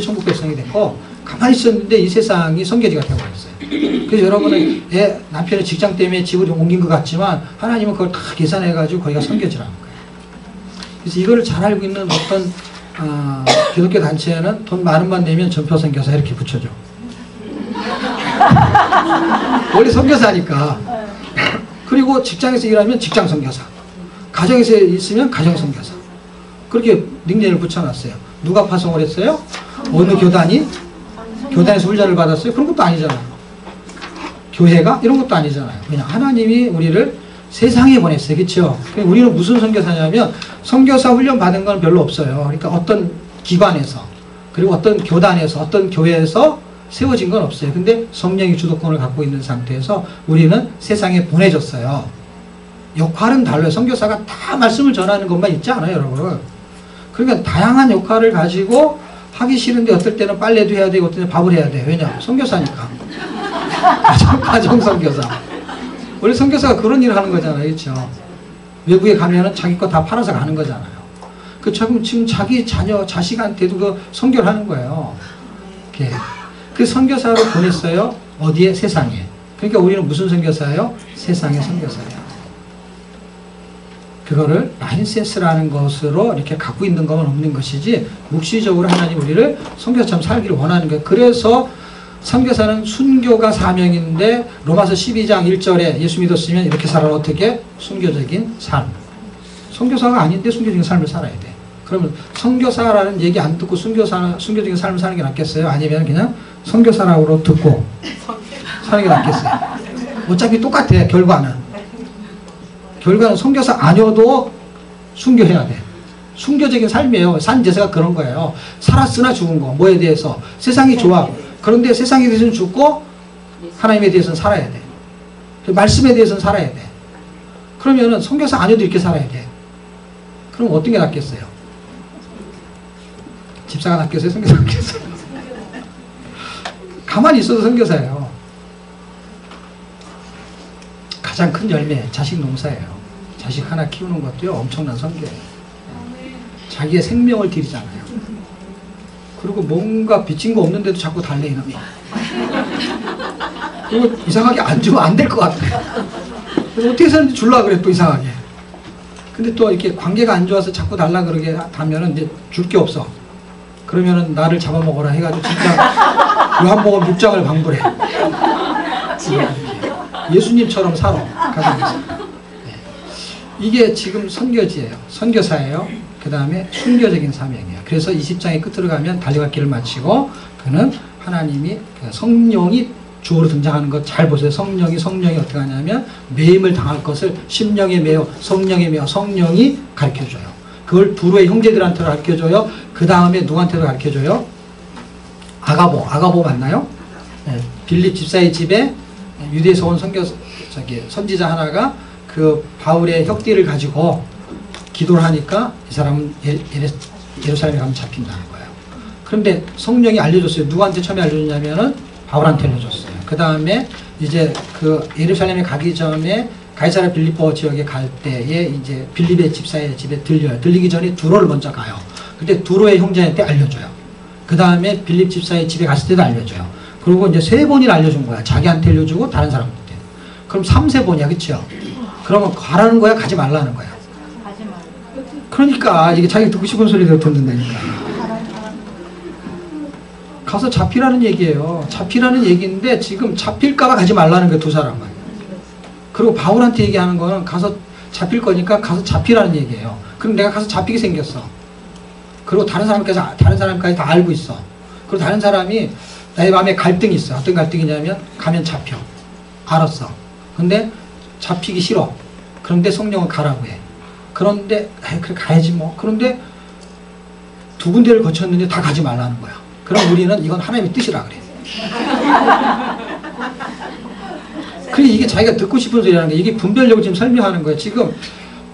천국 백성이 됐고, 가만히 있었는데 이 세상이 선교지가 되어버렸어요. 그래서 여러분은 남편의 직장 때문에 집을 옮긴 것 같지만 하나님은 그걸 다 계산해가지고 거기가 선교지라는 거예요. 그래서 이거를 잘 알고 있는 어떤 기독교 단체는 돈 많은만 내면 전표 선교사 이렇게 붙여줘. 원래 선교사니까. 그리고 직장에서 일하면 직장 선교사, 가정에서 있으면 가정 선교사. 그렇게 닉네임을 붙여놨어요. 누가 파송을 했어요? 어느 교단이? 교단에서 훈련을 받았어요? 그런 것도 아니잖아요. 교회가? 이런 것도 아니잖아요. 그냥 하나님이 우리를 세상에 보냈어요. 그렇죠? 우리는 무슨 선교사냐면 선교사 훈련 받은 건 별로 없어요. 그러니까 어떤 기관에서, 그리고 어떤 교단에서, 어떤 교회에서 세워진 건 없어요. 근데 성령이 주도권을 갖고 있는 상태에서 우리는 세상에 보내졌어요. 역할은 달라요. 선교사가 다 말씀을 전하는 것만 있지 않아요, 여러분. 그러니까 다양한 역할을 가지고 하기 싫은데 어떨 때는 빨래도 해야 되고 어떨 때는 밥을 해야 돼요. 왜냐? 선교사니까. 가정 선교사. 원래 선교사가 그런 일을 하는 거잖아요. 그렇죠? 외국에 가면은 자기 거 다 팔아서 가는 거잖아요. 지금 자기 자녀, 자식한테도 그 선교를 하는 거예요. 이렇게. 그 선교사로 보냈어요. 어디에? 세상에. 그러니까 우리는 무슨 선교사예요? 세상의 선교사예요. 그거를 마인센스라는 것으로 이렇게 갖고 있는 것만 없는 것이지, 묵시적으로 하나님 우리를 선교사처럼 살기를 원하는 거예요. 그래서 선교사는 순교가 사명인데 로마서 12장 1절에 예수 믿었으면 이렇게 살아라. 어떻게? 순교적인 삶. 선교사가 아닌데 순교적인 삶을 살아야 돼. 그러면 선교사라는 얘기 안 듣고 순교적인 삶을 사는 게 낫겠어요? 아니면 그냥 선교사라고 듣고 사는 게 낫겠어요? 어차피 똑같아. 결과는 선교사 아니어도 순교해야 돼. 순교적인 삶이에요. 산 제사가 그런 거예요. 살았으나 죽은 거. 뭐에 대해서? 세상이 좋아. 그런데 세상에 대해서는 죽고 하나님에 대해서는 살아야 돼. 말씀에 대해서는 살아야 돼. 그러면은 선교사 아니어도 이렇게 살아야 돼. 그럼 어떤 게 낫겠어요? 집사가 낫겠어요? 선교사가 낫겠어요? 가만히 있어도 선교사예요. 가장 큰 열매, 자식 농사예요. 자식 하나 키우는 것도요, 엄청난 선교예요. 자기의 생명을 드리잖아요. 그리고 뭔가 빚진 거 없는데도 자꾸 달래, 이놈이. 그리고 이상하게 안 주면 안 될 것 같아. 그래서 어떻게 사는지 줄라 그래, 또 이상하게. 근데 또 이렇게 관계가 안 좋아서 자꾸 달라 그러게 하면은 이제 줄 게 없어. 그러면은 나를 잡아먹어라 해가지고 진짜 요한복음 6장을 방불해. 예수님처럼 살아. 가정에서. 네. 이게 지금 선교지예요. 선교사예요. 그 다음에 순교적인 사명이에요. 그래서 20장의 끝으로 가면 달려갈 길을 마치고, 그는 하나님이 성령이 주어로 등장하는 것 잘 보세요. 성령이 어떻게 하냐면 매임을 당할 것을 심령에 매어 성령에 매어 성령이 가르쳐줘요. 그걸 두루의 형제들한테도 가르쳐줘요. 그 다음에 누구한테도 가르쳐줘요? 아가보 맞나요? 네. 빌립 집사의 집에 유대에서 온 선지자 하나가 그 바울의 혁띠를 가지고 기도를 하니까 이 사람은 예루살렘에 가면 잡힌다는 거예요. 그런데 성령이 알려줬어요. 누구한테 처음에 알려줬냐면은 바울한테 알려줬어요. 그 다음에 이제 그 예루살렘에 가기 전에 가이사랴 빌립보 지역에 갈 때에 이제 빌립의 집사의 집에 들려요. 들리기 전에 두로를 먼저 가요. 근데 두로의 형제한테 알려줘요. 그 다음에 빌립 집사의 집에 갔을 때도 알려줘요. 그리고 이제 3번이나 알려준 거야. 자기한테 알려주고 다른 사람한테. 그럼 3-4번이야. 그쵸? 그러면 가라는 거야? 가지 말라는 거야? 가지 말. 그러니까 이게 자기 듣고 싶은 소리를 듣는다니까. 가서 잡히라는 얘기예요. 잡히라는 얘기인데 지금 잡힐까봐 가지 말라는 거예요. 두 사람은. 그리고 바울한테 얘기하는 거는 가서 잡힐 거니까 가서 잡히라는 얘기예요. 그럼 내가 가서 잡히게 생겼어. 그리고 다른 사람까지 다 알고 있어. 그리고 다른 사람이 나의 마음에 갈등이 있어. 어떤 갈등이냐면 가면 잡혀. 알았어. 근데 잡히기 싫어. 그런데 성령은 가라고 해. 그런데 그래 가야지 뭐. 그런데 두 군데를 거쳤는데 다 가지 말라는 거야. 그럼 우리는 이건 하나님의 뜻이라 그래. 그래 이게 자기가 듣고 싶은 소리라는 게, 이게 분별력을 지금 설명하는 거예요. 지금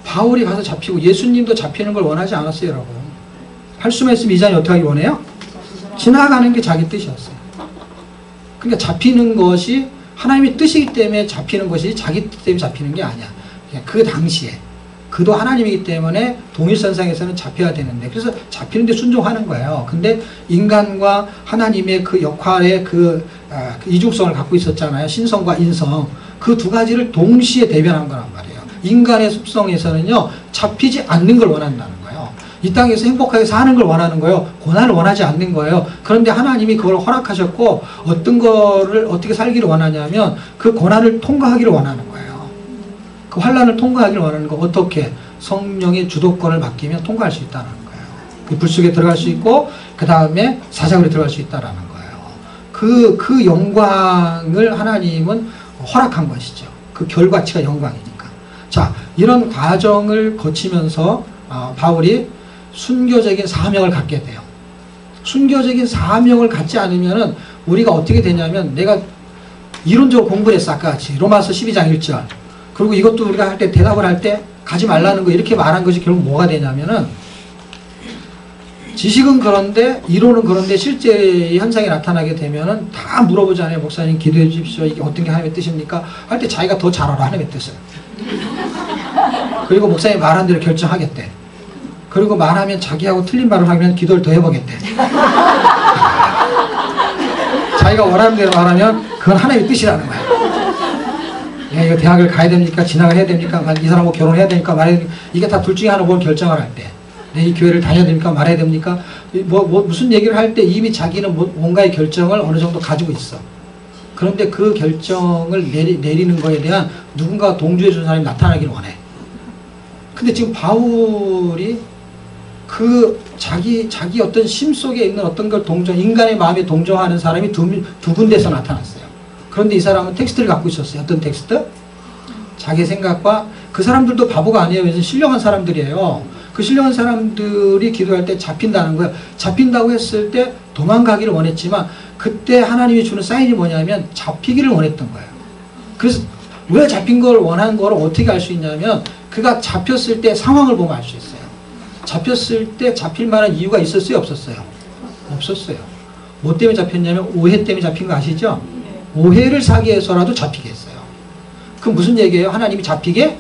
바울이 가서 잡히고 예수님도 잡히는 걸 원하지 않았어요, 여러분. 팔수 말씀 2장이 어떻게 하기 원해요? 지나가는 게 자기 뜻이었어요. 그러니까 잡히는 것이 하나님의 뜻이기 때문에 잡히는 것이 자기 뜻 때문에 잡히는 게 아니야. 그 당시에 그도 하나님이기 때문에 동일선상에서는 잡혀야 되는데, 그래서 잡히는데 순종하는 거예요. 근데 인간과 하나님의 그 역할의 그 이중성을 갖고 있었잖아요. 신성과 인성. 그 두 가지를 동시에 대변한 거란 말이에요. 인간의 습성에서는요, 잡히지 않는 걸 원한다는 거예요. 이 땅에서 행복하게 사는 걸 원하는 거예요. 고난을 원하지 않는 거예요. 그런데 하나님이 그걸 허락하셨고, 어떤 거를 어떻게 살기를 원하냐면 그 고난을 통과하기를 원하는 거예요. 그 환난을 통과하기를 원하는 거. 어떻게? 성령의 주도권을 맡기면 통과할 수 있다는 거예요. 그 불 속에 들어갈 수 있고, 그 다음에 사자굴에 들어갈 수 있다는 거예요. 그 영광을 하나님은 허락한 것이죠. 그 결과치가 영광이니까. 자, 이런 과정을 거치면서 바울이 순교적인 사명을 갖게 돼요. 순교적인 사명을 갖지 않으면은 우리가 어떻게 되냐면, 내가 이론적으로 공부를 했어. 아까 같이 로마서 12장 1절. 그리고 이것도 우리가 할 때 대답을 할 때 가지 말라는 거 이렇게 말한 것이 결국 뭐가 되냐면은, 지식은 그런데 이론은 그런데 실제 현상이 나타나게 되면은 다 물어보잖아요. 목사님 기도해 주십시오. 이게 어떤 게 하나님의 뜻입니까? 할 때 자기가 더 잘 알아. 하나님의 뜻을. 그리고 목사님 말한 대로 결정하겠대. 그리고 말하면 자기하고 틀린 말을 하면 기도를 더 해보겠대. 자기가 원하는 대로 말하면 그건 하나님의 뜻이라는 거야. 야, 이거 대학을 가야 됩니까? 진학을 해야 됩니까? 이 사람하고 결혼해야 됩니까? 말해야 됩니까? 이게 다 둘 중에 하나 뭘 결정을 할 때. 이 교회를 다녀야 됩니까? 말해야 됩니까? 무슨 얘기를 할 때 이미 자기는 뭔가의 결정을 어느 정도 가지고 있어. 그런데 그 결정을 내리는 거에 대한 누군가 동조해 주는 사람이 나타나기를 원해. 근데 지금 바울이 그 자기 어떤 심 속에 있는 어떤 걸 인간의 마음에 동정하는 사람이 두 군데서 나타났어요. 그런데 이 사람은 텍스트를 갖고 있었어요. 어떤 텍스트? 자기 생각과, 그 사람들도 바보가 아니에요. 왜냐면 신령한 사람들이에요. 그 신령한 사람들이 기도할 때 잡힌다는 거예요. 잡힌다고 했을 때 도망가기를 원했지만, 그때 하나님이 주는 사인이 뭐냐면 잡히기를 원했던 거예요. 그래서 왜 잡힌 걸 원한 걸 어떻게 알 수 있냐면, 그가 잡혔을 때 상황을 보면 알 수 있어요. 잡혔을 때 잡힐 만한 이유가 있었어요? 없었어요? 없었어요. 뭐 때문에 잡혔냐면 오해 때문에 잡힌 거 아시죠? 오해를 사기 위해서라도 잡히게 했어요. 그럼 무슨 얘기예요? 하나님이 잡히게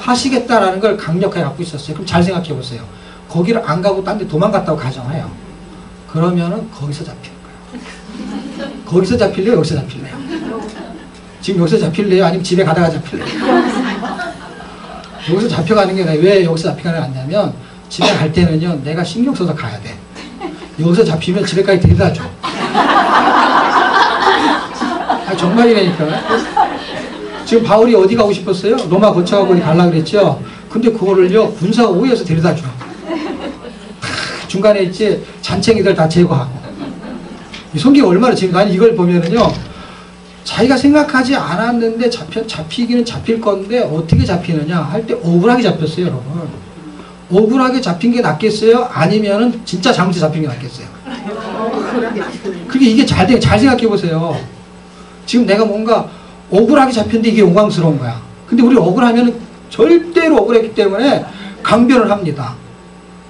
하시겠다라는 걸 강력하게 갖고 있었어요. 그럼 잘 생각해 보세요. 거기를 안 가고 딴 데 도망갔다고 가정해요. 그러면은 거기서 잡히는 거예요. 거기서 잡힐래요? 여기서 잡힐래요? 지금 여기서 잡힐래요? 아니면 집에 가다가 잡힐래요? 여기서 잡혀가는 게 왜 여기서 잡혀가는 게 아니냐면, 집에 갈 때는요, 내가 신경 써서 가야 돼. 여기서 잡히면 집에까지 데려다 줘. 정말이라니까. 지금 바울이 어디 가고 싶었어요? 로마 거쳐가고 어디 가려고 그랬죠? 근데 그거를요, 군사가 오해해서 데려다 줘. 중간에 있지, 잔챙이들 다 제거하고. 이 성경이 얼마나 재밌어. 아니, 이걸 보면은요, 자기가 생각하지 않았는데 잡히기는 잡힐 건데, 어떻게 잡히느냐 할 때 억울하게 잡혔어요, 여러분. 억울하게 잡힌 게 낫겠어요? 아니면은 진짜 잘못해 잡힌 게 낫겠어요? 그게 이게 잘 생각해 보세요. 지금 내가 뭔가 억울하게 잡혔는데 이게 영광스러운 거야. 근데 우리 억울하면 절대로 억울했기 때문에 강변을 합니다.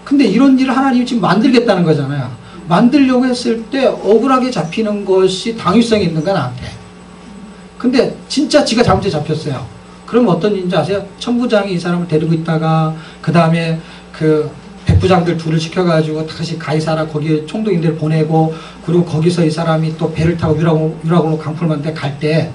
근데 이런 일을 하나님이 지금 만들겠다는 거잖아요. 만들려고 했을 때 억울하게 잡히는 것이 당위성이 있는가, 나한테. 근데 진짜 지가 잘못해 잡혔어요. 그럼 어떤 일인지 아세요? 천부장이 이 사람을 데리고 있다가 그 다음에 그 백부장들 둘을 시켜가지고 다시 가이사라 거기에 총독인들 보내고, 그리고 거기서 이 사람이 또 배를 타고 유라굴로 강풀만데 갈 때,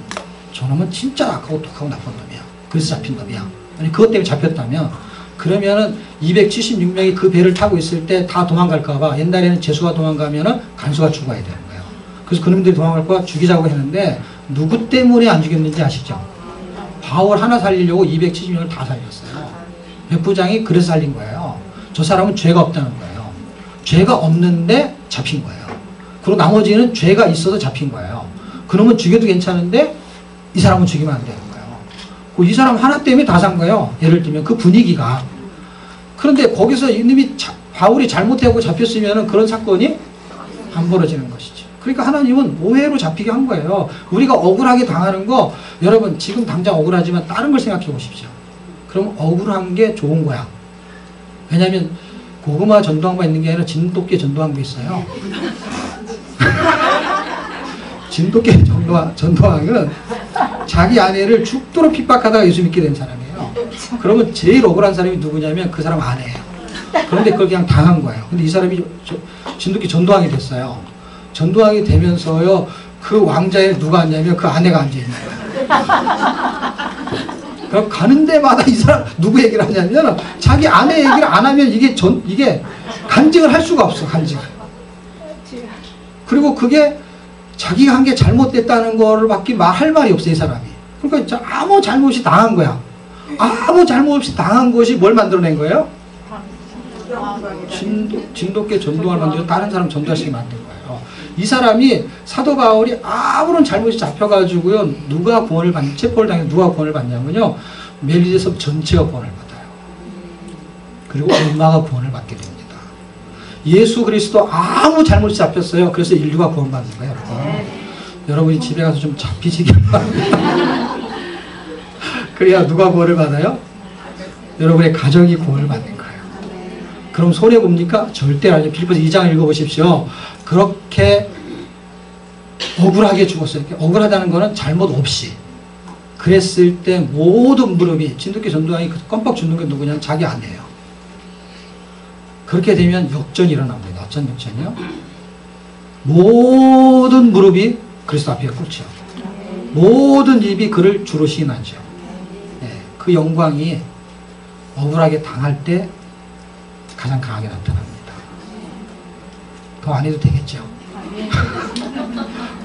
저놈은 진짜 악하고 독하고 나쁜 놈이야. 그래서 잡힌 놈이야. 아니 그것 때문에 잡혔다면, 그러면은 276명이 그 배를 타고 있을 때 다 도망갈까봐, 옛날에는 제수가 도망가면은 간수가 죽어야 되는 거예요. 그래서 그놈들이 도망갈까봐 죽이자고 했는데, 누구 때문에 안 죽였는지 아시죠? 바울 하나 살리려고 270명을 다 살렸어요. 백부장이 그래서 살린 거예요. 저 사람은 죄가 없다는 거예요. 죄가 없는데 잡힌 거예요. 그리고 나머지는 죄가 있어서 잡힌 거예요. 그러면 죽여도 괜찮은데 이 사람은 죽이면 안 되는 거예요. 이 사람 하나 때문에 다 산 거예요. 예를 들면 그 분위기가. 그런데 거기서 이놈이 바울이 잘못하고 잡혔으면 그런 사건이 안 벌어지는 것이죠. 그러니까 하나님은 오해로 잡히게 한 거예요. 우리가 억울하게 당하는 거, 여러분 지금 당장 억울하지만 다른 걸 생각해 보십시오. 그럼 억울한 게 좋은 거야. 왜냐하면 고구마 전도한거 있는 게 아니라 진돗개 전도한 거 있어요. 진돗개 전도왕은 자기 아내를 죽도록 핍박하다가 예수 믿게 된 사람이에요. 그러면 제일 억울한 사람이 누구냐면 그 사람 아내예요. 그런데 그걸 그냥 당한 거예요. 근데 이 사람이 진돗개 전도왕이 됐어요. 전도왕이 되면서요, 그 왕자에 누가 앉냐면 그 아내가 앉아있는 거예요. 그럼 가는 데마다 이 사람 누구 얘기를 하냐면 자기 아내 얘기를 안 하면 이게 간증을 할 수가 없어, 간증을. 그리고 그게 자기가 한 게 잘못됐다는 거를 밖에 말할 말이 없어, 이 사람이. 그러니까 아무 잘못 없이 당한 거야. 아무 잘못 없이 당한 것이 뭘 만들어낸 거예요? 진돗개 전도를 만들어 다른 사람 전도하시게 만든 거예요. 이 사람이 사도 바울이 아무런 잘못이 잡혀가지고요, 누가 구원을 체포를 당해 누가 구원을 받냐면요, 멜리세습 전체가 구원을 받아요. 그리고 엄마가 구원을 받게 됩니다. 예수 그리스도 아무 잘못이 잡혔어요. 그래서 인류가 구원받는 거예요, 여러분. 여러분이 집에 가서 좀 잡히시길 바랍니다. 그래야 누가 구원을 받아요? 여러분의 가정이 구원을 받는 거예요. 그럼 손해봅니까? 절대 아니에요. 빌립보서 2장 읽어보십시오. 그렇게 억울하게 죽었어요. 억울하다는 거는 잘못 없이. 그랬을 때 모든 무릎이, 진돗개 전도왕이 껌뻑 죽는 게 누구냐면 자기 아내예요. 그렇게 되면 역전이 일어납니다. 어떤 역전이요? 모든 무릎이 그리스도 앞에 꿇죠. 모든 입이 그를 주로 시인하죠. 네, 그 영광이 억울하게 당할 때 가장 강하게 나타납니다. 더 안 해도 되겠죠.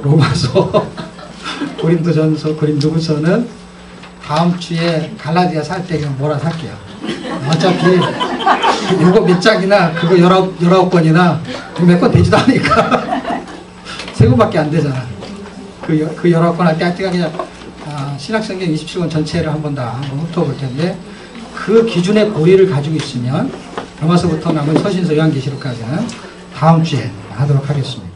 로마서, 고린도전서, 고린도후서는 다음 주에 갈라디아 살 때 그냥 뭐라 살게요. 어차피 이거 몇 장이나 그거 19권이나 몇 권 되지도 않으니까 세 권밖에 안 되잖아. 그 19권 할 때 하여튼 그냥 신약성경 27권 전체를 한번 훑어볼 텐데, 그 기준의 고리를 가지고 있으면 로마서부터 남은 서신서 요한계시록까지는 다음 주에 하도록 하겠습니다.